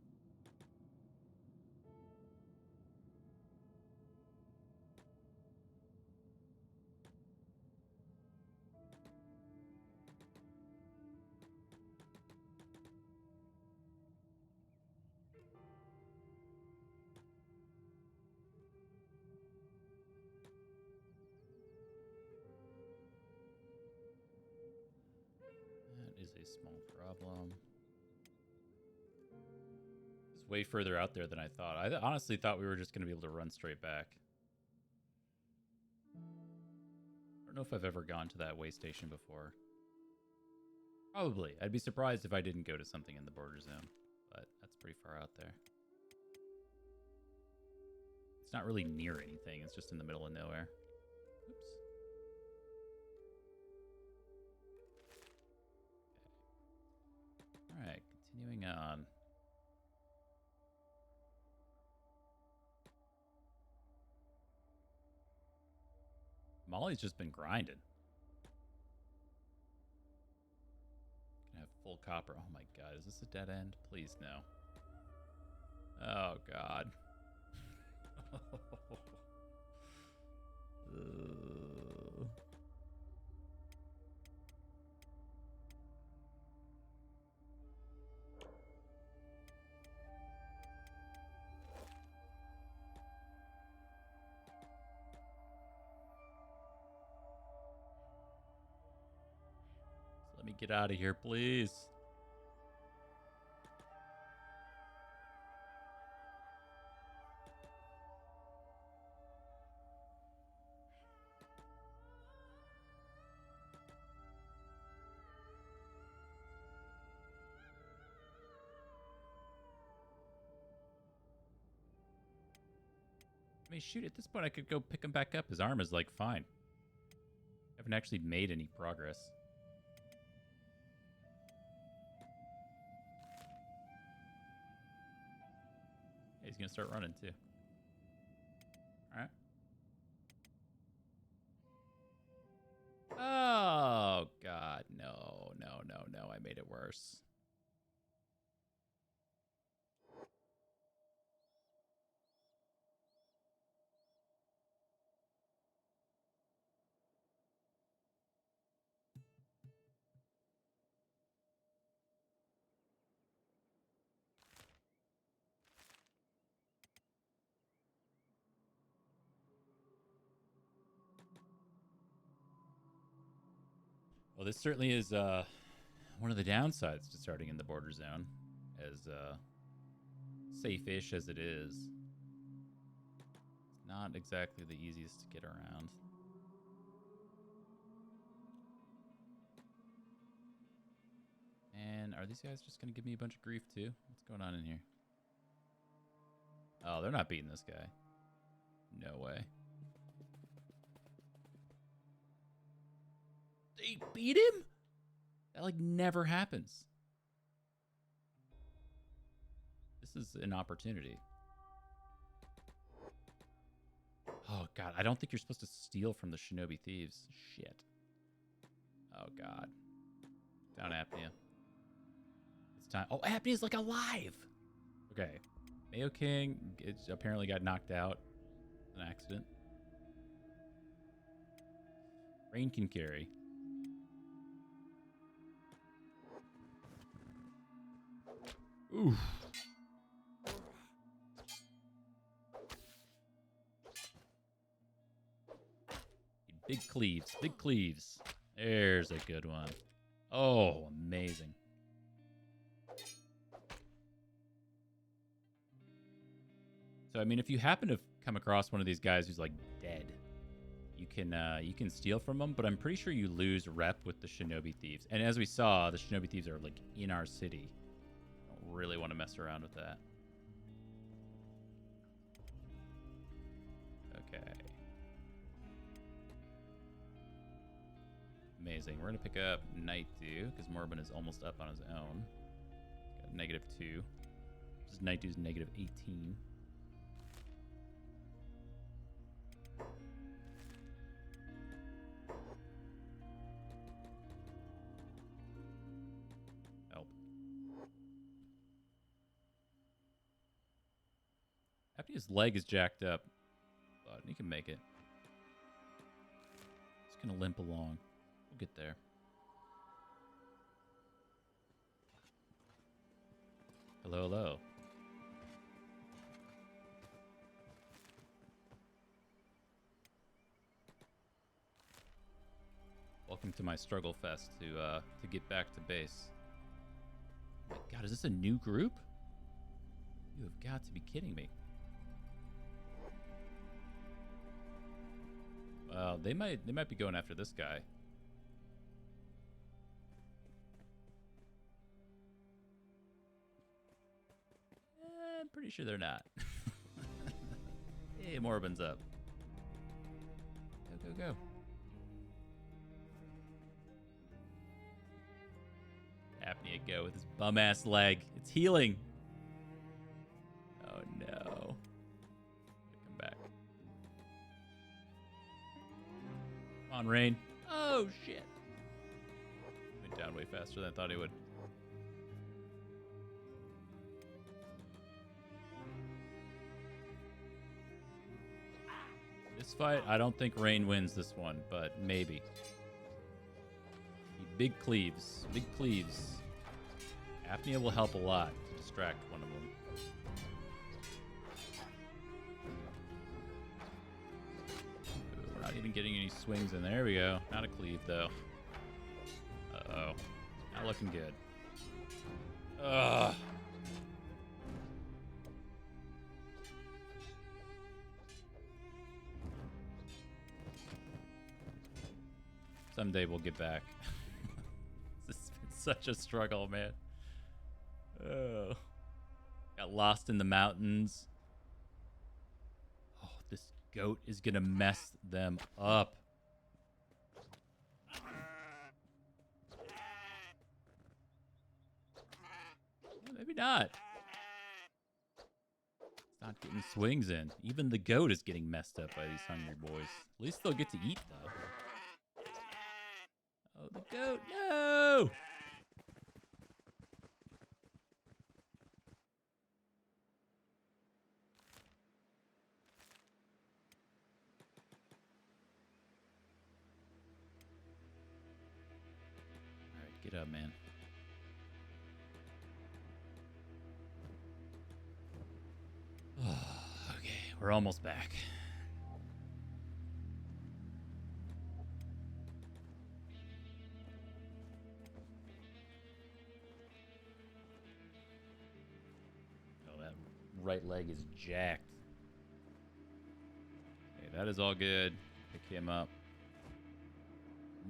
That is a small problem. It's way further out there than I thought. I honestly thought we were just going to be able to run straight back. I don't know if I've ever gone to that way station before. Probably. I'd be surprised if I didn't go to something in the border zone, but that's pretty far out there. It's not really near anything. It's just in the middle of nowhere. Oops. Okay. All right, continuing on. Molly's just been grinding. Can have full copper. Oh my god, is this a dead end? Please no. Oh god. Let me get out of here, please. I mean, shoot, at this point I could go pick him back up. His arm is, like, fine. I haven't actually made any progress. He's gonna start running too. All right. Oh God, no, no, no, no! I made it worse. Well, this certainly is one of the downsides to starting in the border zone, as safe-ish as it is. It's not exactly the easiest to get around. And are these guys just going to give me a bunch of grief too? What's going on in here? Oh, they're not beating this guy. No way. They beat him? That like never happens. This is an opportunity. Oh God, I don't think you're supposed to steal from the shinobi thieves. Shit. Oh God. Down Apnea. It's time. Oh, Apnea's like alive. Okay. Mayo King apparently got knocked out. An accident. Rain can carry. Oof. Big cleaves. Big cleaves. There's a good one. Oh, amazing. So, I mean, if you happen to come across one of these guys who's, like, dead, you can steal from them, but I'm pretty sure you lose rep with the shinobi thieves. And as we saw, the shinobi thieves are, like, in our city. Don't really want to mess around with that. Okay. Amazing. We're going to pick up Night Dew, because Morbin is almost up on his own. Got -2. This is Night Dew's -18. Help. Apnea's leg is jacked up, but he can make it. Just going to limp along. We'll get there. Hello, hello. Welcome to my struggle fest to get back to base. Oh my God, is this a new group? You have got to be kidding me. Well, they might be going after this guy. I'm pretty sure they're not. Hey, Morbin's up. Go, go, go. Apnea go with his bum-ass leg. It's healing. Oh, no. Come back. Come on, Rain. Oh, shit. Went down way faster than I thought he would. This fight, I don't think Rain wins this one, but maybe. Big cleaves. Big cleaves. Apnea will help a lot to distract one of them. Ooh, we're not even getting any swings in. There we go. Not a cleave, though. Uh-oh. Not looking good. Ugh. Someday we'll get back. This has been such a struggle, man. Oh. Got lost in the mountains. Oh, this goat is gonna mess them up. Maybe not. It's Not getting swings in. Even the goat is getting messed up by these hungry boys. At least they'll get to eat, though. Oh, the goat. No! All right, get up, man. Okay, we're almost back. Oh, that right leg is jacked. Okay, that is all good. Pick him up.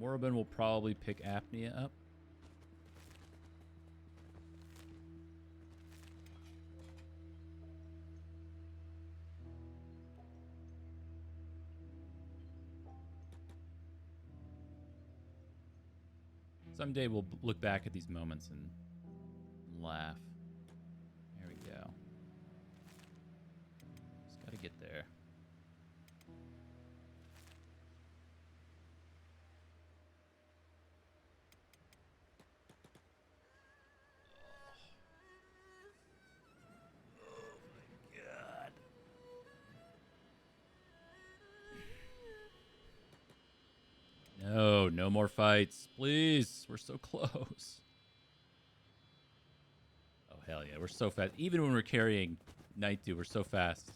Morabin will probably pick Apnea up. Someday we'll look back at these moments and laugh. There we go. Just gotta get there. No, no more fights. Please. We're so close. Oh, hell yeah. We're so fast. Even when we're carrying Night Dew, we're so fast.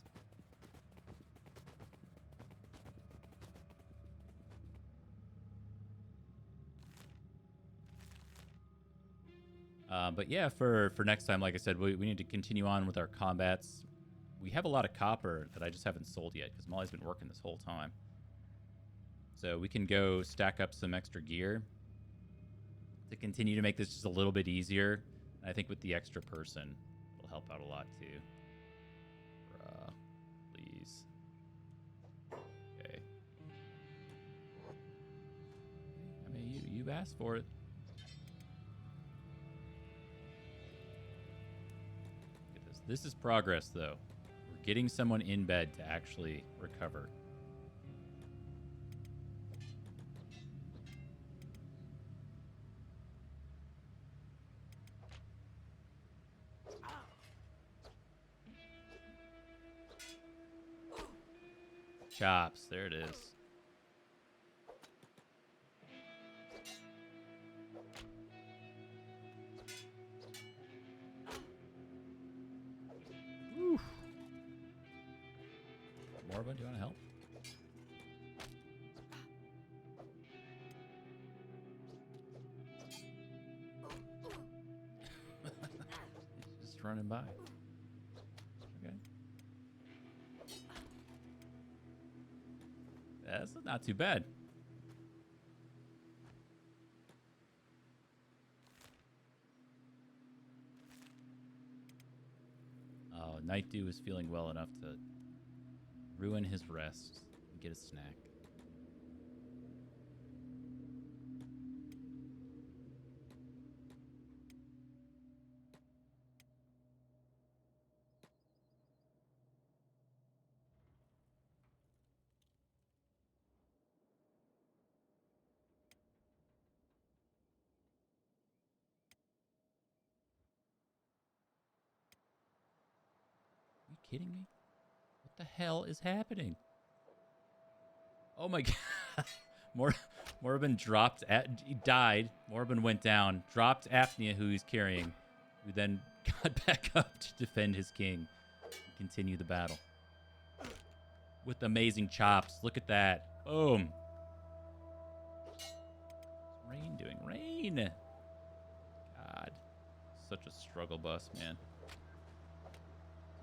But yeah, for next time, like I said, we need to continue on with our combats. We have a lot of copper that I just haven't sold yet because Molly's been working this whole time. So we can go stack up some extra gear to continue to make this just a little bit easier. And I think with the extra person, it'll help out a lot too. Please. Okay. I mean, you've asked for it. Look at this. This is progress, though. We're getting someone in bed to actually recover. Chops. There it is. Whew. Morva, do you want to help? He's just running by. Okay. That's not too bad. Oh, Night Dew is feeling well enough to ruin his rest and get a snack. Are you kidding me? What the hell is happening? Oh my god. Morabin dropped he died. Morabin went down, dropped Apnea, who he's carrying, who then got back up to defend his king and continue the battle. With amazing chops. Look at that. Boom. What's Rain doing? Rain! God. Such a struggle bus, man.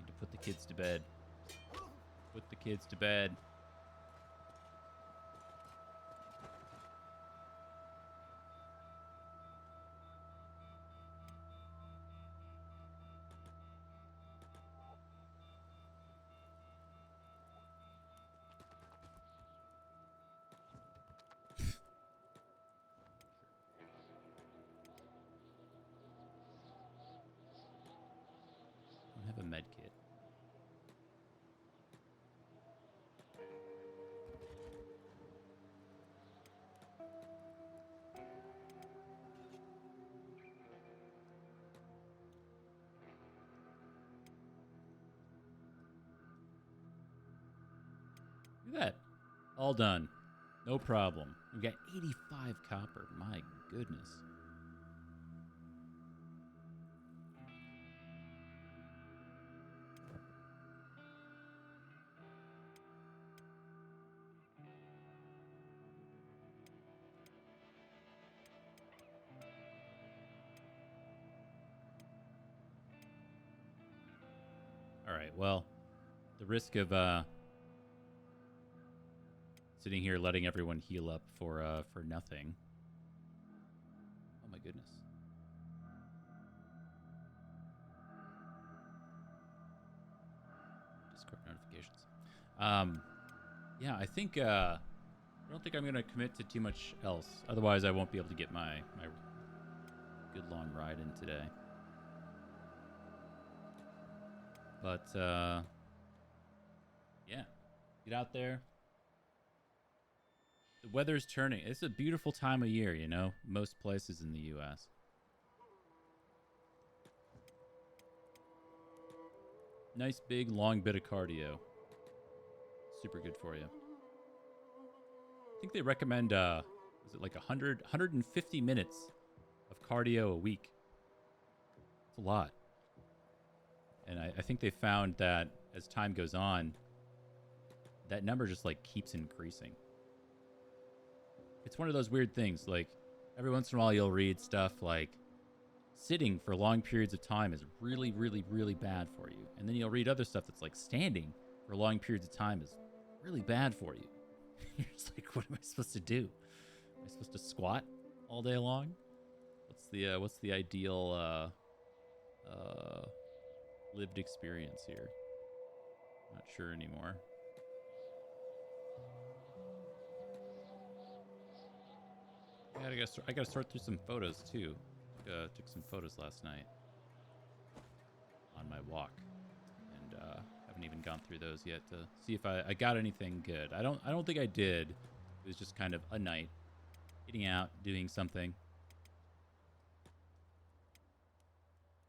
Need to put the kids to bed. Put the kids to bed. I don't have a med kit. Look at that. All done. No problem. We've got 85 copper. My goodness. All right, well, the risk of sitting here letting everyone heal up for nothing. Oh my goodness. Discord notifications. Yeah, I think I don't think I'm gonna commit to too much else. Otherwise, I won't be able to get my good long ride in today. But yeah, get out there. The weather's turning. It's a beautiful time of year, you know, most places in the U.S. Nice big long bit of cardio. Super good for you. I think they recommend is it like 150 minutes of cardio a week. It's a lot. And I think they found that as time goes on, that number just like keeps increasing. It's one of those weird things. Like every once in a while you'll read stuff like sitting for long periods of time is really, really, really bad for you. And then you'll read other stuff that's like standing for long periods of time is really bad for you. You're just like, what am I supposed to do? Am I supposed to squat all day long? What's the ideal lived experience here? Not sure anymore. Yeah, I gotta sort through some photos too. Took some photos last night on my walk, and haven't even gone through those yet to see if I got anything good. I don't think I did. It was just kind of a night, getting out, doing something.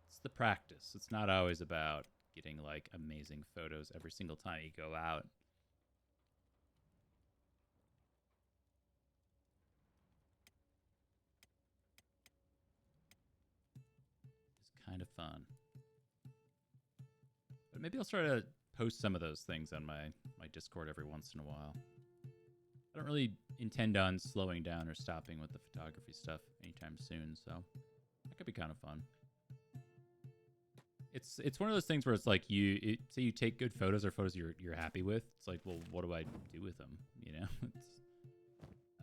It's the practice. It's not always about getting like amazing photos every single time you go out. It's kind of fun. But maybe I'll try to post some of those things on my Discord every once in a while. I don't really intend on slowing down or stopping with the photography stuff anytime soon, so that could be kind of fun. It's one of those things where it's like say you take good photos or photos you're happy with. It's like, well, what do I do with them? You know,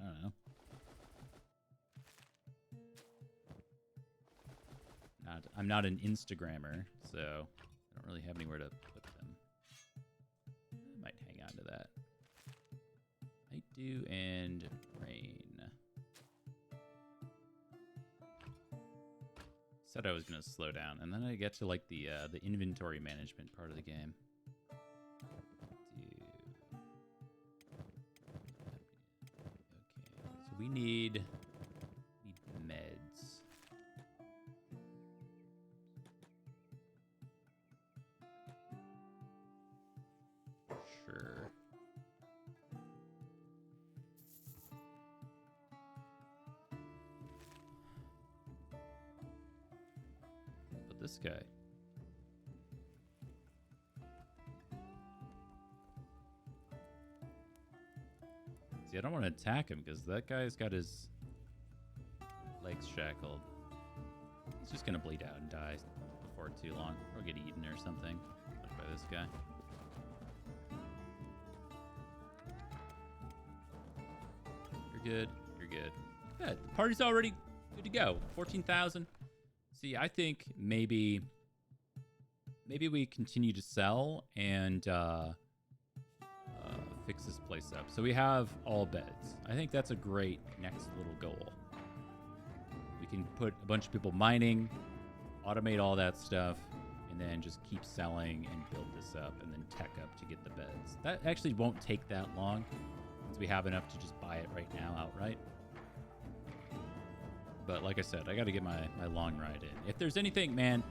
I don't know. I'm not an Instagrammer, so I don't really have anywhere to put them. I might hang on to that. Night dew and rain. Said I was gonna slow down, and then I get to like the inventory management part of the game. Okay, so we need meds. Sure. But this guy. See, I don't want to attack him because that guy's got his legs shackled. He's just gonna bleed out and die before too long, or get eaten or something, like by this guy. You're good. You're good. Good. The party's already good to go. 14,000. See, I think maybe we continue to sell and fix this place up. So we have all beds. I think that's a great next little goal. We can put a bunch of people mining, automate all that stuff, and then just keep selling and build this up and then tech up to get the beds. That actually won't take that long since we have enough to just buy it right now outright. But like I said, I got to get my long ride in. If there's anything, man,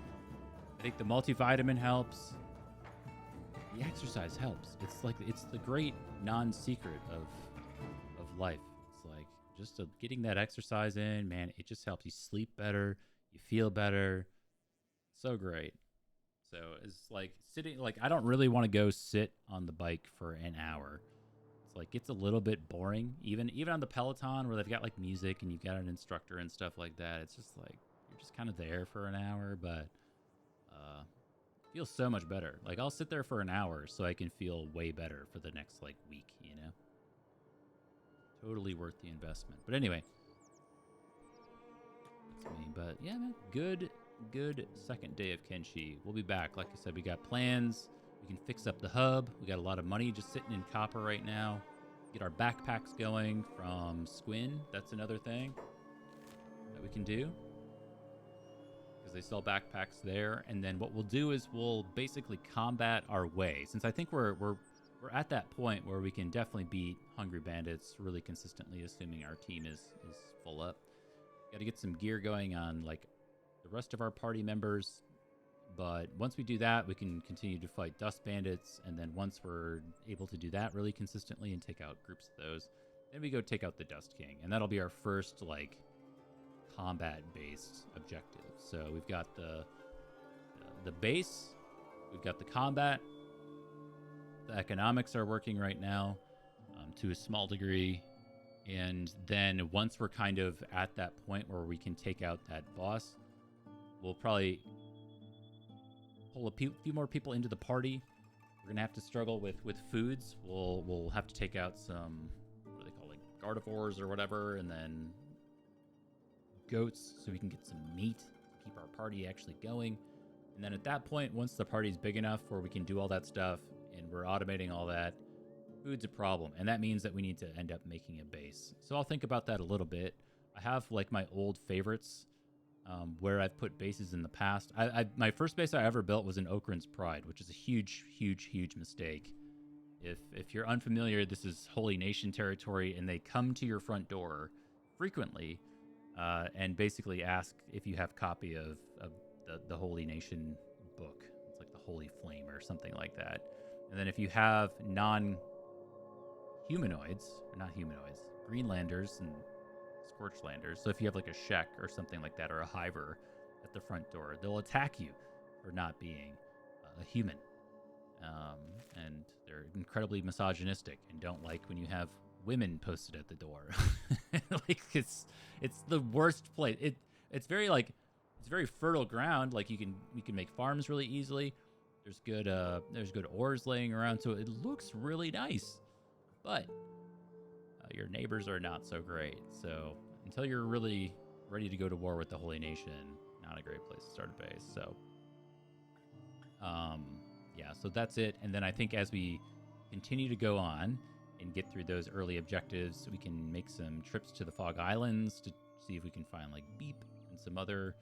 I think the multivitamin helps. the exercise helps. It's like it's the great non-secret of life. It's like just getting that exercise in, man. It just helps you sleep better, you feel better. So great. So it's like sitting. Like I don't really want to go sit on the bike for an hour. It's like it's a little bit boring. Even on the Peloton where they've got like music and you've got an instructor and stuff like that. It's just like you're just kind of there for an hour, but feels so much better. Like I'll sit there for an hour so I can feel way better for the next like week, you know? Totally worth the investment. But anyway, that's me. But yeah, man, good second day of Kenshi. We'll be back. Like I said, we got plans. We can fix up the hub. We got a lot of money just sitting in copper right now. Get our backpacks going from Squin. That's another thing that we can do, because they sell backpacks there. And then what we'll do is we'll basically combat our way, since I think we're at that point where we can definitely beat Hungry Bandits really consistently, assuming our team is full up. Got to get some gear going on like the rest of our party members, but once we do that, we can continue to fight Dust Bandits, and then once we're able to do that really consistently and take out groups of those, then we go take out the Dust King, and that'll be our first like combat-based objective. So we've got the base, we've got the combat, the economics are working right now to a small degree, and then once we're kind of at that point where we can take out that boss, we'll probably pull a few more people into the party. We're gonna have to struggle with foods. We'll have to take out some, what do they call, like gardevoirs or whatever, and then goats so we can get some meat to keep our party actually going. And then at that point, once the party's big enough where we can do all that stuff and we're automating all that, food's a problem, and that means that we need to end up making a base. So I'll think about that a little bit. I have like my old favorites where I've put bases in the past. My first base I ever built was in Okran's Pride, which is a huge mistake. If you're unfamiliar, this is Holy Nation territory, and they come to your front door frequently and basically ask if you have a copy of the Holy Nation book. It's like the Holy Flame or something like that. And then if you have Greenlanders and Scorchlanders, so if you have like a Shek or something like that, or a Hiver at the front door, they'll attack you for not being a human. And they're incredibly misogynistic and don't like when you have women posted at the door. Like it's the worst place. It's very fertile ground. Like we can make farms really easily. There's good ores laying around, so it looks really nice. But your neighbors are not so great. So until you're really ready to go to war with the Holy Nation, not a great place to start a base. So yeah, so that's it. And then I think as we continue to go on and get through those early objectives, we can make some trips to the Fog Islands to see if we can find like Beep and some other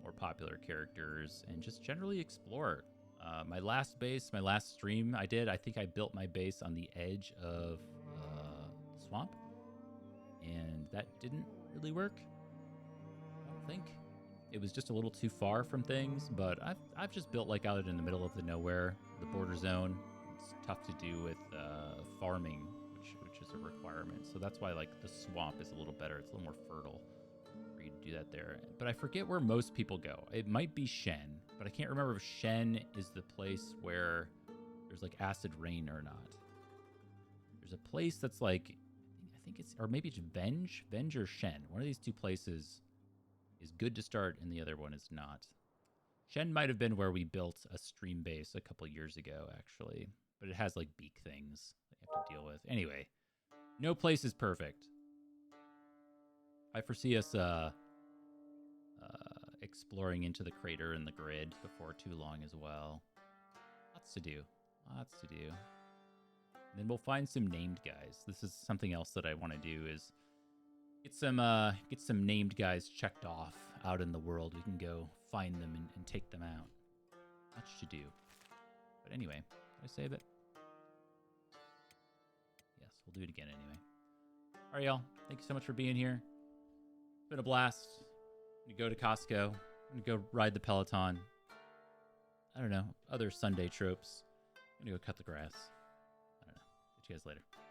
more popular characters, and just generally explore. My last stream I think I built my base on the edge of the swamp, and that didn't really work. I don't think. It was just a little too far from things, but I've just built like out in the middle of the nowhere, the border zone. It's tough to do with farming, which is a requirement. So that's why like the swamp is a little better. It's a little more fertile for you to do that there. But I forget where most people go. It might be Shen, but I can't remember if Shen is the place where there's like acid rain or not. There's a place that's like, I think it's, or maybe it's Venge or Shen. One of these two places is good to start, and the other one is not. Shen might have been where we built a stream base a couple years ago, actually, but it has like beak things that you have to deal with. Anyway, no place is perfect. I foresee us exploring into the crater and the grid before too long as well. Lots to do. And then we'll find some named guys. This is something else that I want to do, is get some named guys checked off out in the world. We can go find them and take them out. Much to do. But anyway, did I save it? Yes, we'll do it again anyway. All right, y'all. Thank you so much for being here. It's been a blast. I'm going to go to Costco. I'm going to go ride the Peloton. I don't know, other Sunday tropes. I'm gonna go cut the grass. I don't know. Catch you guys later.